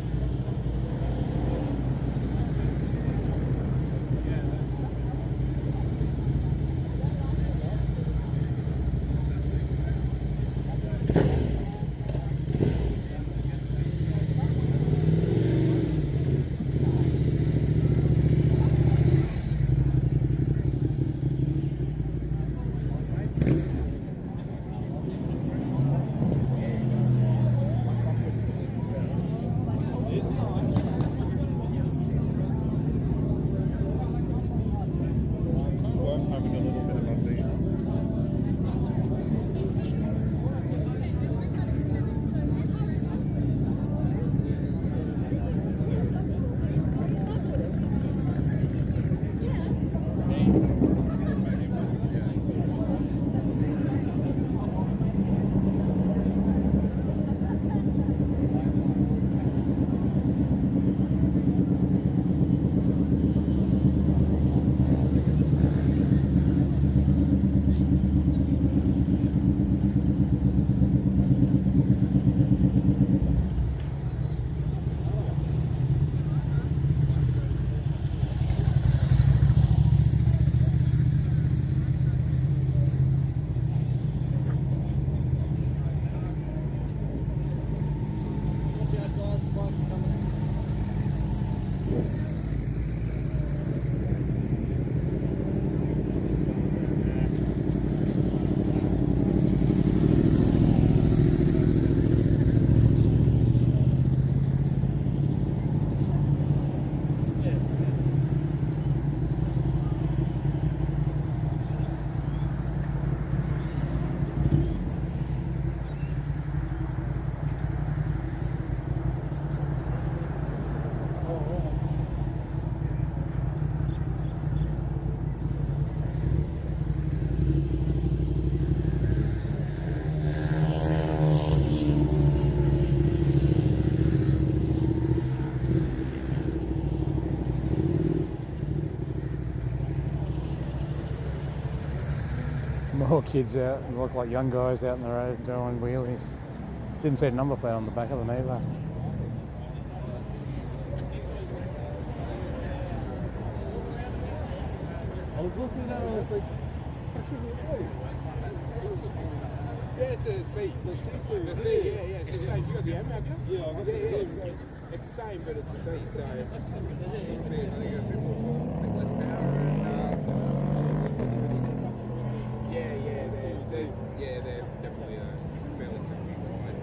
S1: More kids out, look like young guys out in the road doing wheelies. Didn't see a number plate on the back of them either.
S14: I was looking at it, I was like, what should we do? Yeah, it's a C. The C series. The C, yeah, it's the same. You got the M, haven't you? Yeah, I got the M. It's the same, but it's the C, so I think it's a bit more, less power and they're definitely a fairly comfy ride.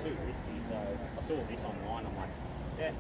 S13: Too risky, so I saw this online. I'm like, yeah.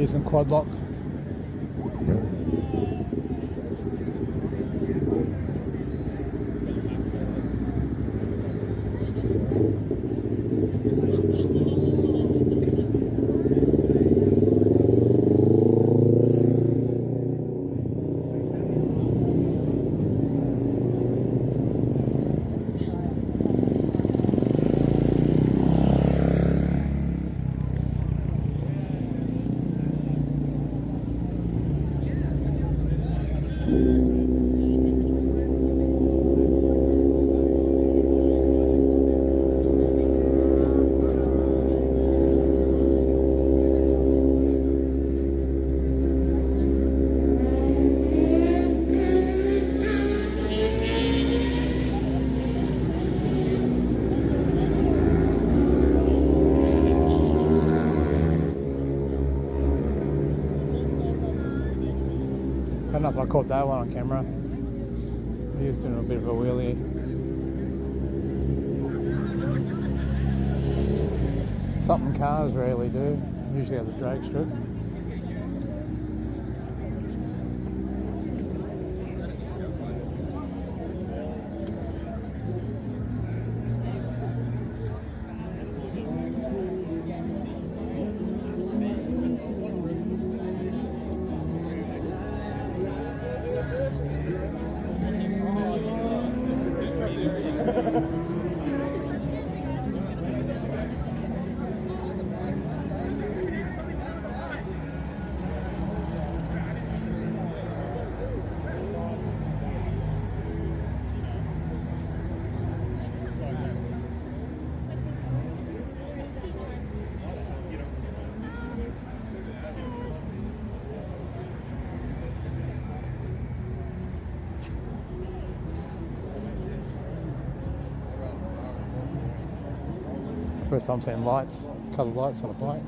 S1: using quad lock. I don't know if I caught that one on camera. He was doing a bit of a wheelie. Something cars rarely do, usually at the drag strip. First time seeing lights, coloured lights on a bike.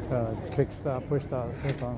S1: Kickstart, push start, this one.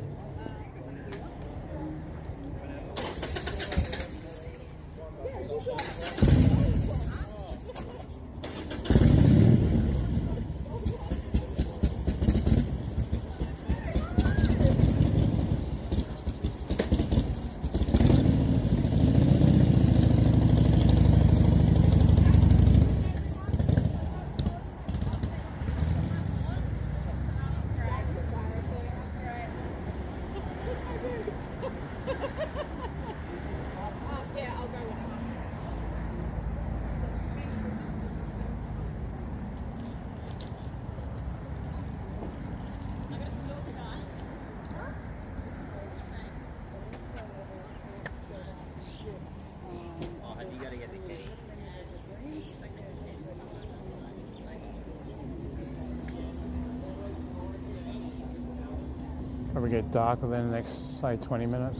S1: Probably get dark within the next, say, 20 minutes.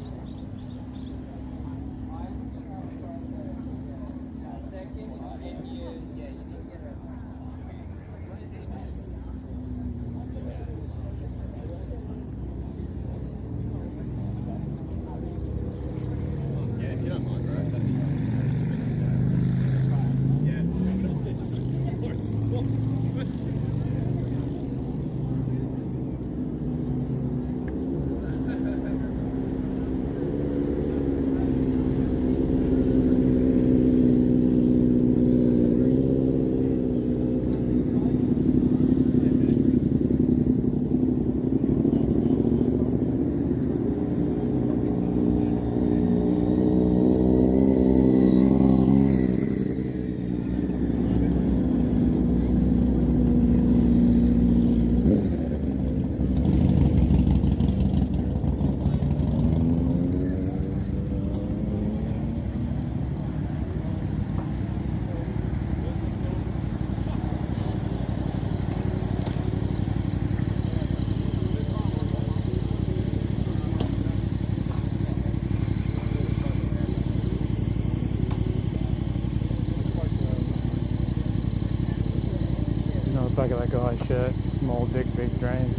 S1: Back of that guy's shirt, small dick, big dreams.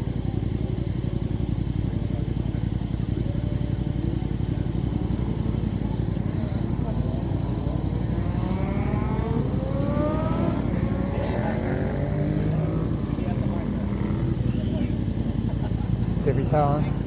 S1: Tippy toeing.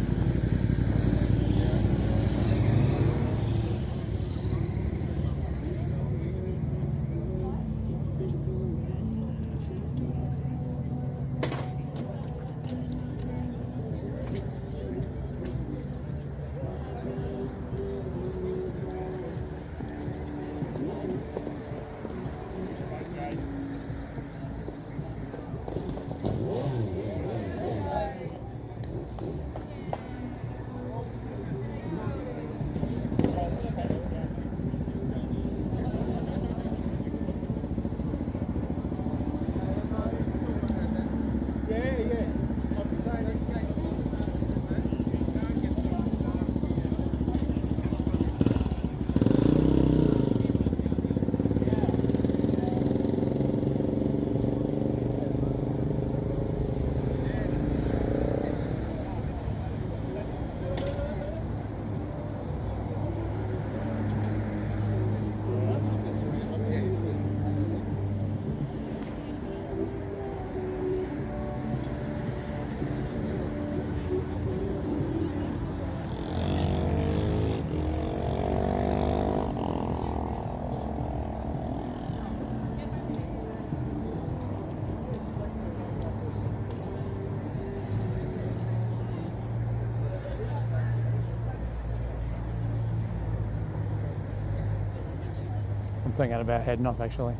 S1: I'm thinking about heading off actually.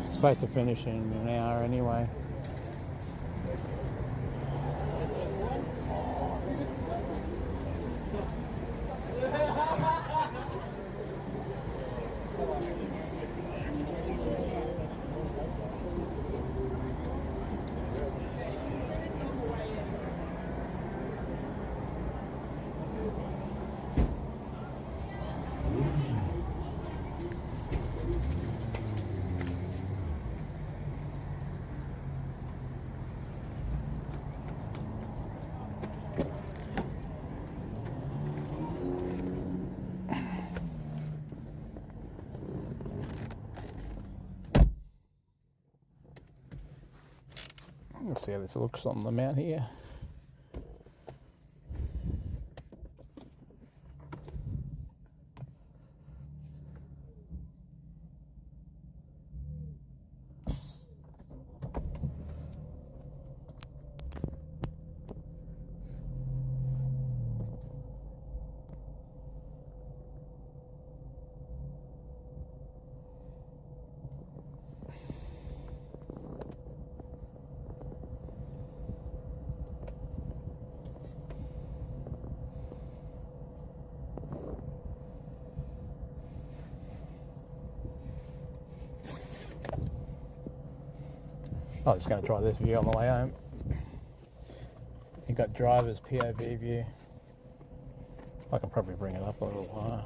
S1: It's supposed to finish in an hour anyway. Let's see how this looks on the mount here. I was just going to try this view on the way home. You've got driver's POV view. I can probably bring it up a little higher.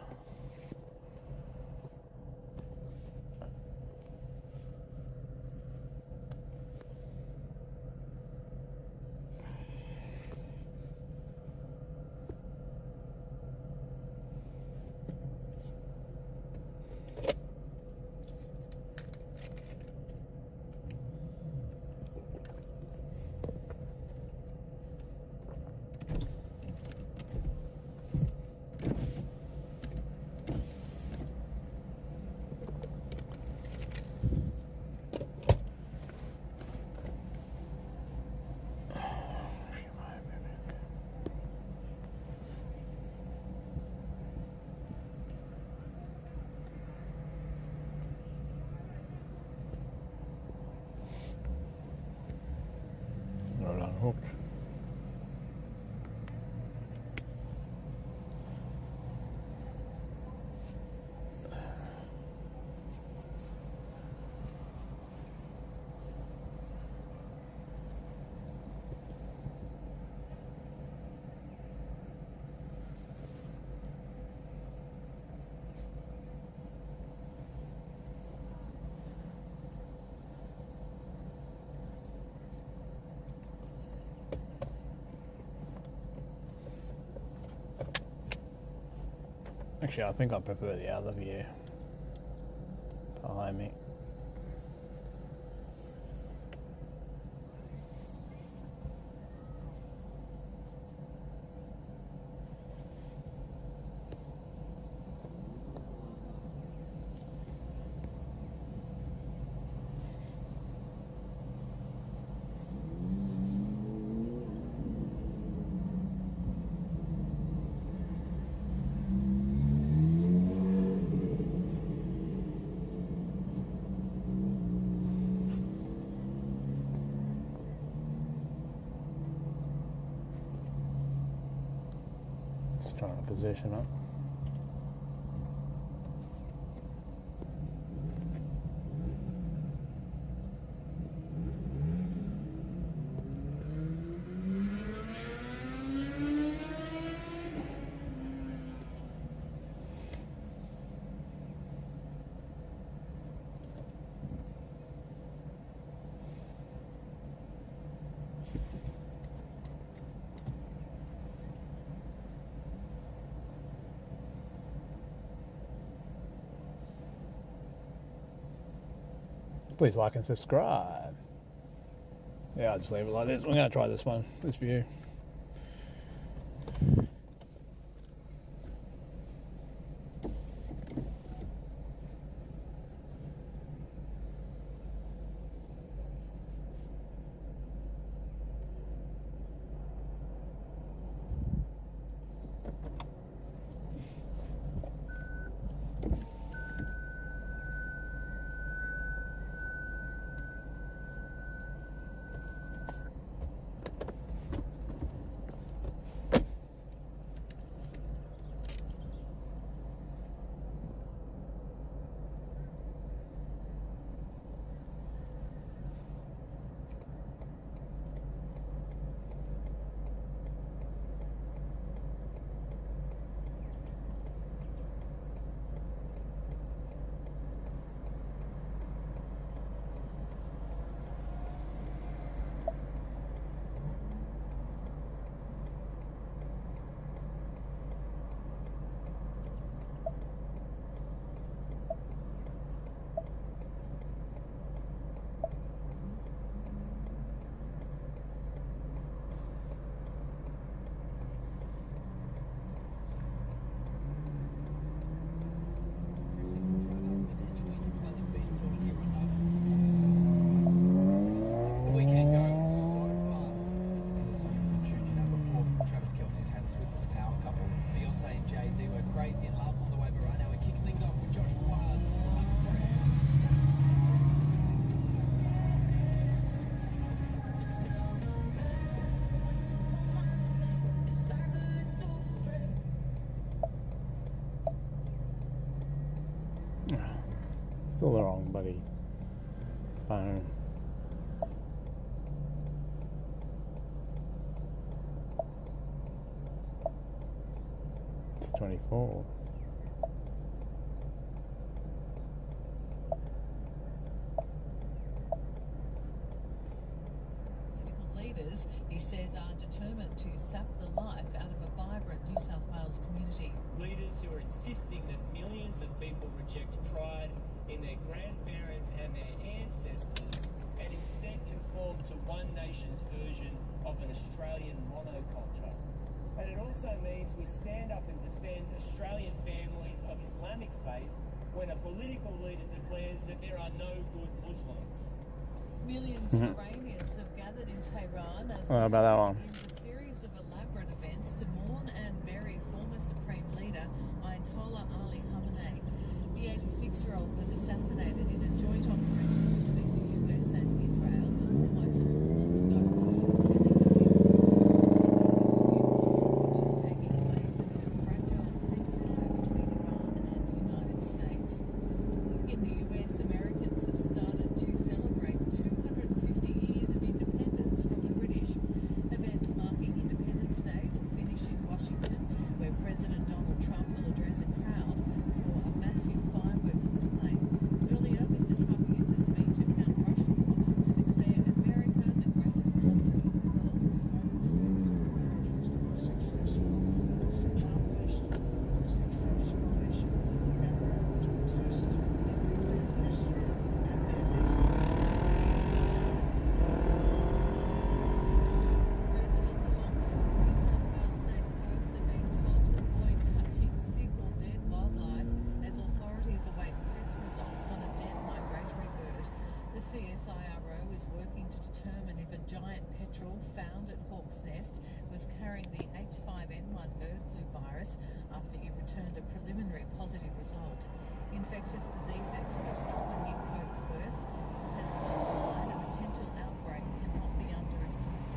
S1: Unhooked. Actually, I think I prefer the other view behind me. Trying to position it. Please like and subscribe. Yeah, I'll just leave it like this. We're going to try this one, this view. Still the wrong bloody phone. It's 24.
S21: Leaders, he says, are determined to sap the life out of a vibrant New South Wales community.
S18: Leaders who are insisting that millions of people reject pride in their grandparents and their ancestors and instead conform to one nation's version of an Australian monoculture. And it also means we stand up and defend Australian families of Islamic faith when a political leader declares that there are no good Muslims.
S21: Millions of Iranians have gathered in Tehran as
S1: What about that one?
S21: a series of elaborate events to mourn and bury former Supreme Leader Ayatollah Ali Khamenei. The 86-year-old was assassinated in a joint operation between the US and Israel almost 4 months ago. Which is taking place amid a fragile ceasefire between Iran and the United States. In the US, Americans have started to celebrate 250 years of independence from the British. Events marking Independence Day will finish in Washington, where President Donald Trump will address a crowd for a massive fireworks display. Earlier, Mr. Trump used a speech at Mount Rushmore to declare America the greatest country in the world. Residents along the New South Wales state coast are being told to avoid touching sick or dead wildlife as authorities await test results on a dead migratory bird. The CSIRO is working to determine if a giant petrel found at Hawk's Nest was carrying the H5N1 bird flu virus after it returned a preliminary positive result. Infectious disease expert Dr. Nick Coatsworth has told the line a potential outbreak cannot be underestimated.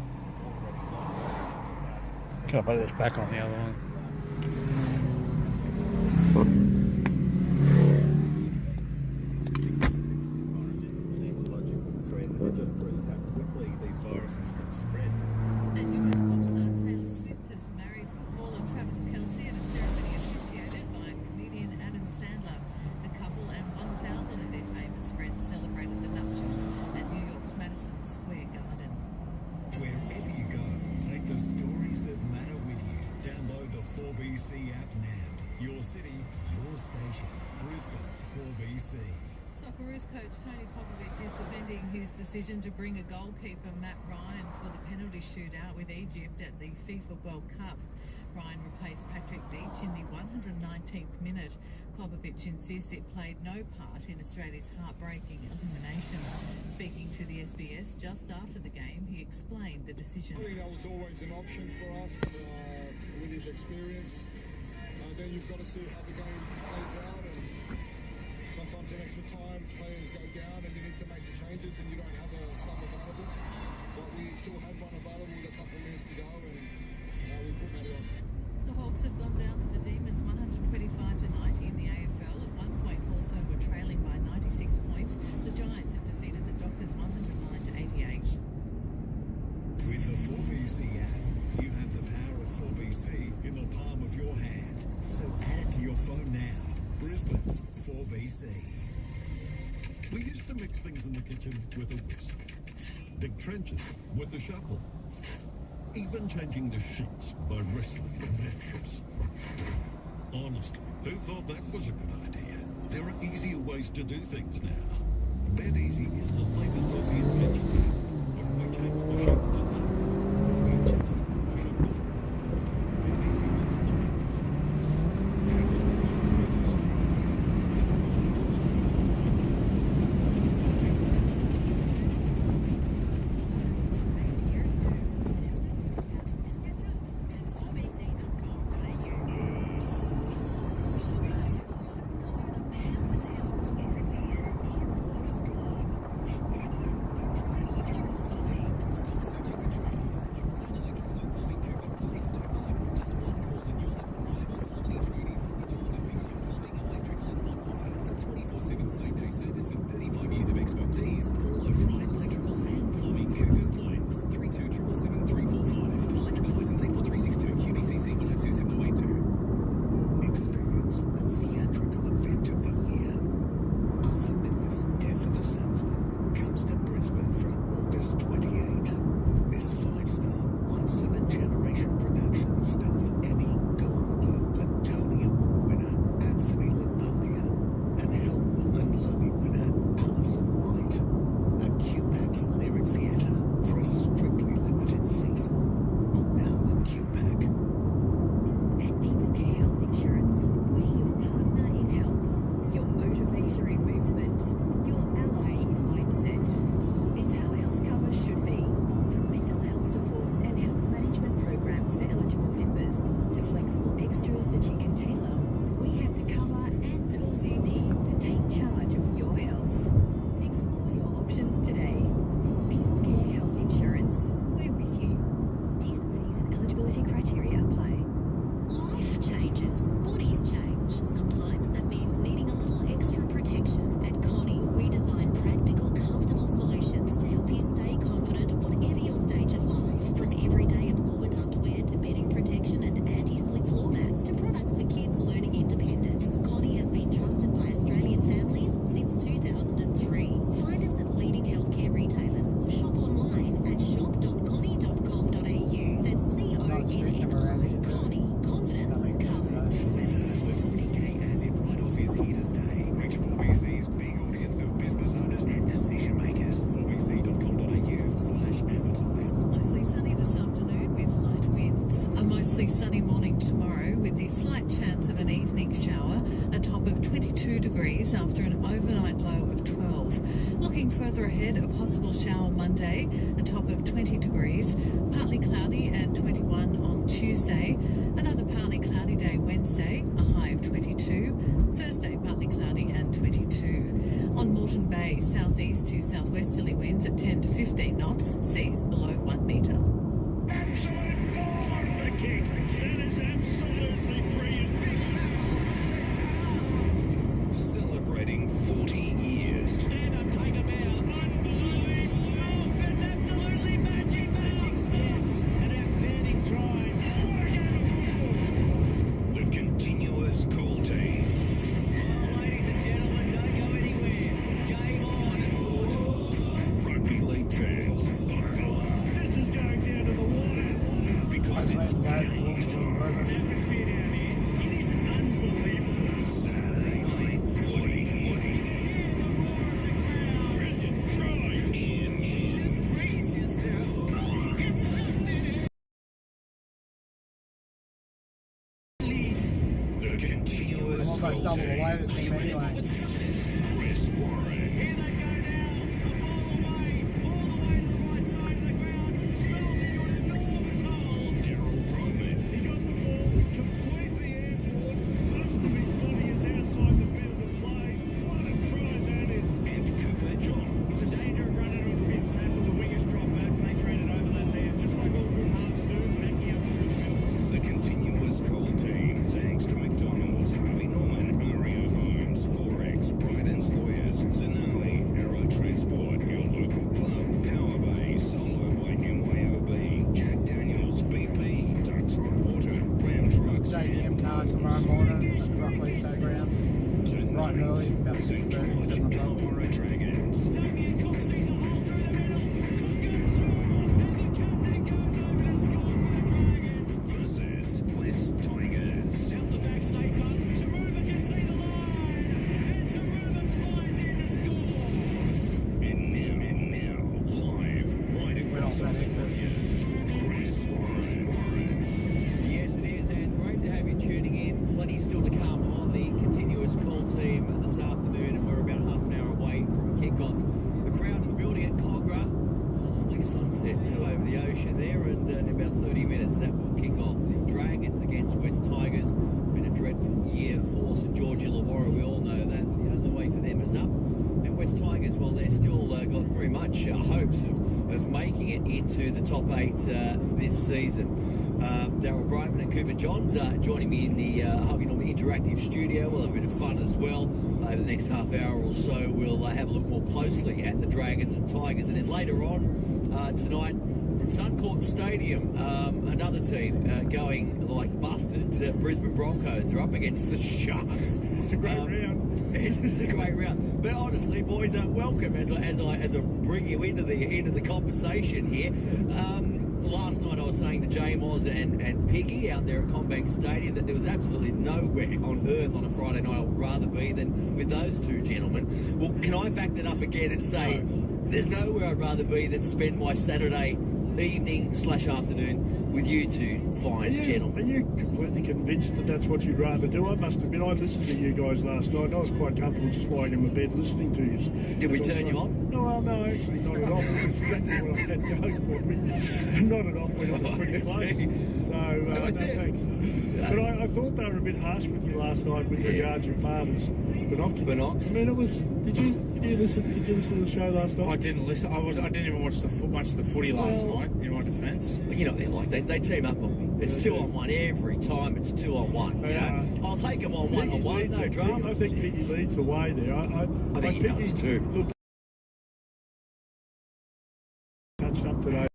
S1: Can I put this back on the other one?
S7: It just proves how quickly these viruses can spread.
S21: And US pop star Taylor Swift has married footballer Travis Kelce at a ceremony officiated by comedian Adam Sandler. The couple and 1,000 of their famous friends celebrated the nuptials at New York's Madison Square Garden.
S16: Wherever you go, take the stories that matter with you. Download the 4BC app now. Your city, your station. Brisbane's 4BC.
S21: Socceroos coach Tony Popovich is defending his decision to bring a goalkeeper, Matt Ryan, for the penalty shootout with Egypt at the FIFA World Cup. Ryan replaced Patrick Beach in the 119th minute. Popovich insists it played no part in Australia's heartbreaking elimination. Speaking to the SBS just after the game, he explained the decision.
S19: I think that was always an option for us with his experience. Then you've got to see how the game plays out, and sometimes in extra time players go down and you need to make the changes and you don't have a sub available. But we still had one available with a couple of minutes to go, and we put that on.
S21: The Hawks have gone down to the Demons 125-90 in the AFL. At one point, Hawthorn were trailing by 96 points. The Giants have defeated the Dockers 109-88.
S16: With the 4BC app, you have the power of 4BC in the palm of your hand. So add it to your phone now. Brisbane's 4BC. We used to mix things in the kitchen with a whisk, dig trenches with the shovel, even changing the sheets by wrestling the mattress. Honestly, who thought that was a good idea? There are easier ways to do things now. Bed Easy is the latest Aussie invention. When we change the sheets to now, we just wash it down. Bed Easy makes the mattress
S21: after an overnight low of 12. Looking further ahead, a possible shower Monday, a top of 20 degrees, partly cloudy and 21 on Tuesday. Another partly cloudy day Wednesday, a high of 22. Thursday, partly cloudy and 22. On Moreton Bay, southeast to southwesterly winds at 10 to 15 knots, seas below 1 metre.
S16: Celebrating 40 years. Stand up, take a bow. Unbelievable. Oh, that's absolutely magic. Yes, an outstanding try. The continuous call team. Oh, ladies and gentlemen, don't go anywhere. Game on. Rugby league fans, buckle up. This is going down to the wire. Because it's game time. Atmosphere down here. It is unbelievable. Saturday night footy. Brilliant try. Just brace yourself. It's happening. The continuous call team. Chris Warren. Here they go now. A ball away. All the way to the right side of the ground. Strong into an enormous hole. Daryl Brightman. He got the ball completely airborne. Most of his body is outside the field of play. What a try that is. And Cooper Johns. The danger of running on mid tackle. The wingers drop back. They thread it over that there. Just like all good hearts do. Backing up through the field. The continuous call team. Thanks to McDonald's, Harvey Norman, Aria Homes, Forex, Bryden's Lawyers, Zanali, Aero Transport, your local club, Power Bay, Solo by MYOB, Jack Daniels, BP, Ducks Hot Water, Ram Trucks,
S1: JDM car tomorrow morning at the Rockleaf Fairground. Right early, about 6:30, 7 o'clock.
S16: Dragons. Damien Cook sees a hole through the middle. Cook goes through, and the captain goes over to score for the Dragons. Versus West Tigers. Out the back, safe up. Taruba can see the line, and Taruba slides in to score. And now, live, right across Australia, Chris Warren. Yes, it is, and great to have you tuning in. Plenty still to come on the continuous call team this afternoon, and we're about half an hour away from kick-off. The crowd is building at Cogra. A lovely sunset too over the ocean there, and in about 30 minutes that will kick off. The Dragons against West Tigers. Been a dreadful year for St George Illawarra, we all know that, but the only way for them is up. And West Tigers, well, they're still got very much hopes of making it into the top 8 this season. Daryl Brightman and Cooper Johns joining me in the Harvey Norman Interactive Studio. We'll have a bit of fun as well. Over the next half hour or so, we'll have a look more closely at the Dragons and Tigers. And then later on tonight, from Suncorp Stadium, another team going like busted. Brisbane Broncos are up against the Sharks.
S19: It's a great round.
S16: It's a great round. But honestly, boys, welcome as I bring you into the conversation here. Last night I was saying to J-Moz and Piggy out there at Combank Stadium that there was absolutely nowhere on earth on a Friday night I would rather be than with those two gentlemen. Well, can I back that up again and say there's nowhere I'd rather be than spend my Saturday evening/afternoon with you two fine gentlemen.
S19: Are you completely convinced that that's what you'd rather do? I must admit, I listened to you guys last night and I was quite comfortable just lying in my bed listening to you.
S16: Did we turn you on?
S19: No, actually not at all. It was exactly what I had going for me. Not at all when I was pretty close. So, no, thanks. But I thought they were a bit harsh with you last night with regards to your father's binoculars. I mean, it was. Did you listen to the show last night?
S20: I didn't listen. I didn't even watch the footy last night. In my defence,
S16: you know they're like they team up on me. It's 2-on-1 every time. It's 2-on-1. You know, I'll take them on 1-on-1. No drama.
S19: I think Piggy leads the way there. I
S16: think he does too.
S19: Look, touched up today.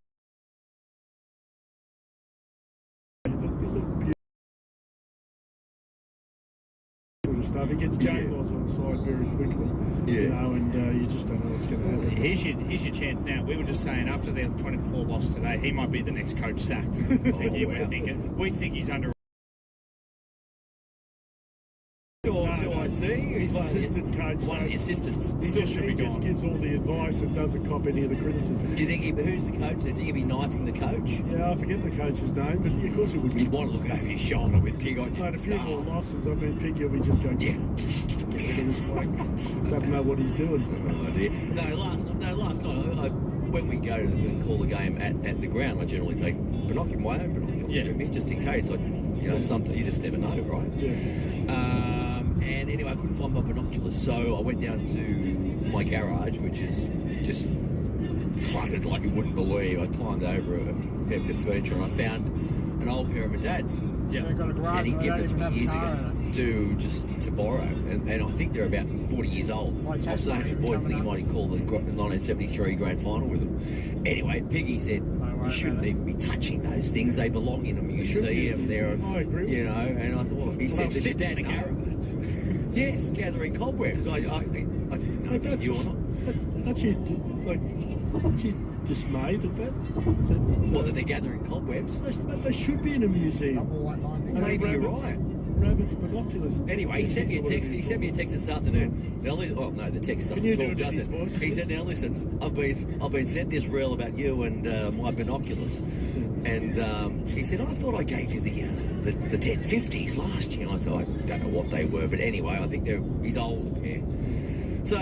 S19: Stuff. He gets J-Laws on side very quickly, you know, and you just don't know what's going to happen.
S20: Here's your chance now. We were just saying after their 20-4 loss today, he might be the next coach sacked. We think he's under.
S16: I see.
S19: He's assistant coach.
S16: One of the assistants.
S19: He just gives all the advice and doesn't cop any of the criticism.
S16: Do you think who's the coach? Do you think he'd be knifing the coach?
S19: Yeah, I forget the coach's name, but of course he would.
S16: You'd want to look over your shoulder with Pig on you.
S19: A few more losses. I mean, Pig will be just going.
S5: It was like, doesn't know what he's doing.
S22: No idea. Last night, when we go and call the game at the ground, I generally take my own binoculars with me, just in case. Sometimes you just never know, right?
S5: Yeah.
S22: And anyway, I couldn't find my binoculars, so I went down to my garage, which is just cluttered like you wouldn't believe. I climbed over a fair bit of furniture and I found an old pair of my dad's.
S1: Yeah, got a garage.
S22: And he'd given it to me years ago to borrow, and I think they're about 40 years old. I was saying to the boys, I think you might call the 1973 grand final with them. Anyway, Piggy said you shouldn't even be touching those things. They belong in a museum. They're,
S5: I agree.
S22: And I thought, well, he said, sit down in a garage. Yes, gathering cobwebs. I didn't know if you or not.
S5: Aren't you dismayed at that?
S22: That they're gathering cobwebs?
S5: They should be in a museum.
S22: Maybe you're right.
S5: Rabbit's binoculars.
S22: Anyway, he sent me a text. He sent me a text this afternoon. Now, no, the text doesn't talk, does it? He said, "Now listen, I've been sent this reel about you and my binoculars." And he said, "I thought I gave you the 1050s last year." And I said, "I don't know what they were, but anyway, I think he's old a pair." So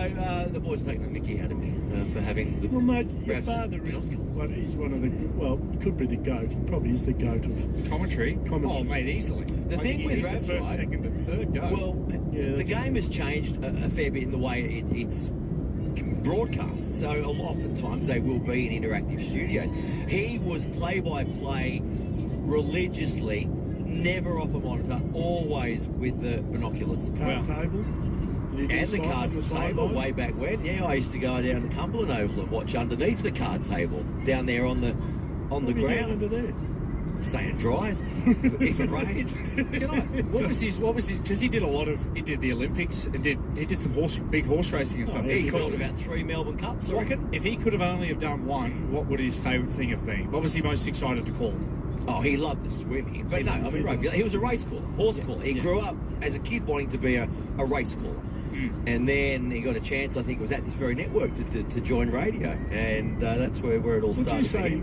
S22: the boys taking the mickey out of me for having the.
S5: Well, mate, your father is he's one of the. Well, could be the goat. He probably is the goat of
S20: commentary. Oh, mate, easily.
S22: The thing with
S20: the first,
S22: right?
S20: second, and third goat.
S22: Well, the game has changed a fair bit in the way it's broadcast. So oftentimes they will be in interactive studios. He was play-by-play religiously, never off a monitor, always with the binoculars.
S5: Card table.
S22: And the card table way back when. Yeah, I used to go down the Cumberland Oval and watch underneath the card table down there on the ground.
S5: Under there?
S22: Staying dry if it rained.
S20: What was his? Because he did the Olympics and he did some big horse racing and stuff.
S22: He called about 3 Melbourne Cups, I reckon.
S20: If he could have only have done one, what would his favourite thing have been? What was he most excited to call?
S22: Oh, he loved the swimming. But rugby. He was a race caller, horse caller. He grew up as a kid wanting to be a race caller. And then he got a chance, I think it was at this very network, to join radio. And that's where it all started.
S5: Would you say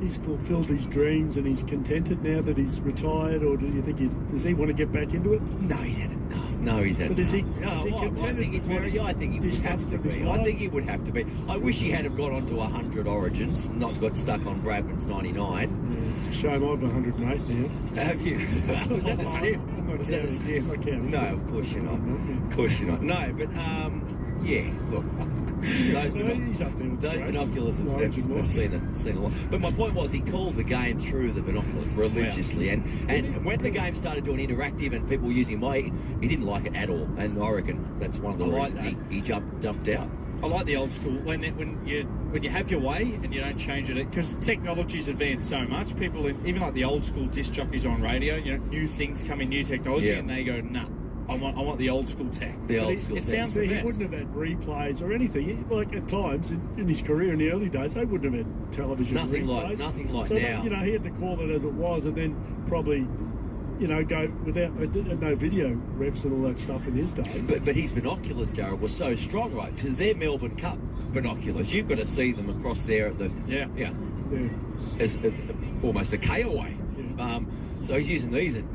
S5: he's fulfilled his dreams and he's contented now that he's retired, or do you think does he want to get back into it?
S22: No, he's had enough. No, he's had
S5: but
S22: enough.
S5: I think
S22: he's very. I think he would have to be. I think he would have to be. I wish he had have got onto 100 Origins, not got stuck on Bradman's 99.
S5: Shame I've 108 now.
S22: Have you? Was that a snip? Was that a snip?
S5: No,
S22: of course you're not. Of course you're not. No, but yeah. Look, those binoculars have seen a lot. But my point was, he called the game through the binoculars religiously, and when the game started doing interactive and people were using he didn't like it at all. And I reckon that's one of the reasons he jumped out.
S20: I like the old school when you have your way and you don't change it, because technology's advanced so much. People, even like the old school disc jockeys on radio, new things come in, new technology, and they go, nah, I want the old school tech. It sounds the best.
S5: He wouldn't have had replays or anything. Like at times in his career in the early days, they wouldn't have had television replays.
S22: Nothing like
S5: so
S22: now.
S5: He had to call it as it was, and then probably go without no video refs and all that stuff in his day.
S22: But his binoculars, Darryl, were so strong, right? Because they're Melbourne Cup binoculars. You've got to see them across there at the as almost a K away. Yeah. So he's using these in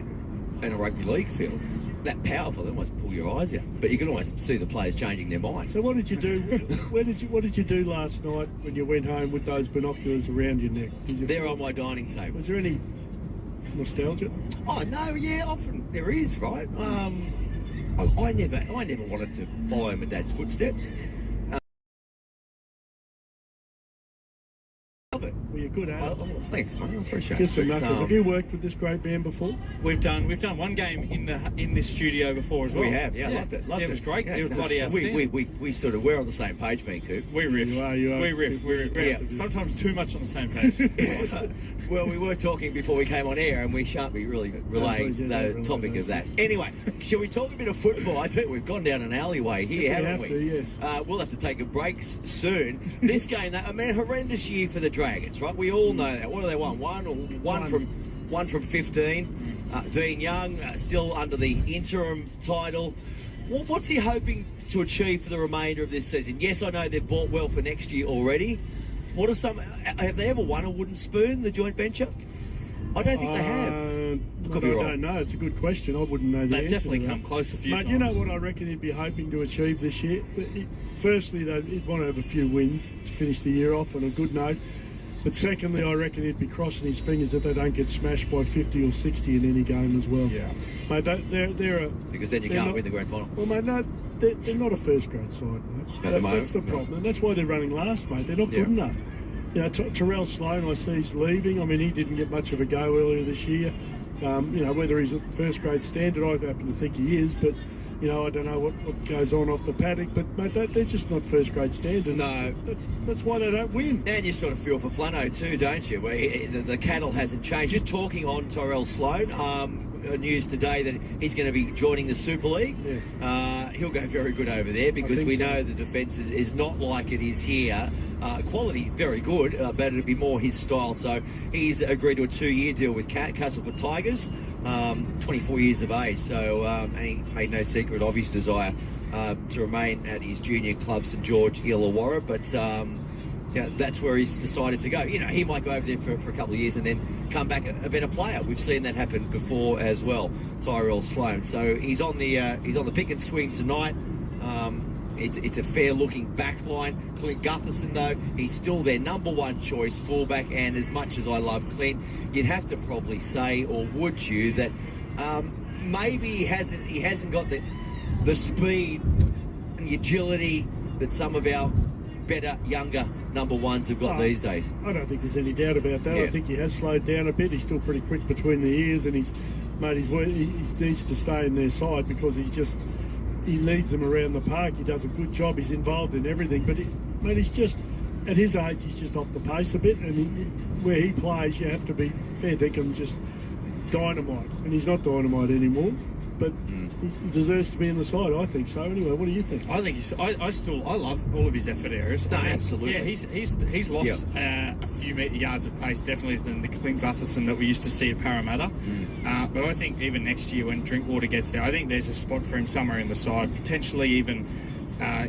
S22: a rugby league field. That powerful, they almost pull your eyes out. But you can almost see the players changing their mind.
S5: So what did you do? What did you do last night when you went home with those binoculars around your neck?
S22: They're on my dining table.
S5: Was there any nostalgia?
S22: Oh no, yeah, often there is, right? I never wanted to follow my dad's footsteps.
S5: Well, you're good at it.
S22: Thanks, mate. I appreciate
S5: it.
S22: it.
S5: Have you worked with this great band before?
S20: We've done one game in this studio before as well.
S22: We have, loved it.
S20: It was great. It was bloody outstanding.
S22: We're on the same page, me and Coop.
S20: We riff.
S5: You are.
S20: We riff. Yeah. Sometimes too much on the same page.
S22: Well, we were talking before we came on air, and we shan't be really relaying the topic of that. Anyway, shall we talk a bit of football? I tell you, we've gone down an alleyway here, haven't we?
S5: Yes.
S22: We'll have to take a break soon. This game, horrendous year for the Dragons, right? We all know that. What do they want? One from 15. Dean Young still under the interim title. What's he hoping to achieve for the remainder of this season? Yes, I know they've bought well for next year already. Have they ever won a wooden spoon, the joint venture? I don't think they have.
S5: I don't know. It's a good question. I wouldn't know the
S20: They've
S5: answer.
S20: definitely
S5: to that.
S20: come close a few
S5: Mate,
S20: times.
S5: you know what I reckon he'd be hoping to achieve this year? Firstly, he'd want to have a few wins to finish the year off on a good note. But secondly, I reckon he'd be crossing his fingers that they don't get smashed by 50 or 60 in any game as well.
S20: Yeah.
S5: Mate, they're
S22: because then you can't win the grand final.
S5: Well, mate, no, they're not a first-grade side, mate. That's the problem. And that's why they're running last, mate. They're not good enough. You know, Terrell Sloan, I see he's leaving. I mean, he didn't get much of a go earlier this year. You know, whether he's at first-grade standard, I happen to think he is, but... You know, I don't know what goes on off the paddock, but mate, they're just not first-grade standard.
S22: No.
S5: That's why they don't win.
S22: And you sort of feel for Flano too, don't you? Where the cattle hasn't changed. Just talking on Tyrell Sloan, news today that he's going to be joining the Super League. Yeah. He'll go very good over there because we know the defence is not like it is here. Quality, very good, but it'll be more his style. So he's agreed to a 2-year deal with Castleford Tigers, 24 years of age. So, and he made no secret of his desire to remain at his junior club, St George Illawarra. But yeah, that's where he's decided to go. You know, he might go over there for a couple of years and then come back a better player. We've seen that happen before as well. Tyrell Sloan. So he's on the pick and swing tonight. It's a fair-looking back line. Clint Gutherson, though, he's still their number one choice fullback. And as much as I love Clint, you'd have to probably say, or would you, that maybe he hasn't got the speed and the agility that some of our better, younger number ones have got these days.
S5: I don't think there's any doubt about that. I think he has slowed down a bit. He's still pretty quick between the ears, and he needs to stay in their side because he leads them around the park. He does a good job. He's involved in everything. But he's just, at his age, he's just off the pace a bit. And where he plays, you have to be fair dinkum, just dynamite. And he's not dynamite anymore. But he deserves to be in the side, I think so. Anyway, what do you think?
S20: I think I love all of his effort areas.
S22: No, absolutely.
S20: Yeah, he's lost a few yards of pace definitely than the Clint Gutherson that we used to see at Parramatta. But I think even next year when Drinkwater gets there, I think there's a spot for him somewhere in the side, potentially even.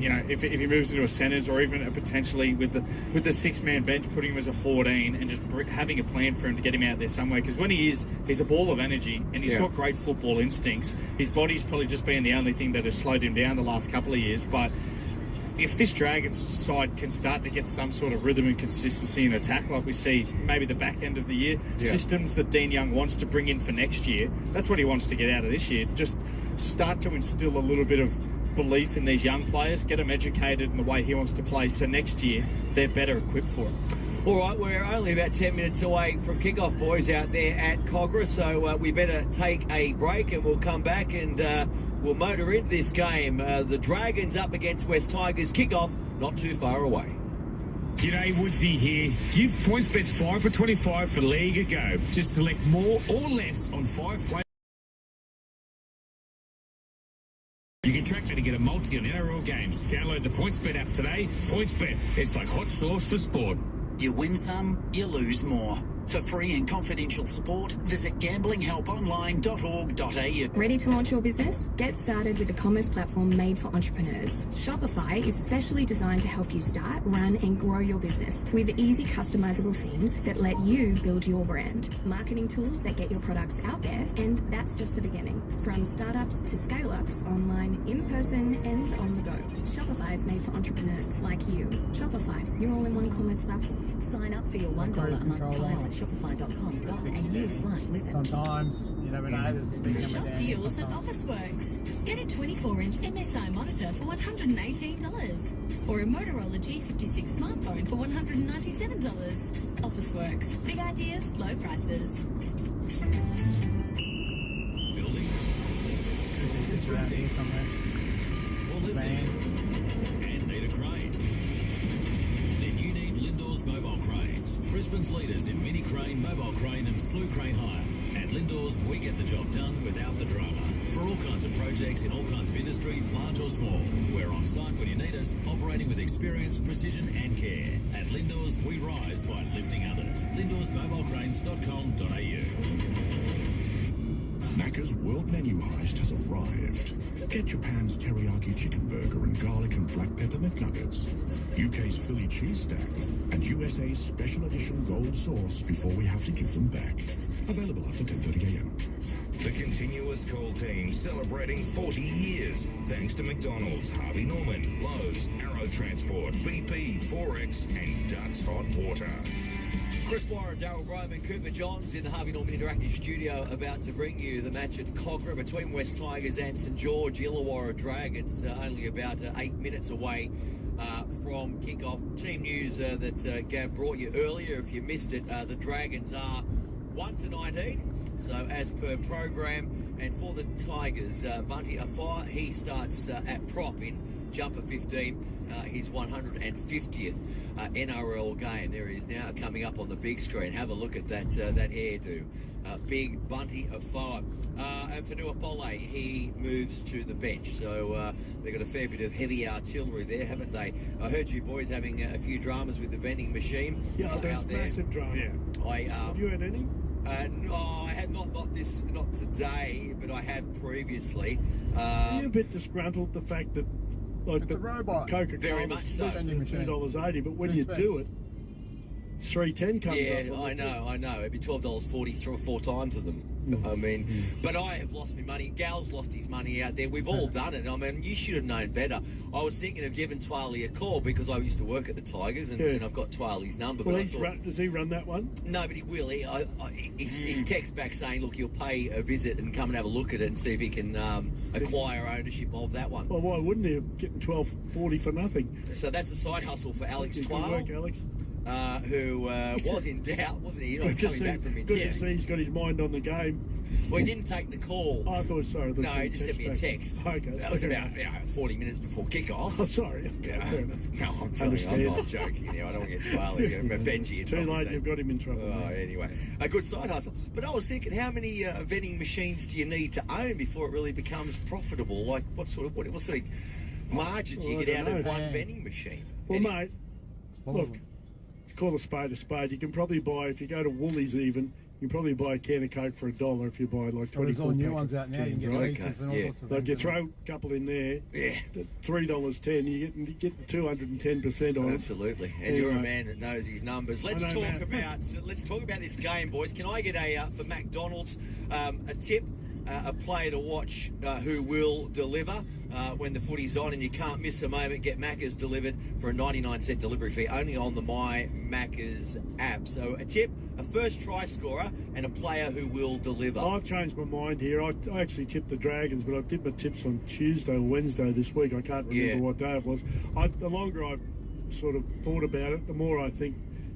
S20: You know, if he moves into a centres or even potentially with the 6-man bench, putting him as a 14 and just having a plan for him to get him out there somewhere. Because when he's a ball of energy and he's got great football instincts. His body's probably just been the only thing that has slowed him down the last couple of years. But if this Dragons side can start to get some sort of rhythm and consistency in attack, like we see maybe the back end of the year, systems that Dean Young wants to bring in for next year, that's what he wants to get out of this year. Just start to instill a little bit of belief in these young players, get them educated in the way he wants to play, so next year they're better equipped for it.
S22: All right, we're only about 10 minutes away from kickoff, boys, out there at Cogra, so we better take a break and we'll come back and we'll motor into this game. The Dragons up against West Tigers. Kickoff not too far away.
S10: G'day, Woodsy here. Give PointsBet 5 for 25 for League a go. Just select more or less on 5 players. You can track to get a multi on NRL games. Download the PointsBet app today. PointsBet, it's like hot sauce for sport.
S12: You win some, you lose more. For free and confidential support, visit gamblinghelponline.org.au.
S9: Ready to launch your business? Get started with a commerce platform made for entrepreneurs. Shopify is specially designed to help you start, run, and grow your business with easy customizable themes that let you build your brand. Marketing tools that get your products out there, and that's just the beginning. From startups to scale-ups, online, in person, and on the go. Shopify is made for entrepreneurs like you. Shopify, your all-in-one commerce platform.
S23: Sign up for your $1 a month trial at shopify.com.au/listen.
S1: Sometimes you never know.
S23: Shop deals at Officeworks. Get a 24-inch MSI monitor for $118, or a Motorola G56 smartphone for $197. Officeworks. Big ideas, low prices.
S10: Building.
S1: Constructing somewhere.
S10: Or lifting. And need a crane. Then you need Lindor's Mobile Cranes. Brisbane's leaders in mini crane, mobile crane and slew crane hire. At Lindor's, we get the job done without the drama. For all kinds of projects in all kinds of industries, large or small. We're on site when you need us, operating with experience, precision and care. At Lindor's, we rise by lifting others. Lindor'sMobileCranes.com.au.
S24: Macca's World Menu Heist has arrived. Get Japan's teriyaki chicken burger and garlic and black pepper McNuggets, UK's Philly cheese stack, and USA's special edition gold sauce before we have to give them back. Available after 10:30am.
S10: The continuous call team celebrating 40 years. Thanks to McDonald's, Harvey Norman, Lowe's, Arrow Transport, BP, Forex, and Ducks Hot Water.
S22: Chris Warren, Darryl Graham and Cooper Johns in the Harvey Norman Interactive Studio, about to bring you the match at Cogra between West Tigers and St George Illawarra Dragons, only about 8 minutes away from kick-off. Team news that Gav brought you earlier. If you missed it, the Dragons are 1-19, so as per program. And for the Tigers, Bunty Afar, he starts at prop in jumper 15, his 150th NRL game. There he is now coming up on the big screen. Have a look at that hairdo. Big Bunty Afar. And for Nuapole, he moves to the bench. So they've got a fair bit of heavy artillery there, haven't they? I heard you boys having a few dramas with the vending machine.
S5: Yeah, there's massive drama.
S22: Yeah.
S5: Have you had any?
S22: No, I have not today, but I have previously.
S5: Are you a bit disgruntled the fact that, like,
S1: it's a robot.
S22: Very
S5: Coca-Cola
S22: much so.
S5: $2.80, but when you do it, it's $3.10 comes up.
S22: I know. It'd be $12.40 3 or 4 times of them. I mean, but I have lost my money. Gal's lost his money out there. We've all done it. I mean, you should have known better. I was thinking of giving Twiley a call because I used to work at the Tigers and I've got Twiley's number.
S5: Well,
S22: but
S5: does he run that one?
S22: No, but he will. He's text back saying, look, he'll pay a visit and come and have a look at it and see if he can acquire ownership of that one.
S5: Well, why wouldn't he? Getting $12.40 for nothing.
S22: So that's a side hustle for Alex
S5: Good
S22: Twile.
S5: work, Alex.
S22: Who was in doubt, wasn't he? He's coming back from
S5: Good to see he's got his mind on the game.
S22: Well, he didn't take the call.
S5: I thought, sorry.
S22: No, he just sent me a text.
S5: Okay.
S22: That was about 40 minutes before kickoff.
S5: Oh, sorry. Okay, fair enough.
S22: No, I'm telling you, I'm not joking. I don't want to get Twiley, Benji in
S5: Too
S22: trouble.
S5: late, you've got him in trouble.
S22: Oh, anyway. A good side hustle. But I was thinking, how many vending machines do you need to own before it really becomes profitable? Like, what sort of margin do you get out of one vending machine?
S5: Well, mate, look, call a spade a spade. You can probably buy, if you go to Woolies even, you can probably buy a can of Coke for $1 if you buy like 24
S1: there's all new ones out now. You can get leases and all sorts of
S5: Like
S1: things.
S5: you throw a couple in there, $3.10, you get 210% on it.
S22: Absolutely, and you're a man that knows his numbers. Let's talk about this game, boys. Can I get for McDonald's a tip? A player to watch who will deliver when the footy's on, and you can't miss a moment. Get Macca's delivered for a 99-cent delivery fee only on the My Macca's app. So a tip, a first try scorer, and a player who will deliver.
S5: I've changed my mind here. I actually tipped the Dragons, but I did my tips on Tuesday or Wednesday this week. I can't remember what day it was. The longer I've sort of thought about it, the more I think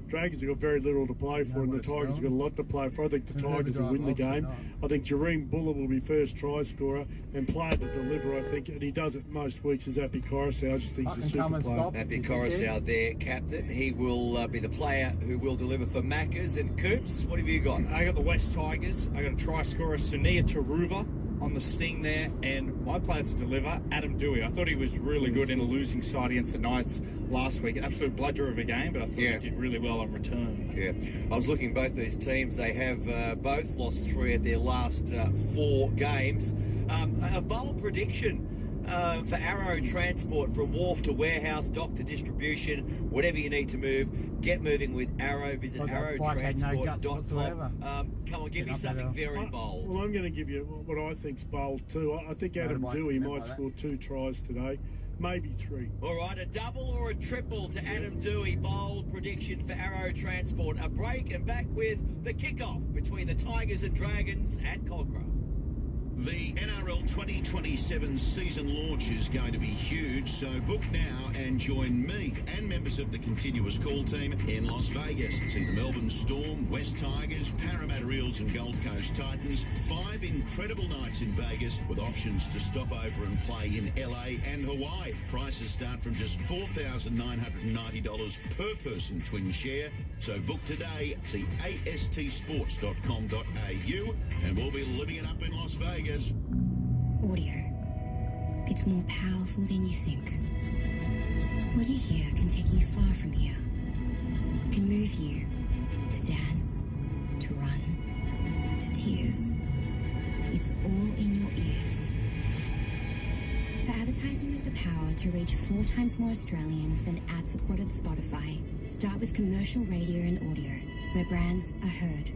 S5: Dragons have got very little to play for, and the Tigers have got a lot to play for. I think the Tigers will win the game. I think Jareem Buller will be first try scorer and player to deliver, I think, and he does it most weeks, is Appy Coruscant. I just think he's a super player.
S22: Appy Coruscant there, captain. He will be the player who will deliver for Macca's. And Coops, what have you got?
S20: I got the West Tigers. I got a try scorer, Sunia Taruva, on the sting there, and my player to deliver, Adam Dewey. I thought he was really good in a losing side against the Knights last week. An absolute bludger of a game, but I thought he did really well on return.
S22: Yeah, I was looking at both these teams. They have both lost 3 of their last 4 games. A bold prediction for Arrow Transport, from wharf to warehouse, dock to distribution, whatever you need to move, get moving with Arrow. Visit arrowtransport.com. Come on, give me something very bold.
S5: Well, I'm going to give you what I think's bold too. I think Adam Dewey might score 2 tries today, maybe 3.
S22: All right, a double or a triple to Adam Dewey. Bold prediction for Arrow Transport. A break and back with the kickoff between the Tigers and Dragons at Cogra.
S16: The NRL 2027 season launch is going to be huge, so book now and join me and members of the continuous call team in Las Vegas. See the Melbourne Storm, West Tigers, Parramatta Eels and Gold Coast Titans. 5 incredible nights in Vegas with options to stop over and play in LA and Hawaii. Prices start from just $4,990 per person twin share. So book today. See astsports.com.au and we'll be living it up in Las Vegas.
S3: Audio. It's more powerful than you think. What you hear can take you far from here. It can move you to dance, to run, to tears. It's all in your ears. For advertising with the power to reach 4 times more Australians than ad-supported Spotify, start with commercial radio and audio, where brands are heard.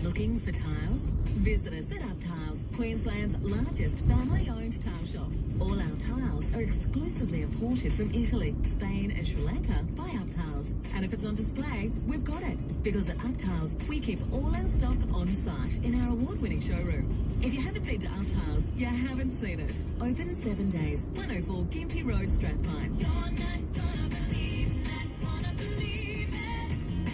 S23: Looking for tiles? Visit us at Up Tiles, Queensland's largest family-owned tile shop. All our tiles are exclusively imported from Italy, Spain and Sri Lanka by Up Tiles. And if it's on display, we've got it. Because at Up Tiles, we keep all our stock on site in our award-winning showroom. If you haven't been to Up Tiles, you haven't seen it. Open 7 days, 104 Gympie Road, Strathpine.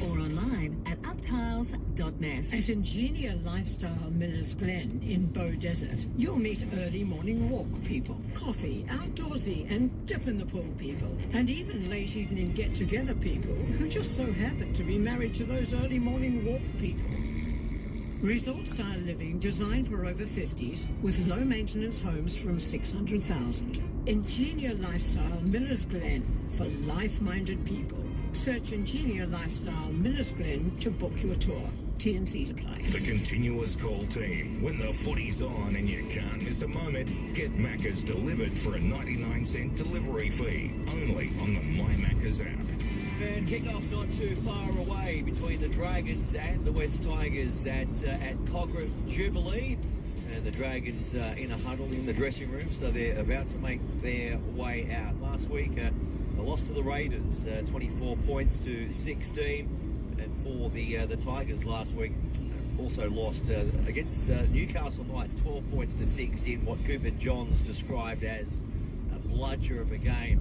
S23: Or online at uptiles.net.
S4: At Ingenia Lifestyle Millers Glen in Bow Desert, you'll meet early morning walk people, coffee, outdoorsy and dip in the pool people, and even late evening get-together people who just so happen to be married to those early morning walk people. Resort-style living designed for over 50s with low-maintenance homes from 600,000. Ingenia Lifestyle Millers Glen for life-minded people. Search Ingenia Lifestyle Millers Glen to book your tour. T&Cs apply.
S16: The continuous call team. When the footy's on and you can't miss a moment, get Macca's delivered for a 99-cent delivery fee. Only on the My Macca's app.
S22: And kick-off not too far away between the Dragons and the West Tigers at Cogra Jubilee. And the Dragons in a huddle in the dressing room, so they're about to make their way out. Last week, a loss to the Raiders, 24 points to 16. And for the Tigers last week, also lost against Newcastle Knights, 12 points to 6 in what Cooper Johns described as a bludger of a game.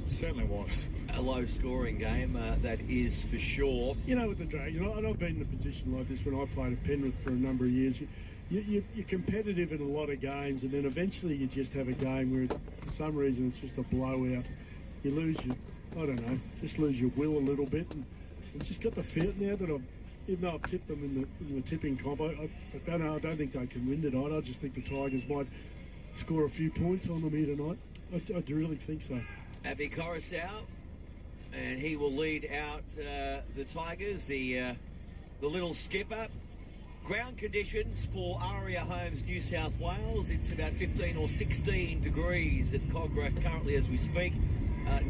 S5: Certainly was.
S22: A low-scoring game, that is for sure.
S5: You know, with the Dragons, and I've been in a position like this when I played at Penrith for a number of years. You're competitive in a lot of games, and then eventually you just have a game where, for some reason, it's just a blowout. You lose your, I don't know, just lose your will a little bit. And I've just got the feel now that even though I've tipped them in the tipping comp, I don't know. I don't think they can win tonight. I just think the Tigers might score a few points on them here tonight. I do really think so.
S22: Abbey Coruscant, and he will lead out the Tigers, the little skipper. Ground conditions for Aria Homes, New South Wales. It's about 15 or 16 degrees at Cogra currently as we speak.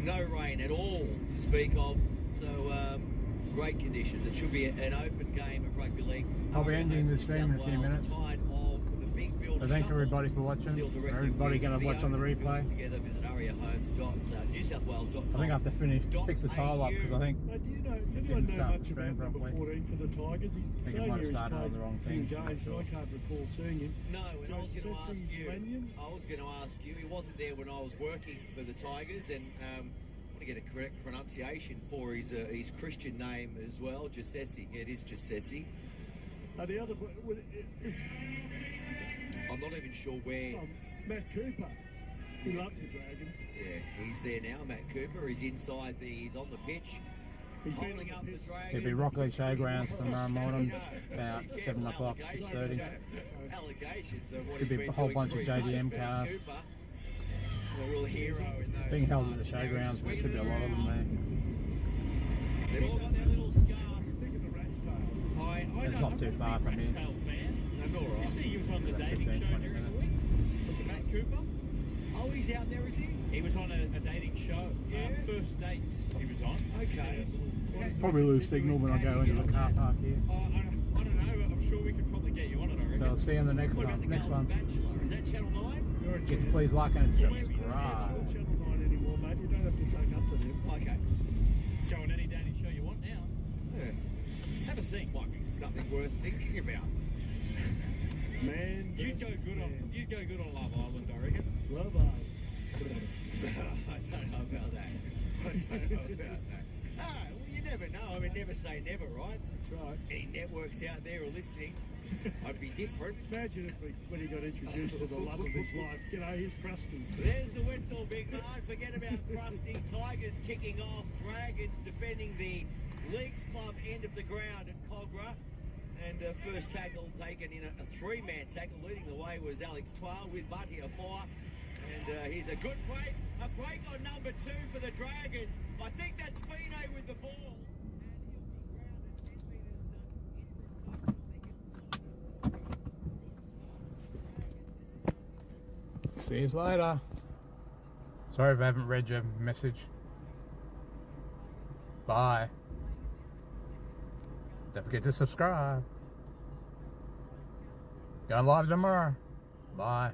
S22: No rain at all to speak of. So great conditions. It should be an open game of rugby league.
S1: I'll be ending the stream in a few minutes. So thanks everybody for watching. Everybody going to watch on the replay.
S22: Together, visit ariahomes.newsouthwales.com.
S1: I think I have to fix the tile up because I think
S5: do you know, does anyone know much about number 14 for the Tigers?
S1: I think it might have started on the wrong thing.
S5: Games, so I can't recall seeing him.
S22: No, and I was going to ask you. He wasn't there when I was working for the Tigers, and I want to get a correct pronunciation for his Christian name as well, Giussessi. Yeah, it is Giussessi.
S5: The other is.
S22: I'm not even sure where.
S5: Matt Cooper. He loves the Dragons.
S22: Yeah, he's there now. Matt Cooper is inside he's on the pitch. He's holding up the Dragons.
S1: It'll be Rockley Showgrounds tomorrow morning, about 7 o'clock, 6:30.
S22: Allegations of what
S1: Could be a whole bunch of JDM cars.
S22: A real hero in those.
S1: Being held at the showgrounds, there should be a lot of them
S22: there. They've all got their little scarf.
S1: It's not too far from here.
S20: Did you see he was on the dating show during the week? Matt Cooper?
S22: Oh, he's out there, is he?
S20: He was on a dating show.
S22: Yeah.
S20: First Dates he was on.
S22: Okay.
S1: Probably lose signal when I go into the car park here.
S20: I don't know. I'm sure we could probably get you on it, I reckon.
S1: So I'll see you on the next one.
S22: Bachelor. Is that Channel 9?
S1: Yes, please like and subscribe.
S5: Channel 9 anymore, mate. You don't have to suck up to them.
S22: Okay.
S20: Go on any dating show you want now.
S22: Yeah.
S20: Have a think.
S22: Might be something worth thinking about.
S5: Man,
S20: you'd go good on Love Island, I reckon.
S5: Love Island.
S22: I don't know about that. Ah, well, you never know. I mean, never say never, right?
S5: That's right.
S22: Any networks out there are listening. I'd be different.
S5: Imagine when he got introduced to the love of his life. You know, he's Krusty.
S22: There's the whistle, big man. Forget about Krusty. Tigers kicking off. Dragons defending the Leagues Club end of the ground at Cogra. And first tackle taken in a three-man tackle. Leading the way was Alex Twile with Batia Fire. And here's a good break. A break on number 2 for the Dragons. I think that's Fino with the ball.
S1: See you later. Sorry if I haven't read your message. Bye.
S2: Don't forget to subscribe. Going live tomorrow. Bye.